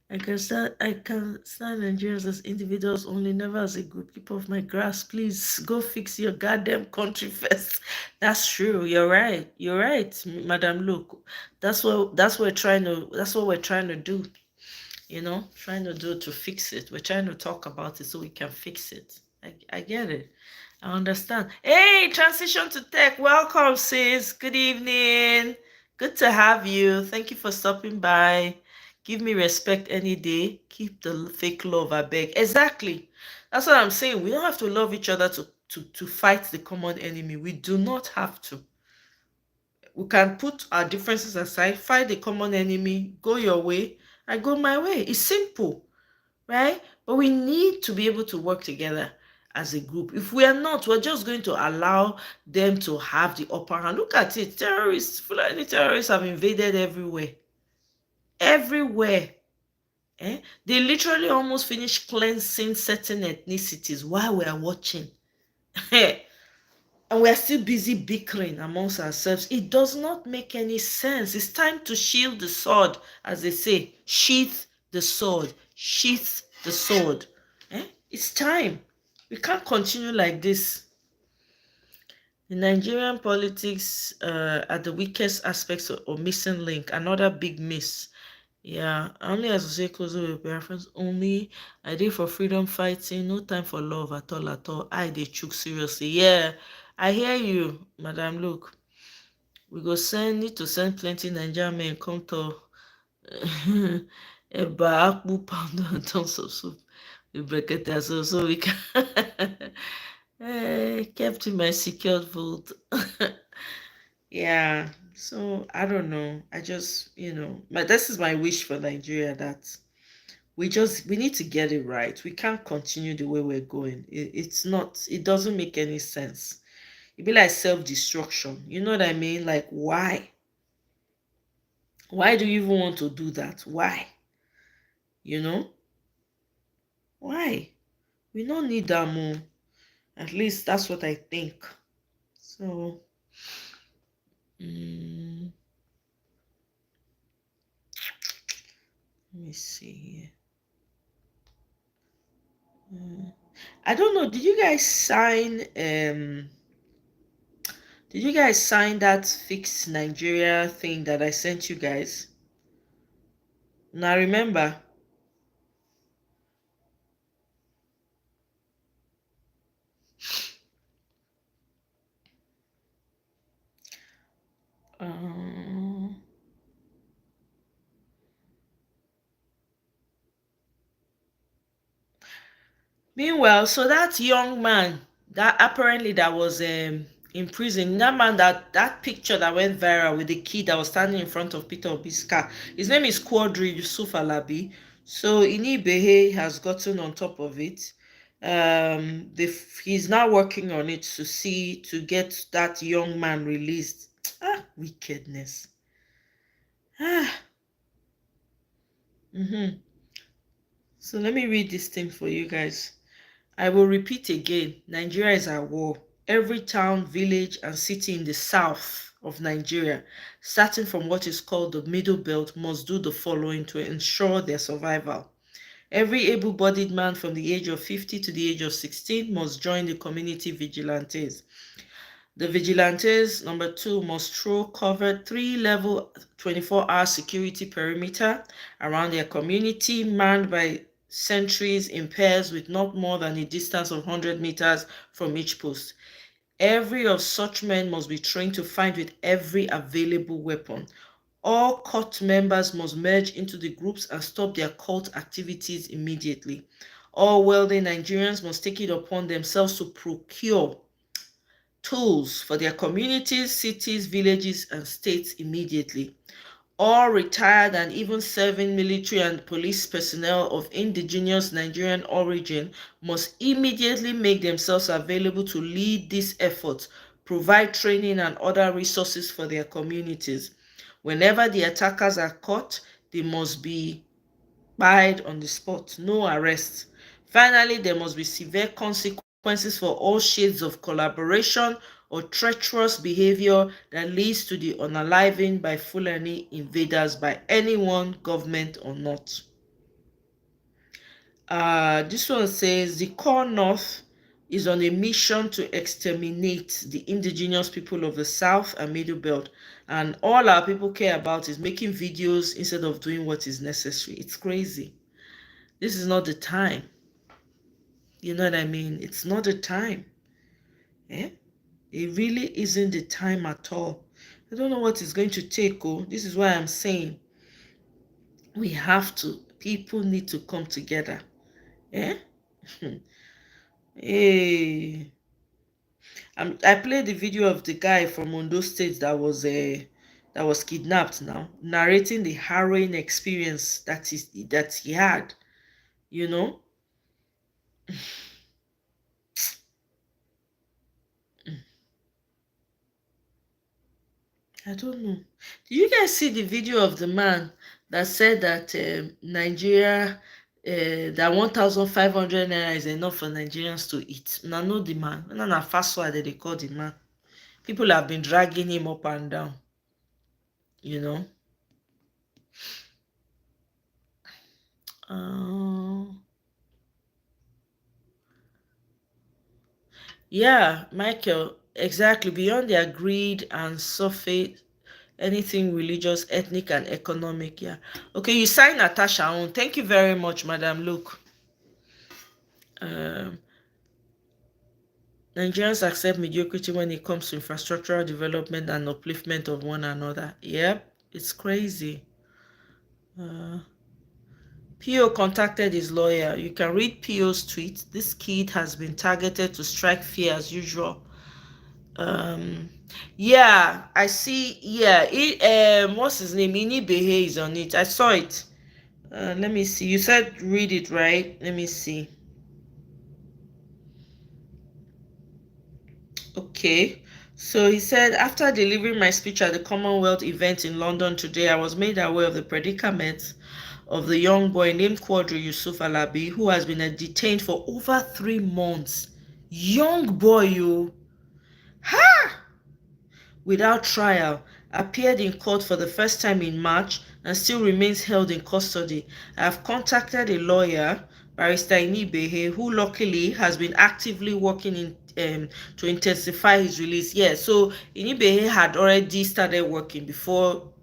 I can stand Nigerians as individuals only, never as a group. Keep off my grass, please. Go fix your goddamn country first. That's true. You're right. You're right, Madam Look. That's what we're trying to do. Trying to do to fix it. We're trying to talk about it so we can fix it. I get it. I understand. Hey, transition to tech. Welcome, sis. Good evening. Good to have you. Thank you for stopping by. Give me respect any day. Keep the fake love, I beg. Exactly. That's what I'm saying. We don't have to love each other to fight the common enemy. We do not have to. We can put our differences aside, fight the common enemy, go your way, I go my way. It's simple, right? But we need to be able to work together as a group. If we are not, we're just going to allow them to have the upper hand. Look at it. Fulani terrorists have invaded everywhere. Everywhere. They literally almost finished cleansing certain ethnicities while we are watching. And we are still busy bickering amongst ourselves. It does not make any sense. It's time to shield the sword, as they say. Sheath the sword. Sheath the sword. It's time. We can't continue like this. The Nigerian politics are the weakest aspects or missing link. Another big miss. Yeah, I only associate closely with reference only. I did for freedom fighting, no time for love at all at all. I did chook seriously. Yeah, I hear you, Madam. Look, we need to send plenty Nigerian men come to a akpu pound and tons of soup. We break it so we can kept in my secured vault. Yeah, so I don't know. I just, but this is my wish for Nigeria that we need to get it right. We can't continue the way we're going. It doesn't make any sense. It'd be like self-destruction. You know what I mean? Like, why? Why do you even want to do that? Why? You know? Why? We don't need that more. At least that's what I think. So, let me see here. I don't know. Did you guys sign that Fix Nigeria thing that I sent you guys? Now remember. Um, Meanwhile, so that young man that apparently that was in prison, that man, that picture that went viral with the kid that was standing in front of Peter Obi's car, his name is Quadri Yusuf Alabi. So Ini Behe has gotten on top of it. He's now working on it to get that young man released. Wickedness. Ah. So let me read this thing for you guys. I will repeat again, Nigeria is at war. Every town, village, and city in the south of Nigeria, starting from what is called the Middle Belt, must do the following to ensure their survival. Every able-bodied man from the age of 50 to the age of 16 must join the community vigilantes. The vigilantes, number 2, must throw covered 3-level 24-hour security perimeter around their community, manned by sentries in pairs with not more than a distance of 100 meters from each post. Every of such men must be trained to fight with every available weapon. All cult members must merge into the groups and stop their cult activities immediately. All wealthy Nigerians must take it upon themselves to procure tools for their communities, cities, villages, and states immediately. All retired and even serving military and police personnel of indigenous Nigerian origin must immediately make themselves available to lead this effort, provide training and other resources for their communities. Whenever the attackers are caught, they must be tried on the spot, no arrest. Finally, there must be severe consequences for all shades of collaboration or treacherous behavior that leads to the unaliving by Fulani invaders by anyone, government or not. This one says the core north is on a mission to exterminate the indigenous people of the south and middle belt, and all our people care about is making videos instead of doing what is necessary. It's crazy. This is not the time. You know what I mean? It's not the time. Eh? It really isn't the time at all. I don't know what it's going to take. This is why I'm saying we have to. People need to come together. Eh? Hey. I played the video of the guy from Ondo State that was kidnapped now, narrating the harrowing experience that he had. You know? I don't know. Did you guys see the video of the man that said that Nigeria, that 1,500 naira is enough for Nigerians to eat? Now, know the man. Na fast that they call the man. People have been dragging him up and down. You know. Yeah, Michael. Exactly. Beyond their greed and surface, anything religious, ethnic, and economic. Yeah. Okay, you signed Natasha on. Thank you very much, Madam Luke. Nigerians accept mediocrity when it comes to infrastructural development and upliftment of one another. Yep, it's crazy. P.O. contacted his lawyer. You can read P.O.'s tweet. This kid has been targeted to strike fear as usual. Yeah, I see. Yeah, what's his name? Ini Behe is on it. I saw it. Let me see. You said read it, right? Let me see. Okay. So he said, after delivering my speech at the Commonwealth event in London today, I was made aware of the predicament of the young boy named Quadri Yusuf Alabi, who has been detained for over 3 months. Young boy, you. Ha! Without trial, appeared in court for the first time in March and still remains held in custody. I have contacted a lawyer Barrister Inibehe, who luckily has been actively working to intensify his release. Yeah, so Inibehe had already started working before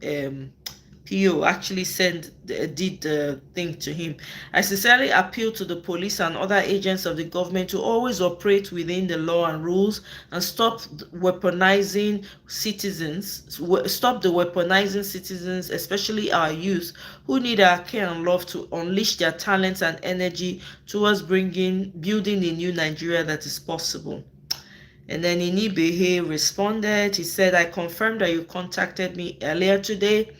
PO actually did the thing to him. I sincerely appeal to the police and other agents of the government to always operate within the law and rules and stop weaponizing citizens, especially our youth, who need our care and love to unleash their talents and energy towards building a new Nigeria that is possible. And then Inibehe responded. He said, I confirm that you contacted me earlier today.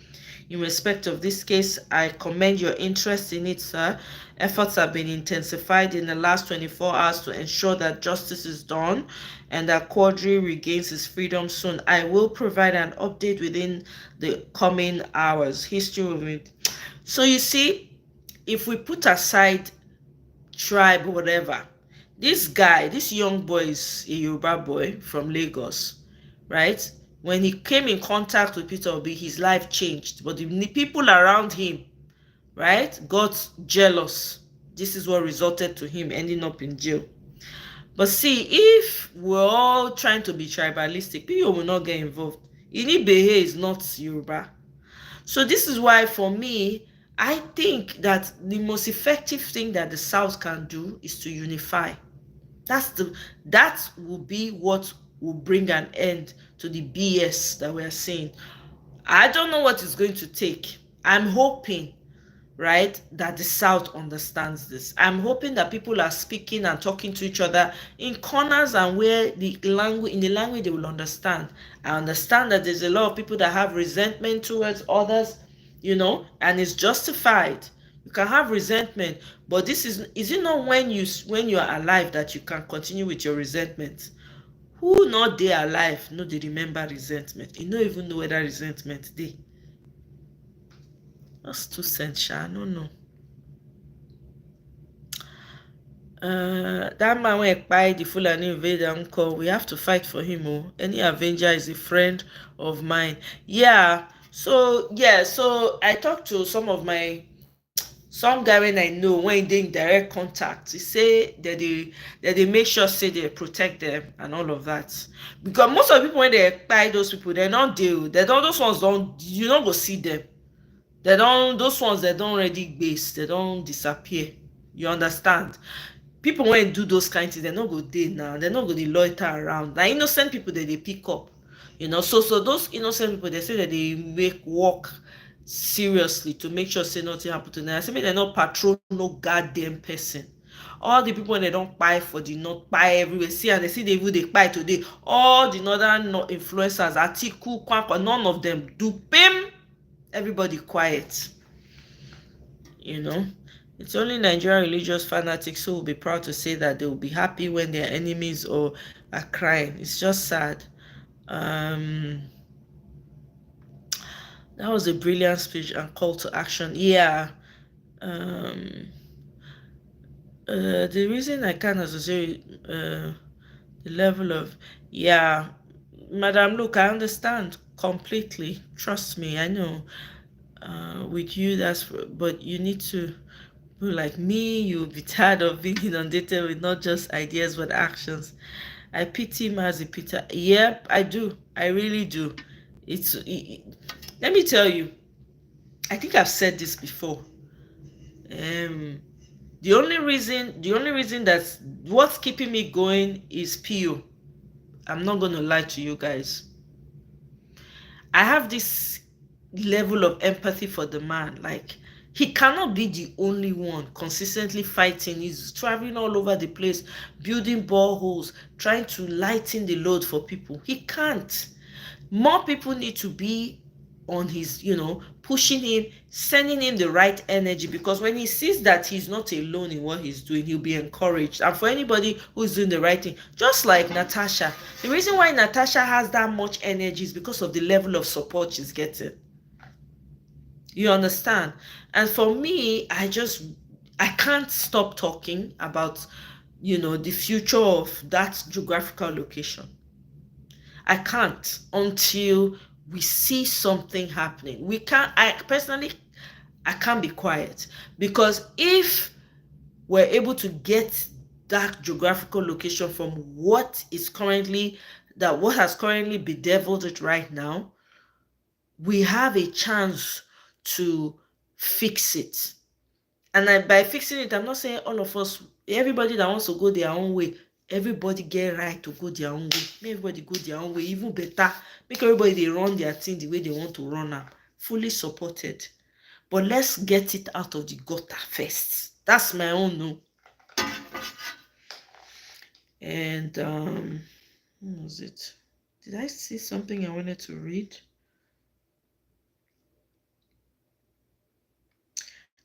In respect of this case, I commend your interest in it, sir. Efforts have been intensified in the last 24 hours to ensure that justice is done and that Quadri regains his freedom soon. I will provide an update within the coming hours. History of it. So you see, if we put aside tribe, whatever, this guy, this young boy is a Yoruba boy from Lagos, right? When he came in contact with Peter Obi, his life changed. But the people around him, right, got jealous. This is what resulted to him ending up in jail. But see, if we're all trying to be tribalistic, people will not get involved. Inibehe is not Yoruba. So this is why, for me, I think that the most effective thing that the South can do is to unify. That will be what will bring an end to the BS that we're seeing. I don't know what it's going to take. I'm hoping, right, that the South understands this. I'm hoping that people are speaking and talking to each other in corners and where in the language they will understand. I understand that there's a lot of people that have resentment towards others, and it's justified. You can have resentment, but is it not when you are alive that you can continue with your resentment? Who not dey alive no dey remember resentment? You no even know whether resentment dey. That's 2 cents, I don't know. That man when kpai the Fulani invader uncle, we have to fight for him. Oh, any avenger is a friend of mine. So I talked to some guy when I know when they in direct contact. He say that they make sure say they protect them and all of that. Because most of the people when they buy those people, they don't deal. Those ones you don't go see them. Those ones they don't already base, they don't disappear. You understand? People when do those kind of things, they not go dey now, they not go dey loiter around. Now innocent people that they pick up. So those innocent people, they say that they make work seriously to make sure say nothing happen to them. I say make they not patrol no goddamn person. All the people when they don't buy for the not buy everywhere. See, and they see they buy today. All the northern influencers, Atiku, Kwankwa, none of them do pim. Everybody quiet. It's only Nigerian religious fanatics who will be proud to say that they will be happy when their enemies or are crying. It's just sad. That was a brilliant speech and call to action. The reason I can't associate the level of Madam, look, I understand completely. Trust me, I know. With you, but you need to, like me, you'll be tired of being inundated with not just ideas but actions. I pity Mazi Peter. Yep, I do. I really do. Let me tell you, I think I've said this before. The only reason that's what's keeping me going is PO. I'm not gonna lie to you guys. I have this level of empathy for the man. Like, he cannot be the only one consistently fighting. He's traveling all over the place, building boreholes, trying to lighten the load for people. He can't. More people need to be on his, pushing him, sending him the right energy, because when he sees that he's not alone in what he's doing, he'll be encouraged. And for anybody who's doing the right thing, just like Natasha, the reason why Natasha has that much energy is because of the level of support she's getting. You understand? And for me, I can't stop talking about, the future of that geographical location. I can't until we see something happening. I can't be quiet, because if were able to get that geographical location from what has currently bedeviled it right now, we have a chance to fix it. And by fixing it, I'm not saying all of us, everybody that wants to go their own way, everybody get right to go their own way. Make everybody go their own way, even better. Make everybody they run their thing the way they want to run them. Fully supported. But let's get it out of the gutter first. That's my own no. And what was it? Did I see something I wanted to read?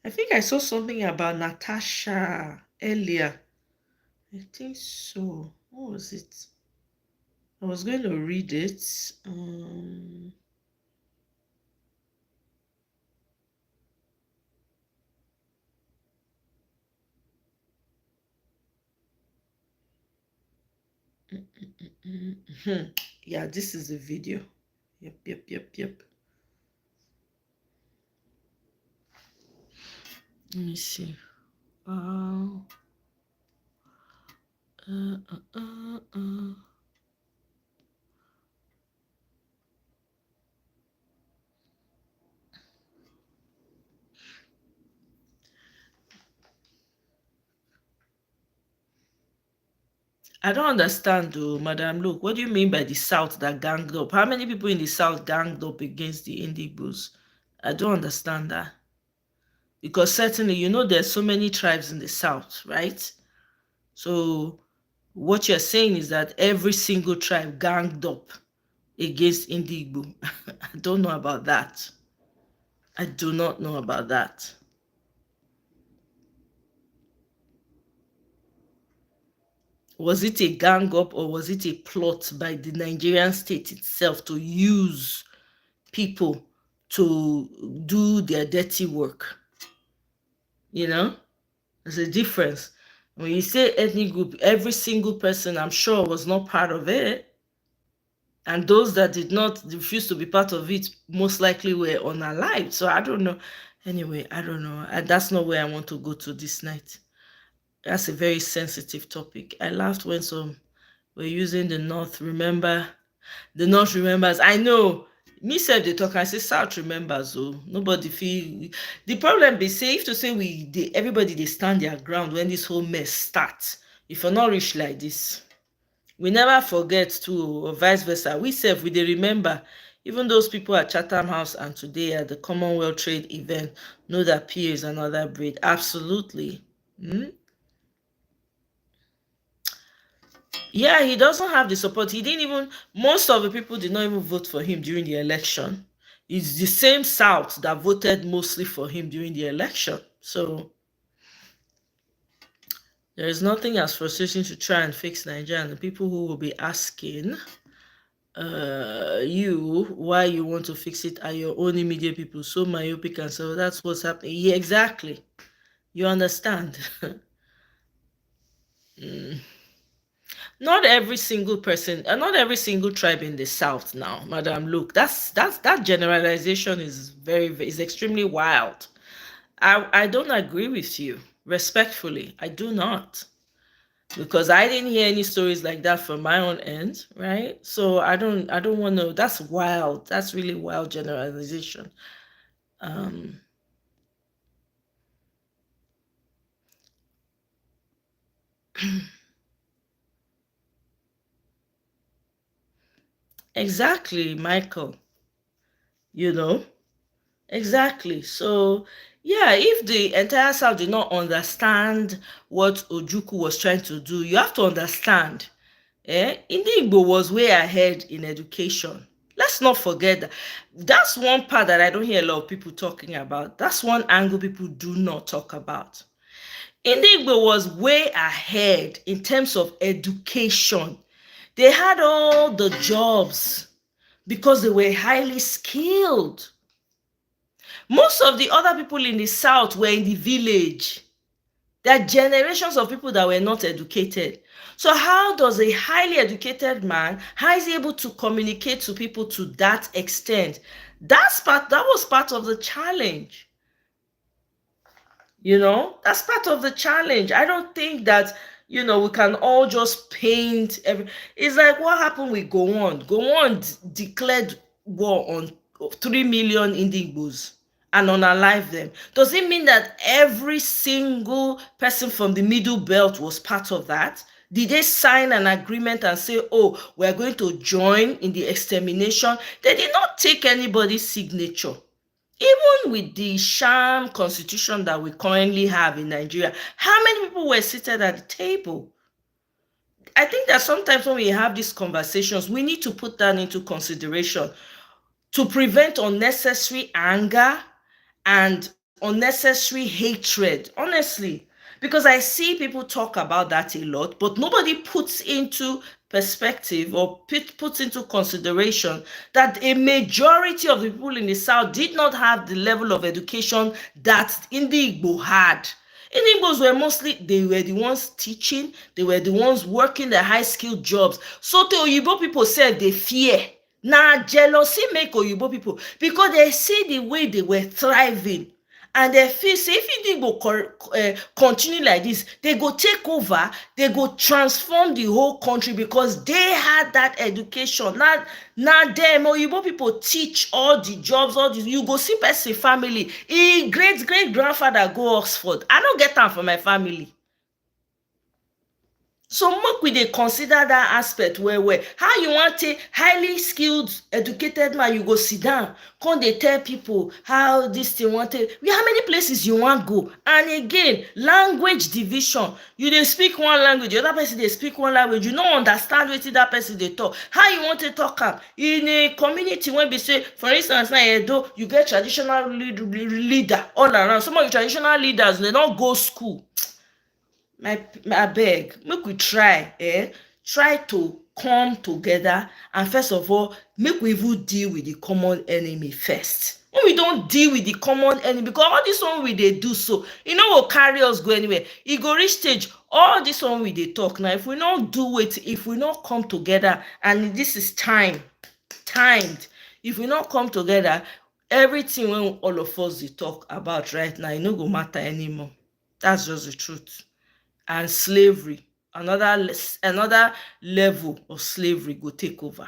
I think I saw something about Natasha earlier. I think so. What was it? I was going to read it. Yeah, this is the video. Yep. Let me see. I don't understand though, Madam. Look, what do you mean by the South that ganged up? How many people in the South ganged up against the Indigbos? I don't understand that. Because certainly, you know, there's so many tribes in the South, right? So what you're saying is that every single tribe ganged up against Indigbo. I don't know about that. I do not know about that. Was it a gang up or was it a plot by the Nigerian state itself to use people to do their dirty work? You know, there's a difference. When you say ethnic group, every single person, I'm sure, was not part of it. And those that did not refuse to be part of it most likely were unalive. So I don't know. Anyway, I don't know. That's not where I want to go to this night. That's a very sensitive topic. I laughed when some were using the North. Remember, the North remembers. I know. Me self they talk. I say South remembers. Oh, nobody feel. The problem be say if to say everybody they stand their ground when this whole mess starts. If you're not rich like this, we never forget to, or vice versa. We self we they remember. Even those people at Chatham House and today at the Commonwealth Trade event know that PA is another breed. Absolutely. Yeah, he doesn't have the support. He didn't even, most of the people did not even vote for him during the election. It's the same South that voted mostly for him during the election. So there is nothing as frustrating to try and fix Nigeria. And the people who will be asking you why you want to fix it are your own immediate people. So myopic and so that's what's happening. Yeah, exactly. You understand? Not every single person, not every single tribe in the South now, Madam. Look, that generalization is is extremely wild. I don't agree with you, respectfully. I do not, because I didn't hear any stories like that from my own end, right? So I don't want to. That's wild. That's really wild generalization. Exactly, Michael. You know. Exactly. So, yeah, if the entire South did not understand what Ojukwu was trying to do, you have to understand, Indigbo was way ahead in education. Let's not forget that. That's one part that I don't hear a lot of people talking about. That's one angle people do not talk about. Indigbo was way ahead in terms of education. They had all the jobs because they were highly skilled. Most of the other people in the South were in the village. There are generations of people that were not educated. So how does a highly educated man, how is he able to communicate to people to that extent? That was part of the challenge. That's part of the challenge. I don't think that, we can all just paint it's like what happened with Gowon. Gowon declared war on 3 million Indigbos and unalive them. Does it mean that every single person from the middle belt was part of that? Did they sign an agreement and say, oh, we're going to join in the extermination? They did not take anybody's signature. Even with the sham constitution that we currently have in Nigeria, how many people were seated at the table? I think that sometimes when we have these conversations, we need to put that into consideration to prevent unnecessary anger and unnecessary hatred, honestly. Because I see people talk about that a lot, but nobody puts into perspective or puts into consideration that a majority of the people in the South did not have the level of education that Indigbo had. Indigbos were they were the ones teaching, they were the ones working the high-skilled jobs. So the Oyibo people said they fear. Now jealousy make Oyibo people, because they see the way they were thriving, and they feel say if Indigbo continue like this, they go take over, they go transform the whole country, because they had that education. Now them Oyibo people teach all the jobs, all the, you go see person family, great grandfather go Oxford. I don't get am for my family. So make we dey consider that aspect well. How you want take highly skilled, educated man, you go sit down, come dey tell people how this thing want take, how many places you want go? And again, language division. You dey speak one language, the other person dey speak one language, you no understand wetin that person dey talk. How you want to talk am? In a community when be say, for instance, na Edo, you get traditional leader all around. Some of the traditional leaders, they don't go school. My abeg, make we try to come together, and first of all, make we even deal with the common enemy first. When we don't deal with the common enemy, because all this one we dey do so, e no go carry us go anywhere. E go reach stage, all this one we dey talk now, if we not do it, if we not come together, and this is timed, if we not come together, everything when all of us dey talk about right now, e no go matter anymore. That's just the truth. And slavery, another level of slavery go take over.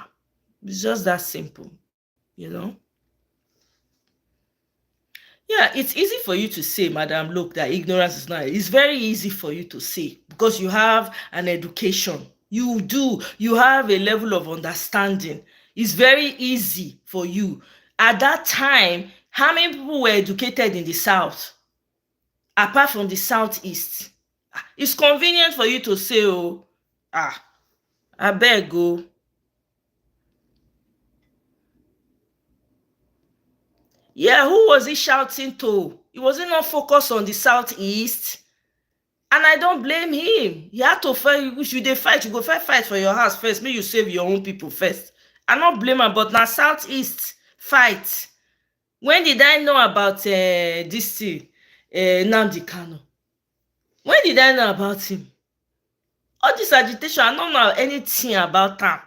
It's just that simple, Yeah, it's easy for you to say, madam, look, that ignorance is not. It's very easy for you to say, because you have an education. You have a level of understanding. It's very easy for you. At that time, how many people were educated in the South, apart from the Southeast? It's convenient for you to say, oh, abeg o. Yeah, who was he shouting to? He wasn't not focused on the Southeast. And I don't blame him. He had to fight. If you dey fight, you go fight for your house first. Make you save your own people first. I not blame him, but now Southeast fight. When did I know about this thing? Nnamdi Kanu? When did I know about him? All this agitation, I don't know anything about am.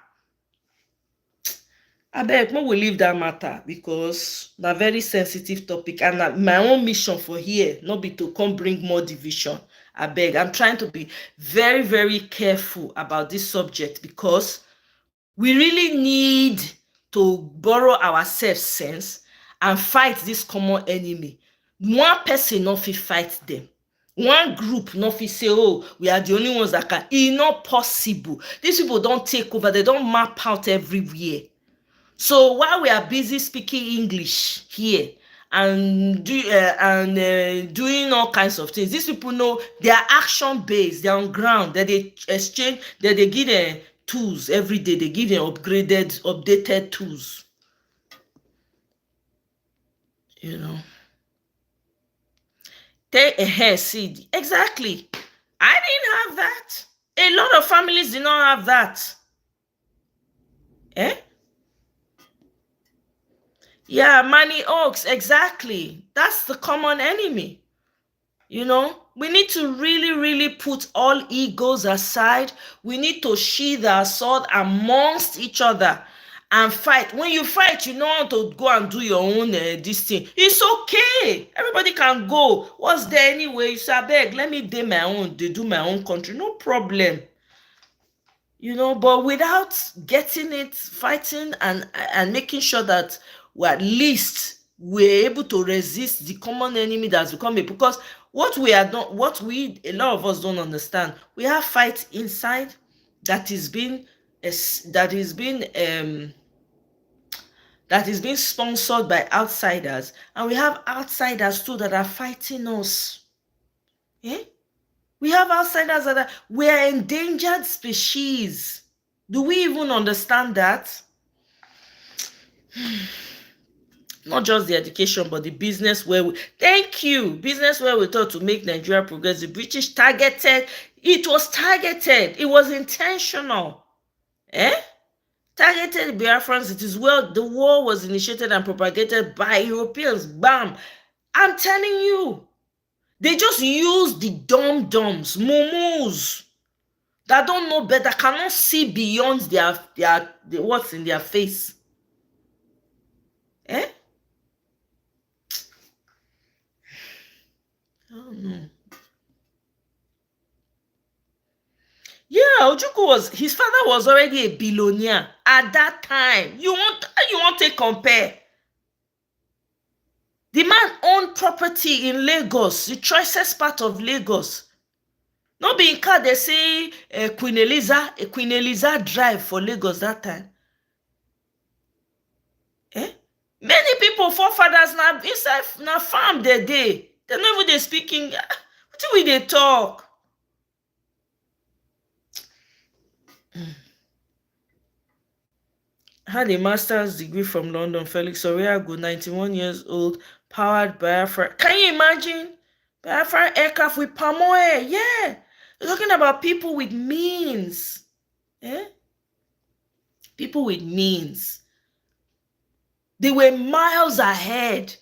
Abeg, make we leave that matter, because na very sensitive topic, and my own mission for here not be to come bring more division. Abeg, I'm trying to be very, very careful about this subject, because we really need to borrow ourselves sense and fight this common enemy. One person no fit fight them. One group no fit say, oh, we are the only ones that can. It's not possible. These people don't take over. They don't map out everywhere. So while we are busy speaking English here and doing all kinds of things, these people know they are action based. They are on ground. That they exchange. That they give them tools every day. They give them updated tools. Take a hair seed. Exactly. I didn't have that. A lot of families did not have that. Yeah, money oaks. Exactly. That's the common enemy. We need to really, really put all egos aside. We need to sheathe our sword amongst each other and fight. When you fight, you know how to go and do your own this thing. It's okay. Everybody can go. What's there anyway? You say, abeg, let me do my own. They do my own country. No problem. You know, but without getting it, fighting and making sure that we at least we're able to resist the common enemy that's becoming. Because what we are not, what we a lot of us don't understand, we have fight inside that is being that is being sponsored by outsiders, and we have outsiders too that are fighting us. Yeah? We have outsiders that we are endangered species. Do we even understand that? Not just the education, but the business where we, thank you, business where we thought to make Nigeria progress. The British targeted, it was targeted, it was intentional. Targeted Biafrans. It is well, the war was initiated and propagated by Europeans. Bam. I'm telling you, they just use the dum-dums, mumus, that don't know better, cannot see beyond their what's in their face. I don't know. Yeah, Ojukwu his father was already a billionaire at that time. You want to compare? The man owned property in Lagos, the choicest part of Lagos. Not being car, they say Queen Eliza Drive for Lagos that time. Many people, forefathers, now inside now farm their day. They not even they speaking. What do they talk? Had a master's degree from London. Felix Oriago, 91 years old, powered Biafra. Can you imagine? Biafra aircraft with palm oil. Yeah. We're talking about people with means. People with means. They were miles ahead.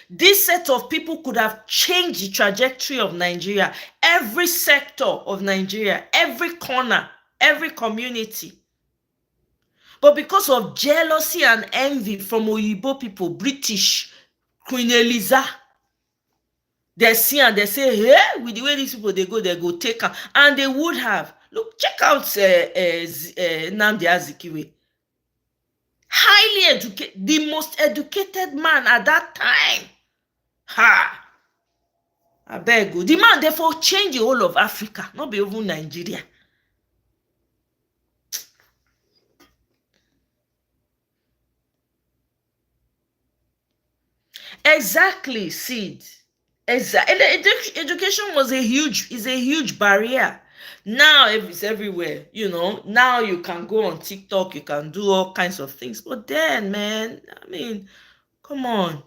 This set of people could have changed the trajectory of Nigeria. Every sector of Nigeria, every corner, every community. But because of jealousy and envy from Oyibo people, British, Queen Eliza, they see and they say, hey, with the way these people, they go take her. And they would have. Look, check out Nnamdi Azikiwe. Highly educated, the most educated man at that time. Ha! I beg you. The man therefore change the whole of Africa, not be even Nigeria. Exactly, Sid. Education is a huge barrier. Now it's everywhere, you know. Now you can go on TikTok, you can do all kinds of things. But then, man, I mean, come on.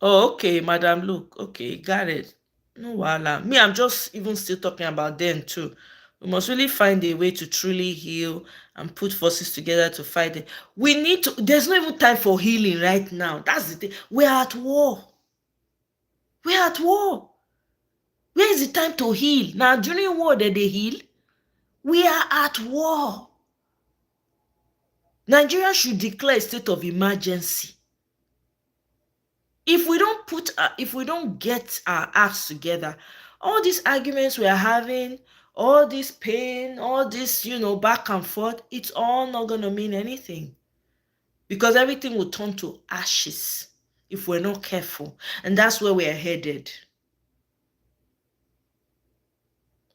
Oh, okay, Madam Luke. Okay, got it. No voila. Me, I'm just even still talking about them too. We must really find a way to truly heal and put forces together to fight it. We need to, there's no even time for healing right now. That's the thing. We're at war. We're at war. Where is the time to heal? Now, during war, did they heal? We are at war. Nigeria should declare a state of emergency. If we don't get our acts together, all these arguments we are having, all this pain, all this, back and forth, it's all not going to mean anything. Because everything will turn to ashes if we're not careful. And that's where we're headed.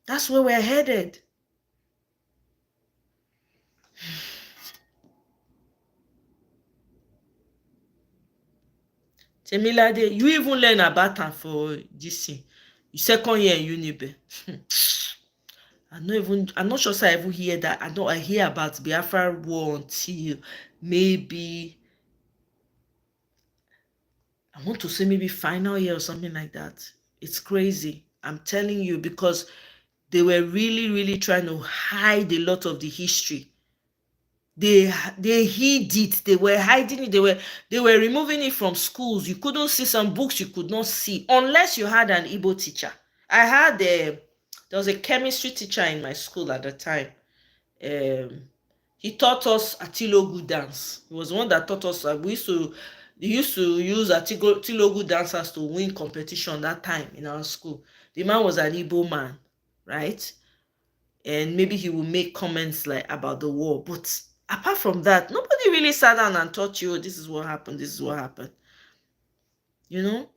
That's where we're headed. Temilade, you even learn about them for this thing. Second year in Unibe. I'm not sure I ever hear that. I hear about Biafra war until maybe, I want to say maybe final year or something like that. It's crazy. I'm telling you, because they were really, really trying to hide a lot of the history. They hid it. They were hiding it. They were removing it from schools. You couldn't see some books. You could not see unless you had an Igbo teacher. I had there was a chemistry teacher in my school at the time. He taught us Atilogu dance. He was the one that taught us. They used to use Atilogu dancers to win competition that time in our school. The man was an Igbo man, right? And maybe he will make comments like about the war. But apart from that, nobody really sat down and taught you, this is what happened, this is what happened. You know?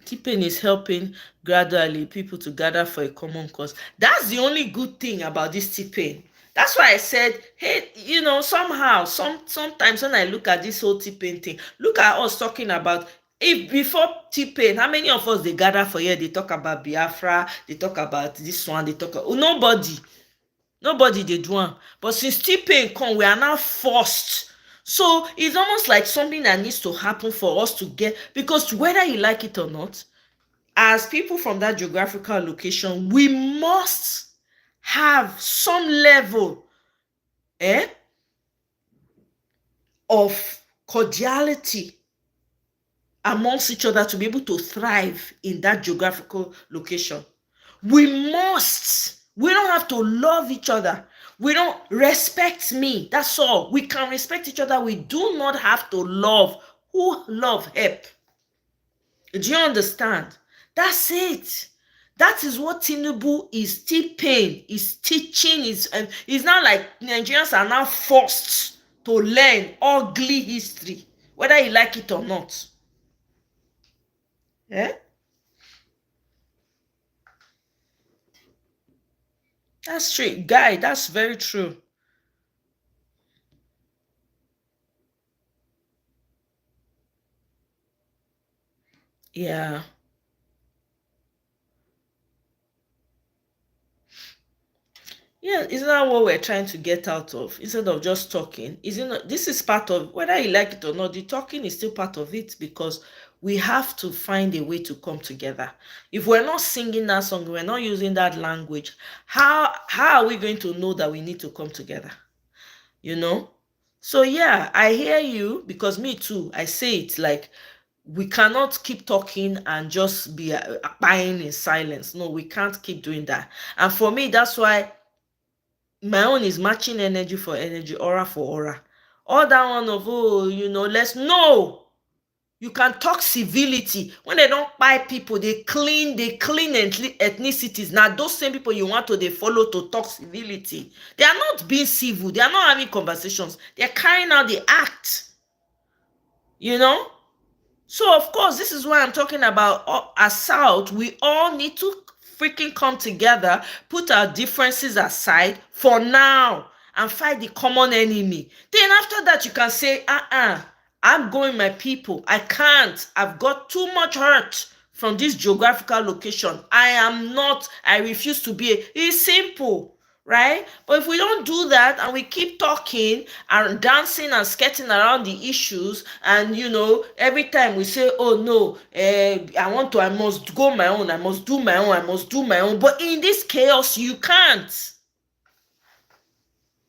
T-Pain is helping gradually people to gather for a common cause. That's the only good thing about this T-Pain. That's why I said, hey, you know, somehow, sometimes when I look at this whole T-Pain thing, look at us talking about, if before T-Pain, how many of us they gather for here, they talk about Biafra, they talk about this one, they talk about, nobody they do one. But since T-Pain come, we are now forced. So it's almost like something that needs to happen for us to get, because whether you like it or not, as people from that geographical location, we must have some level of cordiality amongst each other to be able to thrive in that geographical location. We don't have to love each other. We don't respect me. That's all. We can respect each other. We do not have to love. Who love help? Do you understand? That's it. That is what Tinubu is T-Pain is teaching. It's not like Nigerians are now forced to learn ugly history, whether you like it or not. Yeah? That's true. Guy, that's very true. Yeah. Yeah, isn't that what we're trying to get out of? Instead of just talking, this is part of, whether you like it or not, the talking is still part of it, because we have to find a way to come together. If we're not singing that song, we're not using that language, how are we going to know that we need to come together? You know? So yeah, I hear you, because me too, I say it like, we cannot keep talking and just be buying in silence. No, we can't keep doing that. And for me, that's why my own is matching energy for energy, aura for aura. All that one of, let's know. You can talk civility. When they don't buy people, they clean ethnicities. Now, those same people you want they follow to talk civility. They are not being civil. They are not having conversations. They are carrying out the act. You know? So, of course, this is why I'm talking about as South. We all need to freaking come together, put our differences aside for now, and fight the common enemy. Then after that, you can say, I'm going my people. I can't. I've got too much hurt from this geographical location. I refuse to be. It's simple, right? But if we don't do that and we keep talking and dancing and skirting around the issues, and every time we say, oh no, I must go my own, I must do my own, but in this chaos you can't.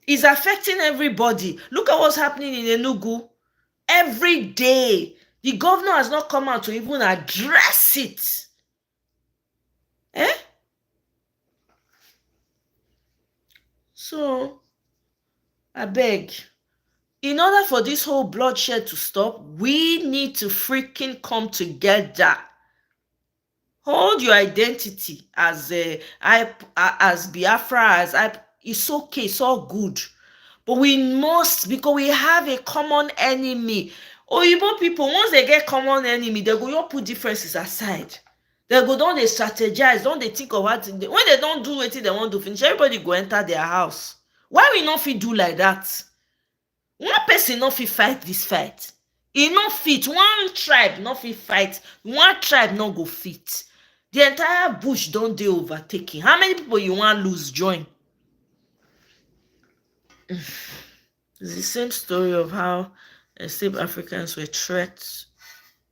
It's affecting everybody. Look at what's happening in Enugu. Every day the governor has not come out to even address it. So, I beg, in order for this whole bloodshed to stop, we need to freaking come together. Hold your identity as Biafra, it's okay, it's all good. But we must, because we have a common enemy. Oyibo people, once they get common enemy, they go put differences aside. They go down, they strategize, don't they think of what when they don't do what they want to finish, everybody go enter their house. Why we not fit do like that? One person not fit fight this fight. E no fit. One tribe not fit fight. One tribe not go fit. The entire bush don't dey overtaken. How many people you want lose join? It's the same story of how enslaved Africans were trekked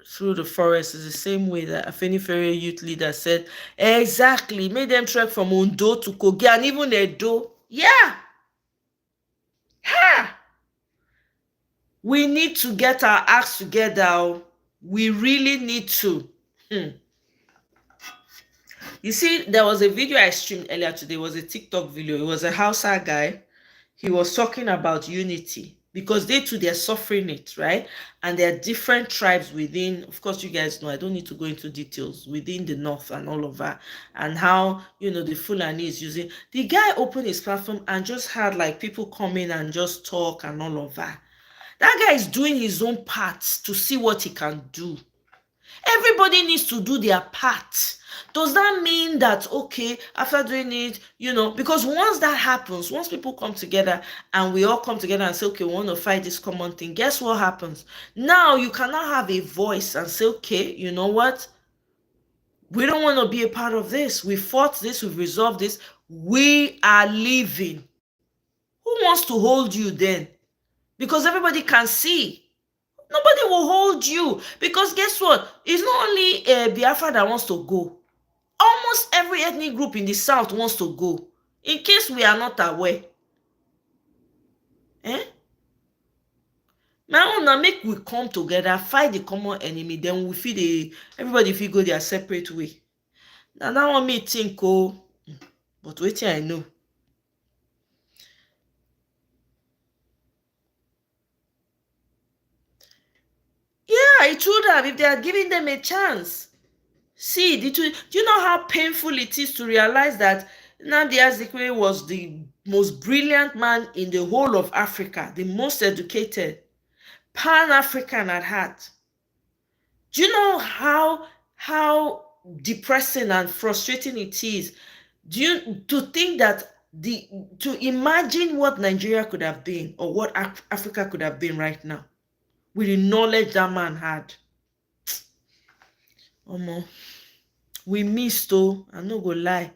through the forest. Is the same way that Afenifere youth leader said, exactly, made them trek from Ondo to Kogi and even Edo. Yeah. Ha! We need to get our acts together. We really need to. You see, there was a video I streamed earlier today. It was a TikTok video. It was a Hausa guy. he was talking about unity, because they too, they're suffering it, right? And there are different tribes within, of course, you guys know, I don't need to go into details, within the north and all of that, and how, you know, the Fulani is using. The guy opened his platform and just had like people come in and just talk and all of that. That guy is doing his own part to see what he can do. Everybody needs to do their part. Does that mean that, okay, after doing it, you know, because once that happens, once people come together and we all come together and say, okay, we want to fight this common thing, guess what happens? Now you cannot have a voice and say, okay, you know what? We don't want to be a part of this. We fought this, we've resolved this. We are leaving. Who wants to hold you then? Because everybody can see. Nobody will hold you, because guess what? It's not only Biafra that wants to go. Almost every ethnic group in the south wants to go, in case we are not aware. Now, make we come together, fight the common enemy, then we feel everybody feel go their separate way. Now that one me think, oh, but wait till I know. Yeah, it would have if they are giving them a chance. See, do you know how painful it is to realize that Nnamdi Azikiwe was the most brilliant man in the whole of Africa, the most educated, Pan-African at heart? Do you know how depressing and frustrating it is? To think that to imagine what Nigeria could have been, or what Africa could have been right now, with the knowledge that man had. Omo, we missed, oh, I'm not gonna lie.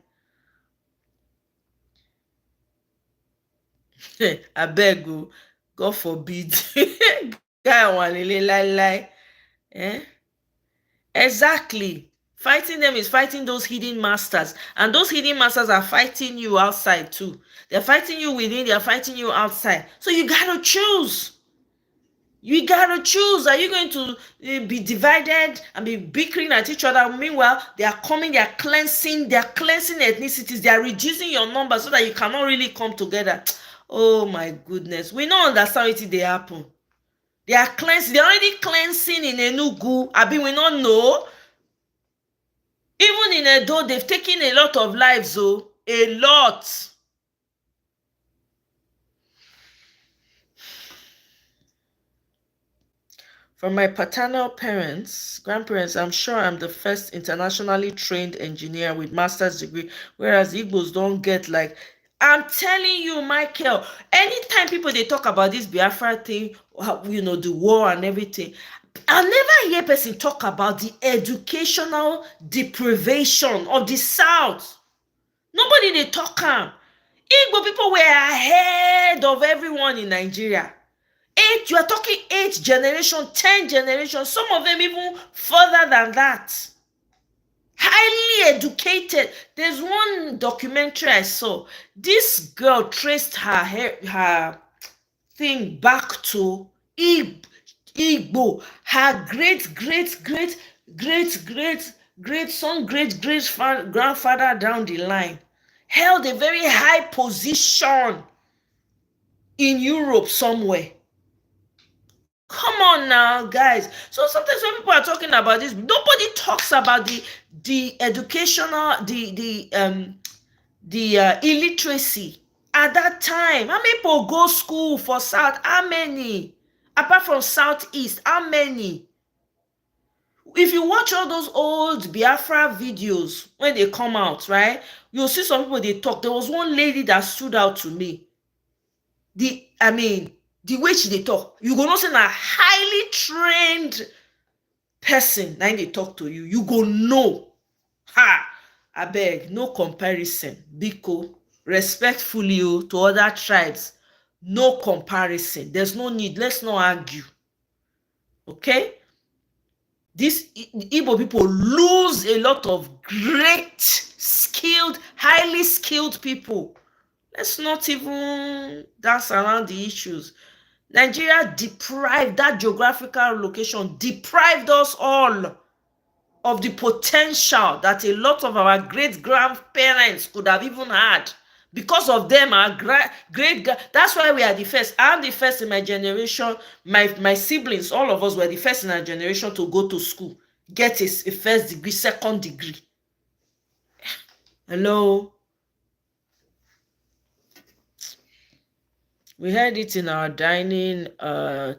I beg you, God forbid. Guy walele lie. Exactly. Fighting them is fighting those hidden masters, and those hidden masters are fighting you outside too. They're fighting you within, they're fighting you outside. So you gotta choose. You gotta choose. Are you going to be divided and be bickering at each other? Meanwhile, they are coming, they are cleansing ethnicities, they are reducing your number so that you cannot really come together. Oh my goodness. We don't understand what they happen. They are cleansing, they're already cleansing in Enugu. We don't know. Even in Edo, they've taken a lot of lives, oh, a lot. From my paternal grandparents, I'm sure I'm the first internationally trained engineer with master's degree, whereas Igbos don't get like, I'm telling you, Michael, anytime people, they talk about this Biafra thing, you know, the war and everything, I never hear person talk about the educational deprivation of the South. Nobody they talk am. Igbo people were ahead of everyone in Nigeria. You are talking 8 generation, 10 generations, some of them even further than that. Highly educated. There's one documentary I saw. This girl traced her thing back to Igbo. Her great grandfather down the line held a very high position in Europe somewhere. Come on now, guys. So sometimes when people are talking about this, nobody talks about the educational, the illiteracy at that time. How many people go school for South? How many? Apart from Southeast, how many? If you watch all those old Biafra videos when they come out, right, you'll see some people, they talk. There was one lady that stood out to me. The way she dey talk, you go know say na highly trained person na dey talk to you. You go know. Abeg, no comparison. Biko, respectfully to other tribes, no comparison. There's no need. Let's not argue. Okay? These Igbo people lose a lot of great, skilled, highly skilled people. Let's not even dance around the issues. Nigeria deprived, that geographical location deprived us all of the potential that a lot of our great-grandparents could have even had Because of them, our great, that's why we are the first. I'm the first in my generation. My siblings, all of us were the first in our generation to go to school, get a first degree, second degree. Hello. We had it in our dining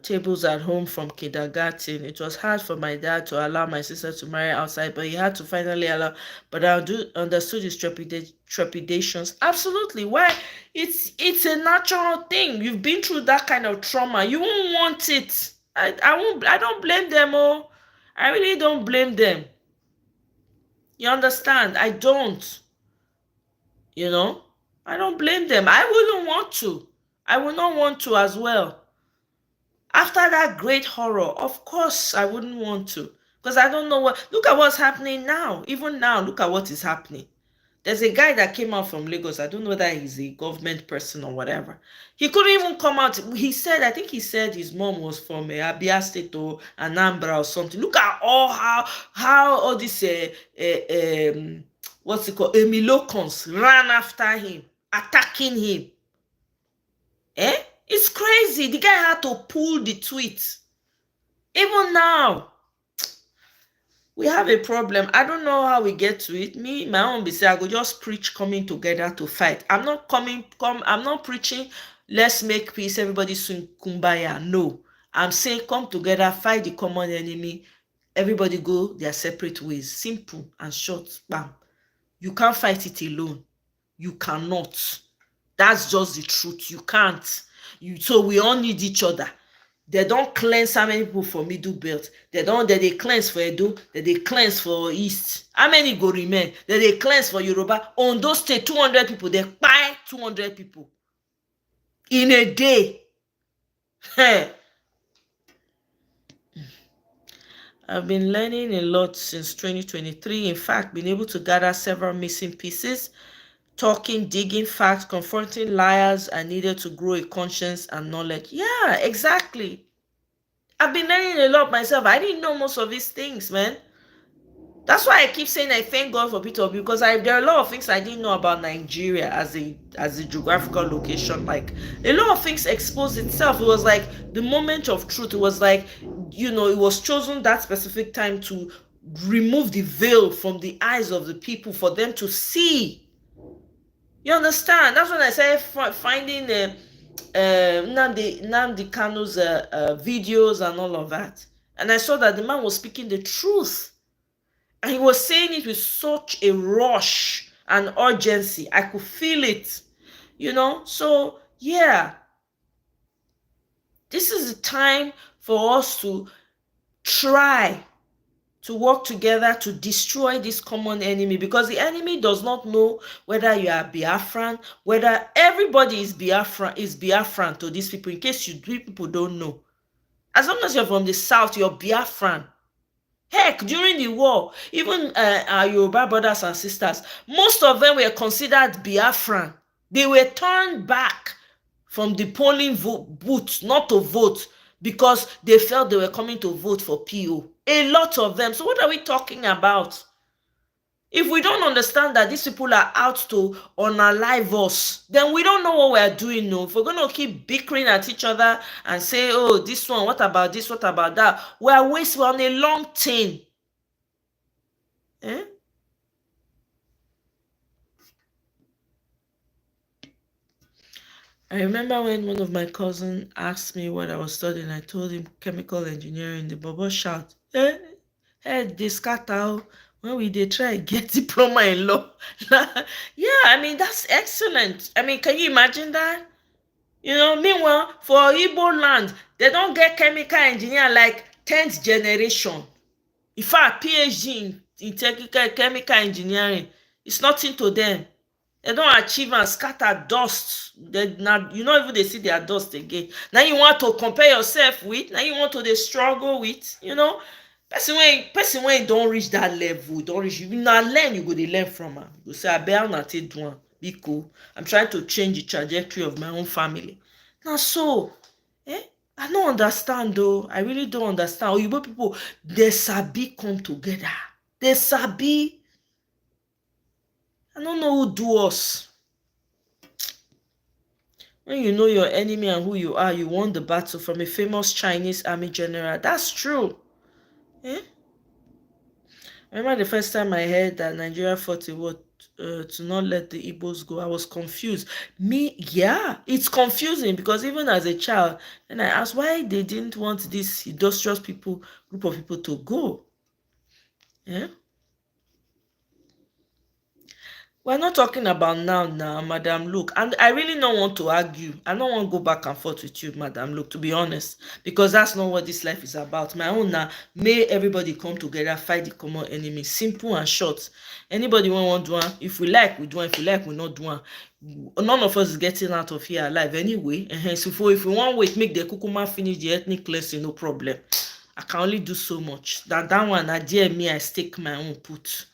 tables at home from kindergarten. It was hard for my dad to allow my sister to marry outside, but he had to finally allow. But I understood his trepidations. Absolutely. Why? It's a natural thing. You've been through that kind of trauma. You won't want it. I don't blame them. Oh, I really don't blame them. You understand? I don't. You know, I don't blame them. I wouldn't want to. I would not want to as well. After that great horror, of course I wouldn't want to. Because I don't know what... Look at what's happening now. Even now, look at what is happening. There's a guy that came out from Lagos. I don't know whether he's a government person or whatever. He couldn't even come out. He said, I think he said his mom was from Abia State or Anambra or something. Look at all how all this what's it called? Emilocons ran after him, attacking him. It's crazy. The guy had to pull the tweet. Even now, we have a problem. I don't know how we get to it. Me, my own be say I go just preach coming together to fight. I'm not preaching let's make peace, everybody soon kumbaya. No. I'm saying come together, fight the common enemy. Everybody go their separate ways. Simple and short. Bam. You can't fight it alone. You cannot. That's just the truth. You can't. So we all need each other. They don't cleanse how many people for middle belt. They cleanse for Edo. They cleanse for East. How many go remain? They cleanse for Yoruba. On those state, 200 people. They buy 200 people in a day. I've been learning a lot since 2023. In fact, been able to gather several missing pieces. Talking, digging facts, confronting liars are needed to grow a conscience and knowledge. Yeah, exactly. I've been learning a lot myself. I didn't know most of these things, man. That's why I keep saying I thank God for Peter, because there are a lot of things I didn't know about Nigeria as a geographical location. Like, a lot of things exposed itself. It was like the moment of truth. It was like, it was chosen that specific time to remove the veil from the eyes of the people for them to see. You understand? That's when I started finding Nnamdi Kanu's videos and all of that. And I saw that the man was speaking the truth. And he was saying it with such a rush and urgency. I could feel it. So, yeah. This is the time for us to try to work together to destroy this common enemy, because the enemy does not know whether you are Biafran, whether everybody is Biafran to these people, in case people don't know. As long as you're from the south, you're Biafran. Heck, during the war, even our Yoruba brothers and sisters, most of them were considered Biafran. They were turned back from the polling booth not to vote because they felt they were coming to vote for PO. A lot of them. So what are we talking about? If we don't understand that these people are out to unalive us, then we don't know what we're doing. No, if we're going to keep bickering at each other and say, oh, this one, what about this, what about that? We're on a long chain. I remember when one of my cousins asked me what I was studying. I told him chemical engineering. The bobo shout, they scatter when we try get diploma in law. Yeah, I mean, that's excellent. I mean, can you imagine that? Meanwhile, for Igbo land, they don't get chemical engineer like 10th generation. In fact, PhD in technical chemical engineering, it's nothing to them. They don't achieve and scatter dust. Even they see their dust again. Now you want to compare yourself with, now you want to struggle with, person when don't reach that level, you learn, you go to learn from her. You say, I better not take one. Be cool. I'm trying to change the trajectory of my own family. Now so, I don't understand though. I really don't understand. Oyibo people, they sabi come together. They sabi. I don't know who do us. When you know your enemy and who you are, you won the battle, from a famous Chinese army general. That's true. Eh? I remember the first time I heard that Nigeria fought a war to not let the Igbos go. I was confused. Yeah, it's confusing because even as a child, and I asked why they didn't want this industrious group of people to go. Yeah. We're not talking about now, Madam. Look, and I really don't want to argue. I don't want to go back and forth with you, Madam. Look, to be honest, because that's not what this life is about. My own now, may everybody come together, fight the common enemy. Simple and short. Anybody want to do one? If we like, we do one. If we like, we not do one. None of us is getting out of here alive anyway. So if we want wait, make the kukuma finish the ethnic cleansing, no problem. I can only do so much. That one, I dare me, I stake my own put.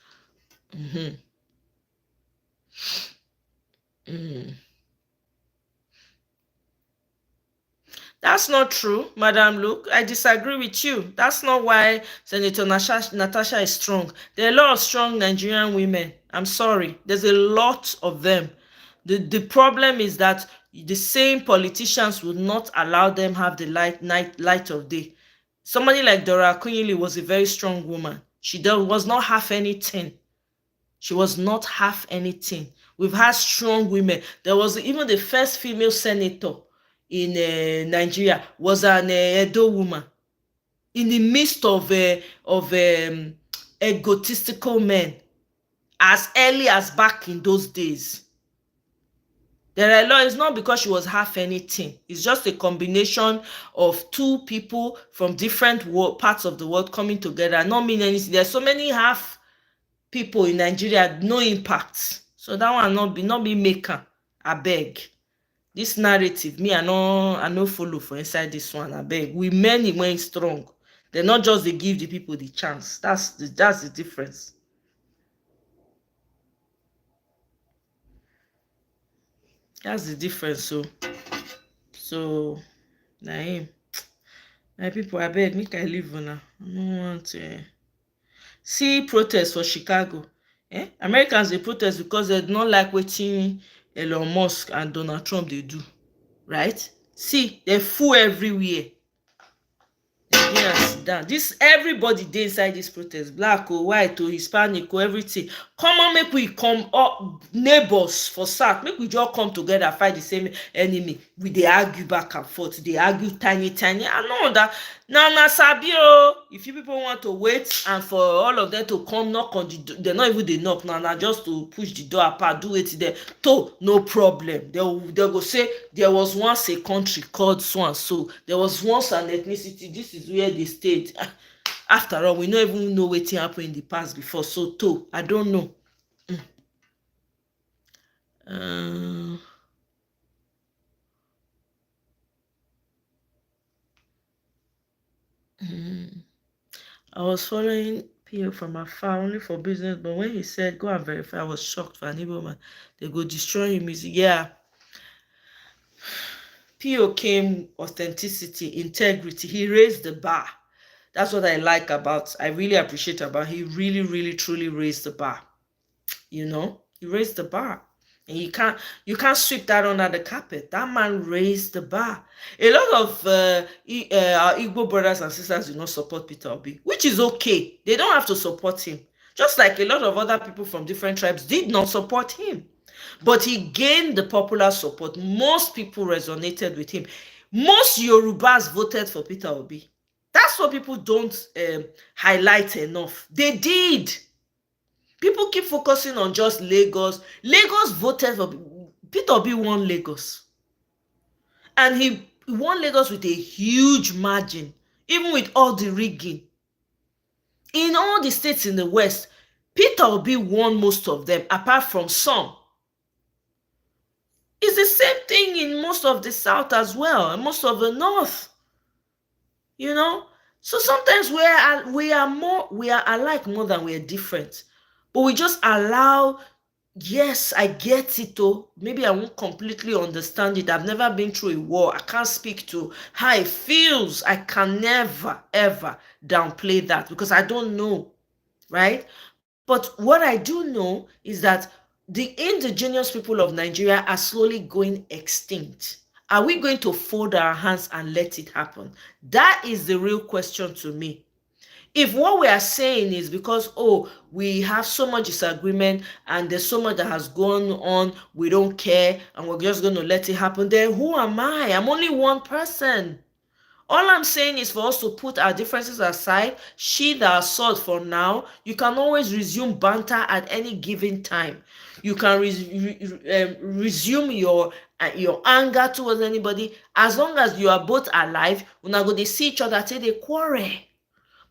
That's not true, Madam. Look, I disagree with you. That's not why Senator Natasha is strong. There are a lot of strong Nigerian women. I'm sorry. There's a lot of them. The problem is that the same politicians would not allow them have the light of day. Somebody like Dora Akunyili was a very strong woman. She was not half anything. She was not half anything. We've had strong women. There was even the first female senator in Nigeria was an Edo woman. In the midst of egotistical men, as early as back in those days. There are a lot. It's not because she was half anything. It's just a combination of two people from different parts of the world coming together. Not mean anything. There's so many half people in Nigeria, no impact. So that one not be maker. I beg. This narrative, me I no follow for inside this one. I beg. We men when strong. They're not just they give the people the chance. That's the difference. That's the difference. So Naim. My people, I beg, make I leave now. I don't want to see protest for Chicago. Americans they protest because they don't like wetin Elon Musk and Donald Trump they do, right? See, they full everywhere. Yes, down. This everybody dey inside this protest, black or white or Hispanic or everything. Come on, make we come up, neighbors for SAC. Make we just come together, fight the same enemy. We dey argue back and forth. They argue tiny. I know that. Now, Sabio, if you people want to wait and for all of them to come knock on the door, they're not even they knock now, just to push the door apart, do it there. No problem. They'll go say there was once a country called so and so. There was once an ethnicity. This is where they stayed. After all, we don't even know what happened in the past before. So, I don't know. I was following Pio from afar only for business, but when he said go and verify, I was shocked. For an Igbo man, they go destroy him. Yeah. Pio came authenticity, integrity. He raised the bar. That's what I like about. I really appreciate about. He really, truly raised the bar. He raised the bar. And you can't sweep that under the carpet. That man raised the bar. A lot of our Igbo brothers and sisters do not support Peter Obi, which is okay. They don't have to support him. Just like a lot of other people from different tribes did not support him. But he gained the popular support. Most people resonated with him. Most Yorubas voted for Peter Obi. That's what people don't highlight enough. They did. People keep focusing on just Lagos. Lagos voted for Peter Obi won Lagos. And he won Lagos with a huge margin, even with all the rigging. In all the states in the West, Peter Obi won most of them, apart from some. It's the same thing in most of the South as well, and most of the North. So sometimes we are alike more than we are different. But we just allow, yes, I get it though. Maybe I won't completely understand it. I've never been through a war. I can't speak to how it feels. I can never, ever downplay that because I don't know, right? But what I do know is that the indigenous people of Nigeria are slowly going extinct. Are we going to fold our hands and let it happen? That is the real question to me. If what we are saying is because, oh, we have so much disagreement and there's so much that has gone on, we don't care and we're just going to let it happen, then who am I? I'm only one person. All I'm saying is for us to put our differences aside, sheathe our sword for now. You can always resume banter at any given time. You can resume your anger towards anybody. As long as you are both alive, we're not going to see each other till they quarrel.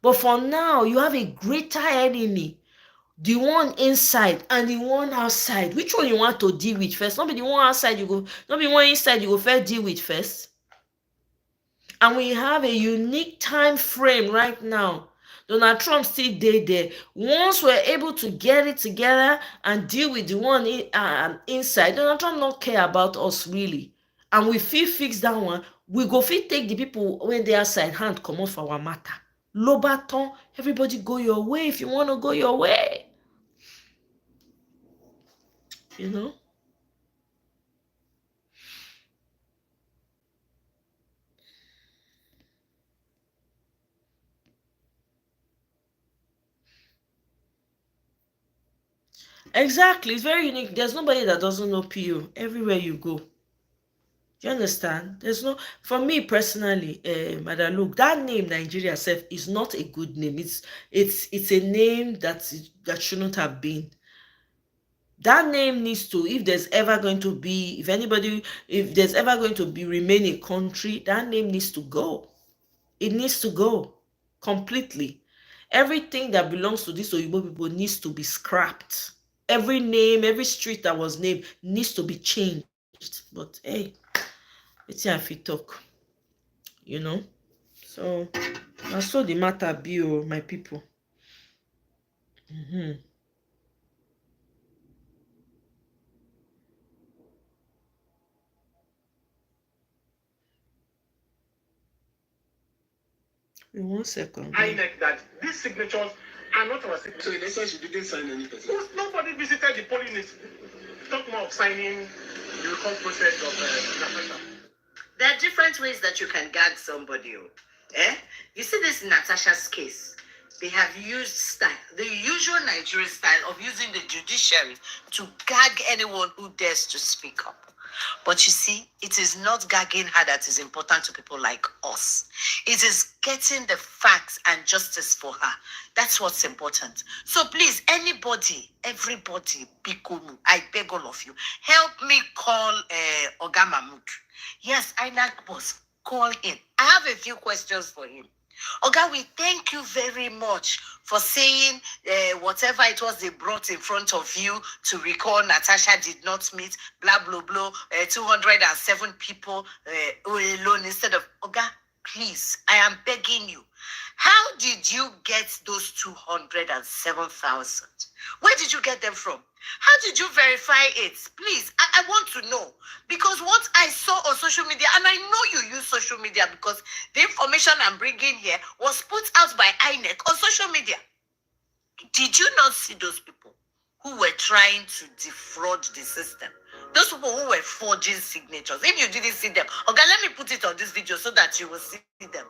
But for now, you have a greater enemy. The one inside and the one outside. Which one you want to deal with first? Not be the one outside you go, not be one inside you go first deal with first. And we have a unique time frame right now. Donald Trump still there. Once we're able to get it together and deal with the one inside, Donald Trump don't care about us really. And we fix that one, we go fit take the people when they outside hand come off our matter. Lobaton, everybody go your way if you want to go your way. You know? Exactly. It's very unique. There's nobody that doesn't know PO everywhere you go. Do you understand? There's no, for me personally, Madam, look, that name Nigeria self is not a good name. It's a name that shouldn't have been. That name needs to, if there's ever going to be, if there's ever going to be remain a country, that name needs to go. It needs to go completely. Everything that belongs to these Oyibo people needs to be scrapped. Every name, every street that was named needs to be changed. But hey, it's a fit talk, you know. So that's so the matter be, oh, my people. In 1 second. INEC that these signatures are not our signatures. So in essence, you didn't sign any petition? Nobody visited the polling unit. Talk more of signing the recall process of Natasha. There are different ways that you can gag somebody. You see this in Natasha's case. They have used the usual Nigerian style of using the judiciary to gag anyone who dares to speak up. But you see, it is not gagging her that is important to people like us. It is getting the facts and justice for her. That's what's important. So please, anybody, everybody, Bikomu, I beg all of you, help me call Oga Mahmood. Yes, INAC boss, call him. I have a few questions for him. Oga, we thank you very much for saying whatever it was they brought in front of you to recall Natasha did not meet, blah, blah, blah, 207 people alone instead of, Oga, please, I am begging you. How did you get those 207,000? Where did you get them from? How did you verify it? Please, I want to know. Because what I saw on social media, and I know you use social media because the information I'm bringing here was put out by INEC on social media. Did you not see those people who were trying to defraud the system? Those people who were forging signatures. If you didn't see them, okay, let me put it on this video so that you will see them.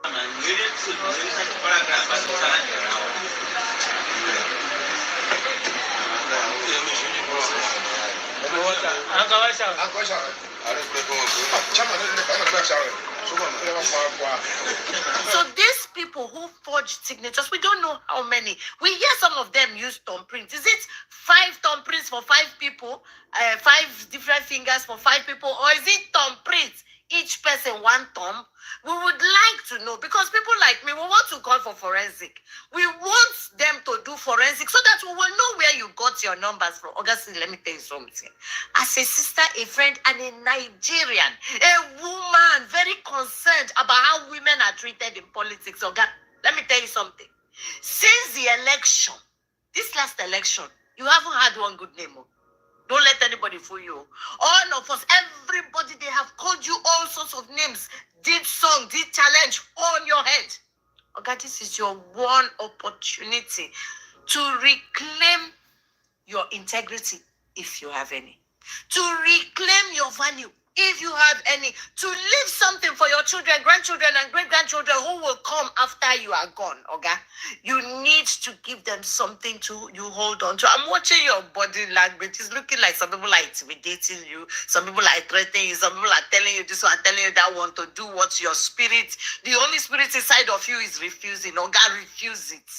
So these people who forged signatures, we don't know how many. We hear some of them use thumbprints. Is it 5 thumbprints for 5 people, 5 different fingers for 5 people, or is it thumbprints? Each person 1 thumb? We would like to know, because people like me, we want to call for forensic. We want them to do forensic so that we will know where you got your numbers from. Augustine, let me tell you something. As a sister, a friend, and a Nigerian, a woman very concerned about how women are treated in politics, let me tell you something. Since the election, this last election, you haven't had one good name. Don't let anybody fool you. All of us, everybody, they have called you all sorts of names. Did song, did challenge on your head. Okay, this is your one opportunity to reclaim your integrity, if you have any. To reclaim your value, if you have any, to leave something for your children, grandchildren, and great-grandchildren who will come after you are gone, okay? You need to give them something to you hold on to. I'm watching your body language. It's looking like some people are intimidating you, some people are threatening you, some people are telling you this one, telling you that one to do what your spirit, the only spirit inside of you is refusing. Okay, refuse it.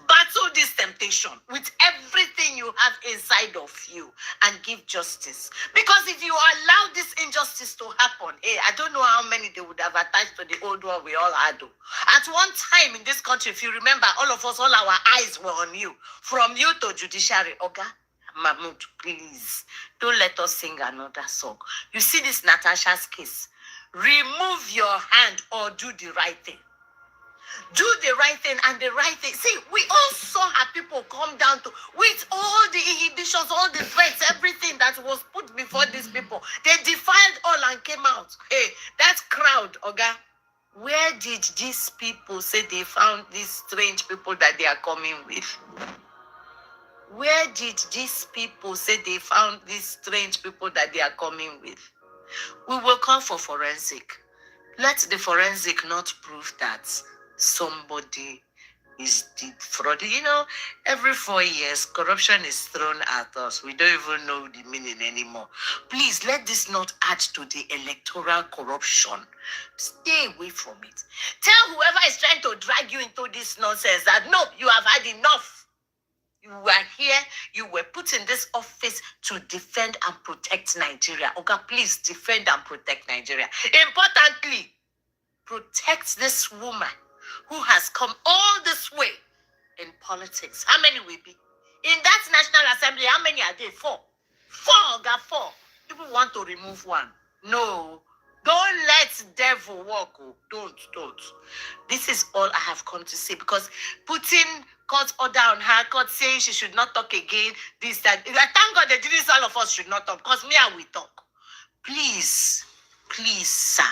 Battle this temptation with everything you have inside of you and give justice. Because if you allow this injustice to happen, I don't know how many they would have attached to the old one we all had. At one time in this country, if you remember, all of us, all our eyes were on you. From you to judiciary, Oga. Mahmoud, please, don't let us sing another song. You see this Natasha's case. Remove your hand or do the right thing. Do the right thing and the right thing. See, we all saw how people come down to, with all the inhibitions, all the threats, everything that was put before these people. They defied all and came out. Hey, that crowd, Oga, where did these people say they found these strange people that they are coming with? Where did these people say they found these strange people that they are coming with? We will call for forensic. Let the forensic not prove that somebody is defrauding. You know, every 4 years, corruption is thrown at us. We don't even know the meaning anymore. Please, let this not add to the electoral corruption. Stay away from it. Tell whoever is trying to drag you into this nonsense that, no, you have had enough. You were here, you were put in this office to defend and protect Nigeria. Okay, please defend and protect Nigeria. Importantly, protect this woman who has come all this way in politics. How many will be? In that National Assembly, how many are there? 4. 4. People want to remove one. No. Don't let devil walk. Don't. This is all I have come to say, because putting court order on her, court saying she should not talk again, this, that. I thank God they did this, all of us should not talk, because me and we talk. Please, sir,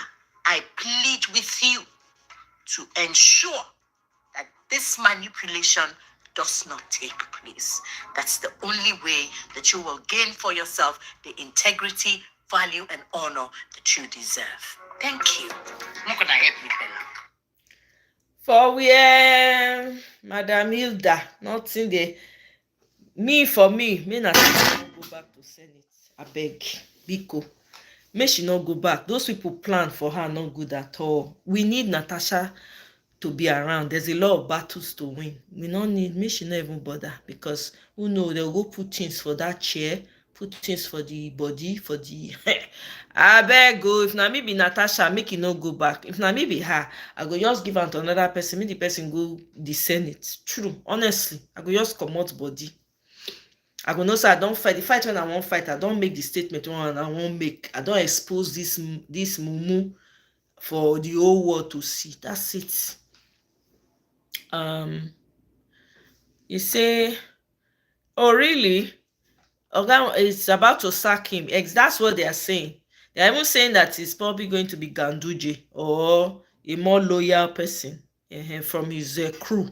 I plead with you to ensure that this manipulation does not take place. That's the only way that you will gain for yourself the integrity, value, and honor that you deserve. Thank you. I'm not gonna help you, Bella. For where Madam Hilda, nothing there. Me not go back to Senate. I beg, Biko. Make she not go back. Those people plan for her not good at all. We need Natasha to be around. There's a lot of battles to win. We don't need, make she not even bother, because who know, they'll go put things for that chair, put things for the body, for the I beg go. If na me be Natasha, make it not go back. If na me be her, I go just give her to another person, make the person go the Senate. True, honestly, I go just come out body. I go know, say I don't fight. The fight when I won't fight, I don't make the statement when I won't make. I don't expose this mumu for the whole world to see. That's it. You say, oh really? Oga is about to sack him. That's what they are saying. They are even saying that it's probably going to be Ganduje or a more loyal person from his crew.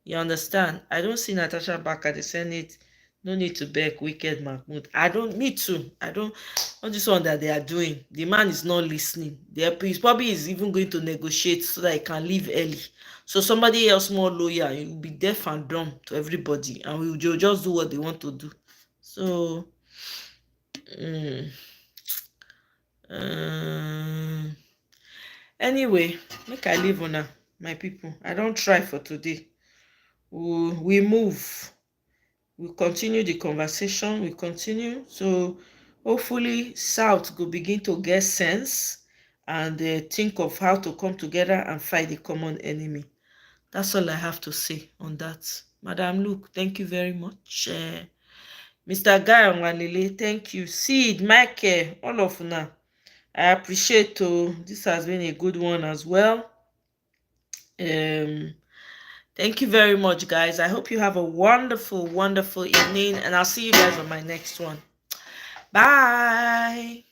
You understand? I don't see Natasha back at the Senate. No need to beg wicked Mahmoud. I don't need to. I don't. Not this one that they are doing. The man is not listening. He's probably is even going to negotiate so that he can leave early. So somebody else more loyal, he will be deaf and dumb to everybody, and we will just do what they want to do. So, anyway, make I leave on my people. I don't try for today. We move. We'll continue the conversation. We continue. So hopefully South will begin to get sense and think of how to come together and fight the common enemy. That's all I have to say on that. Madam Luke, thank you very much. Mr. Guy Wanlele, thank you. Seed, Michael, all of now. I appreciate this has been a good one as well. Thank you very much, guys. I hope you have a wonderful, wonderful evening, and I'll see you guys on my next one. Bye.